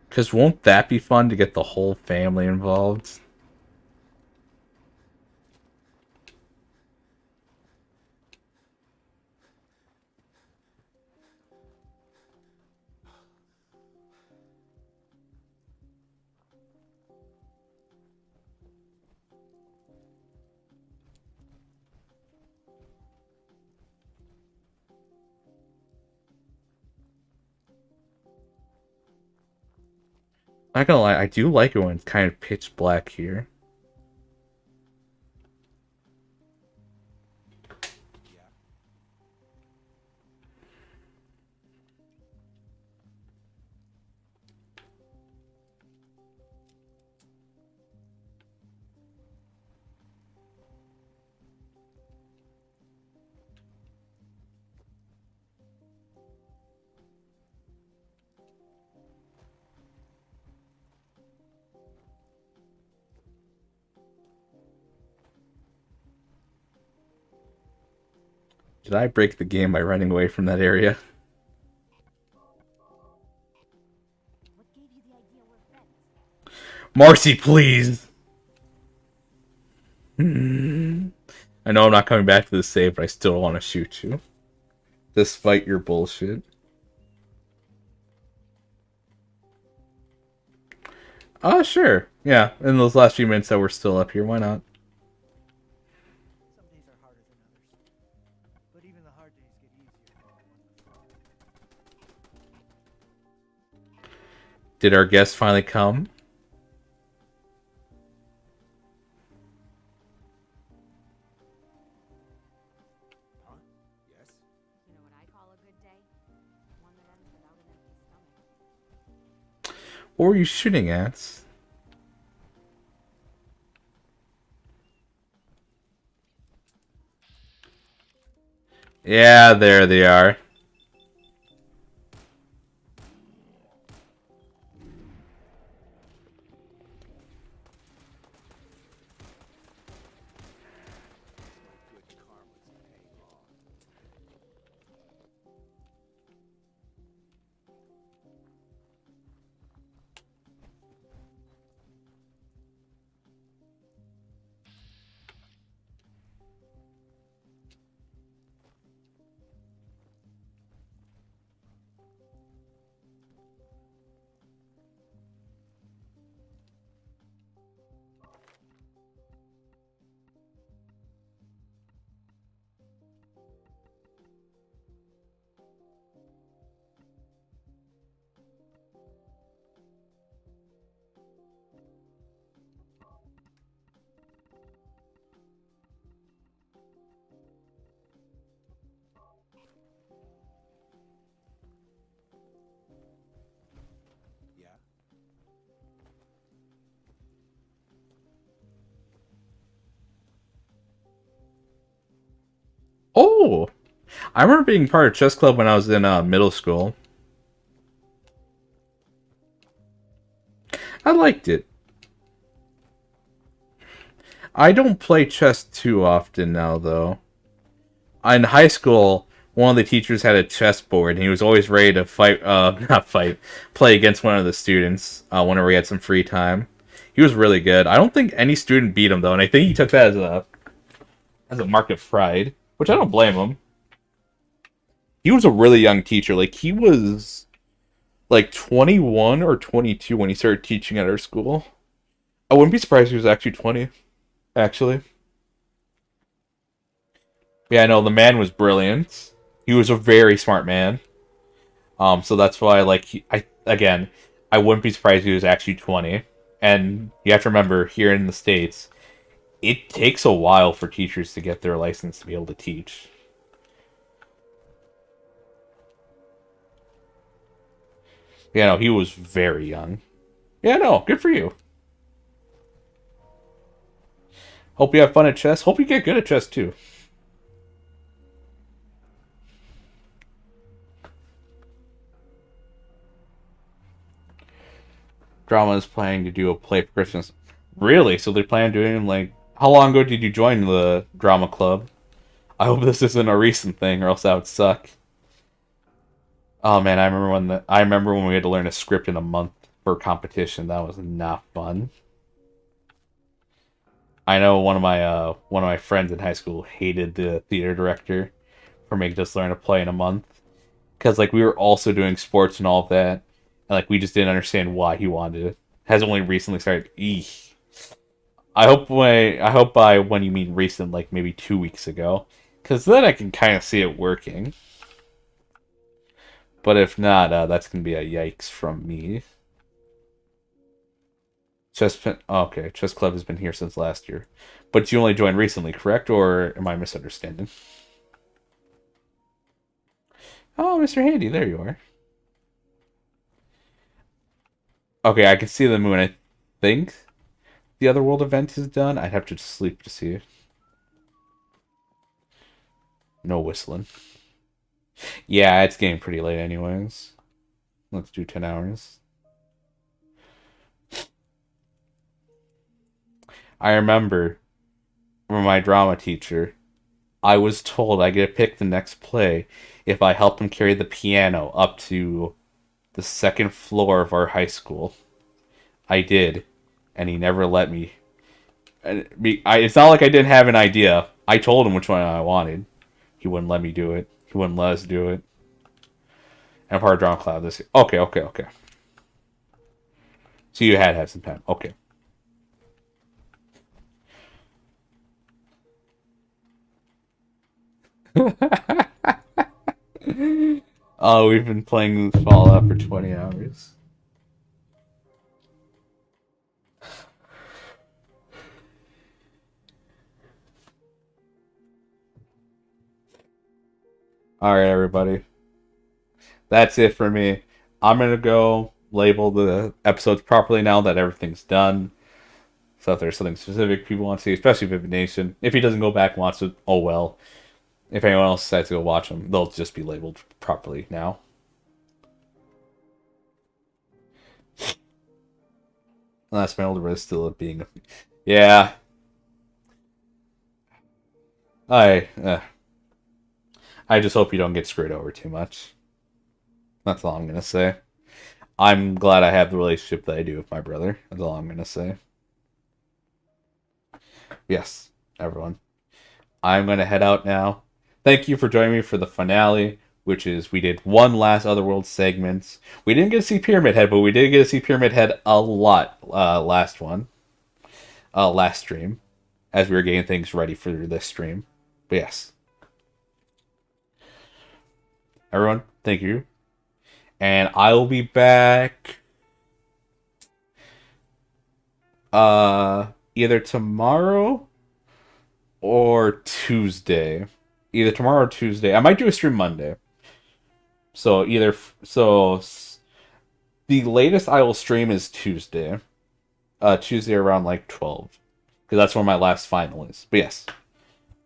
Because won't that be fun to get the whole family involved? Not gonna lie, I do like it when it's kind of pitch black here. Did I break the game by running away from that area? What gave you the idea we're friends? Marcy, please! I know I'm not coming back to the save, but I still want to shoot you. Despite your bullshit. Oh, sure. Yeah, in those last few minutes that we're still up here, why not? Some days are harder than others. But even the hard days get easier. Did our guest finally come? Huh? Yes? You know what I call a good day? One that ends without an empty stomach. What were you shooting at? Yeah, there they are. My good karma's paying off. Yeah? Oh! I remember being part of chess club when I was in middle school. I liked it. I don't play chess too often now, though. In high school, one of the teachers had a chessboard, and he was always ready to fight, not fight, play against one of the students whenever he had some free time. He was really good. I don't think any student beat him, though, and I think he took that as a mark of pride, which I don't blame him. He was a really young teacher. Like, he was, like, 21 or 22 when he started teaching at our school. I wouldn't be surprised if he was actually 20, actually. Yeah, no, the man was brilliant. He was a very smart man. So that's why, like, I wouldn't be surprised if he was actually 20. And you have to remember, here in the States, it takes a while for teachers to get their license to be able to teach. Yeah, no, he was very young. Yeah, no, good for you. Hope you have fun at chess. Hope you get good at chess, too. Drama is planning to do a play for Christmas. Really? So they plan on doing, like... How long ago did you join the drama club? I hope this isn't a recent thing, or else that would suck. Oh man, I remember when we had to learn a script in a month for a competition. That was not fun. I know one of my friends in high school hated the theater director for making us learn a play in a month, because like we were also doing sports and all of that, and like we just didn't understand why he wanted it. Has only recently started. Eesh. I hope by when you mean recent, like maybe 2 weeks ago, because then I can kind of see it working. But if not, that's gonna be a yikes from me. Okay, Chess Club has been here since last year. But you only joined recently, correct? Or am I misunderstanding? Oh, Mr. Handy, there you are. Okay, I can see the moon. I think the other world event is done. I'd have to sleep to see it. No whistling. Yeah, it's getting pretty late anyways. Let's do 10 hours. I remember from my drama teacher, I was told I get to pick the next play if I help him carry the piano up to the second floor of our high school. I did, and he never let me. It's not like I didn't have an idea. I told him which one I wanted. He wouldn't let me do it. He wouldn't let us do it. And I'm part of Drawn Cloud this year. Okay. So you had to have some time. Okay. Oh, we've been playing Fallout for 20 hours. Alright, everybody. That's it for me. I'm going to go label the episodes properly now that everything's done. So if there's something specific people want to see, especially Vivid Nation, if he doesn't go back and watch it, oh well. If anyone else decides to go watch them, they'll just be labeled properly now. Unless my older brother's still being... Yeah. I just hope you don't get screwed over too much. That's all I'm going to say. I'm glad I have the relationship that I do with my brother. That's all I'm going to say. Yes, everyone. I'm going to head out now. Thank you for joining me for the finale, which is we did one last Otherworld segment. We didn't get to see Pyramid Head, but we did get to see Pyramid Head a lot last stream, as we were getting things ready for this stream. But yes. Everyone, thank you. And I will be back either tomorrow or Tuesday. Either tomorrow or Tuesday. I might do a stream Monday. So the latest I will stream is Tuesday. Tuesday around like 12. Because that's when my last final is. But yes.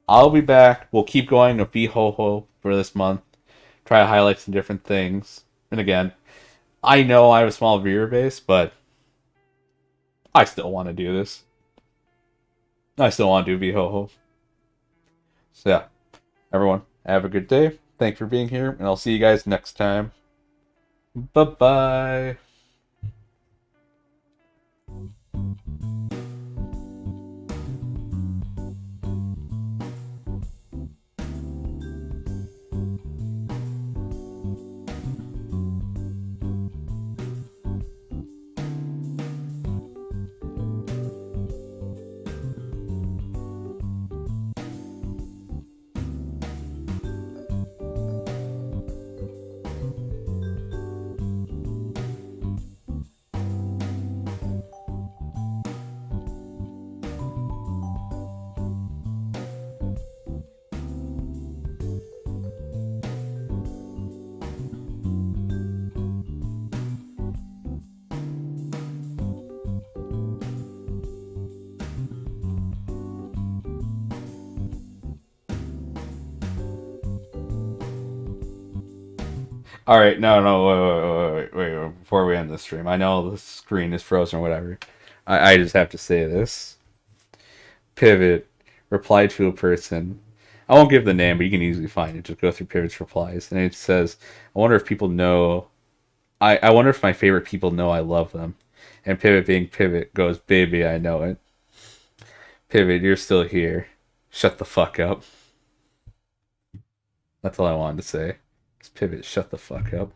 I'll be back. We'll keep going with VHoHo for this month. Try to highlight some different things. And again, I know I have a small viewer base, but I still want to do this. I still want to do VHoHo. So yeah. Everyone, have a good day. Thanks for being here, and I'll see you guys next time. Bye-bye. Alright, no, wait, before we end the stream. I know the screen is frozen or whatever. I just have to say this. Pivot replied to a person. I won't give the name, but you can easily find it. Just go through Pivot's replies. And it says, I wonder if people know... I wonder if my favorite people know I love them. And Pivot being Pivot goes, baby, I know it. Pivot, you're still here. Shut the fuck up. That's all I wanted to say. Pivot, shut the fuck up.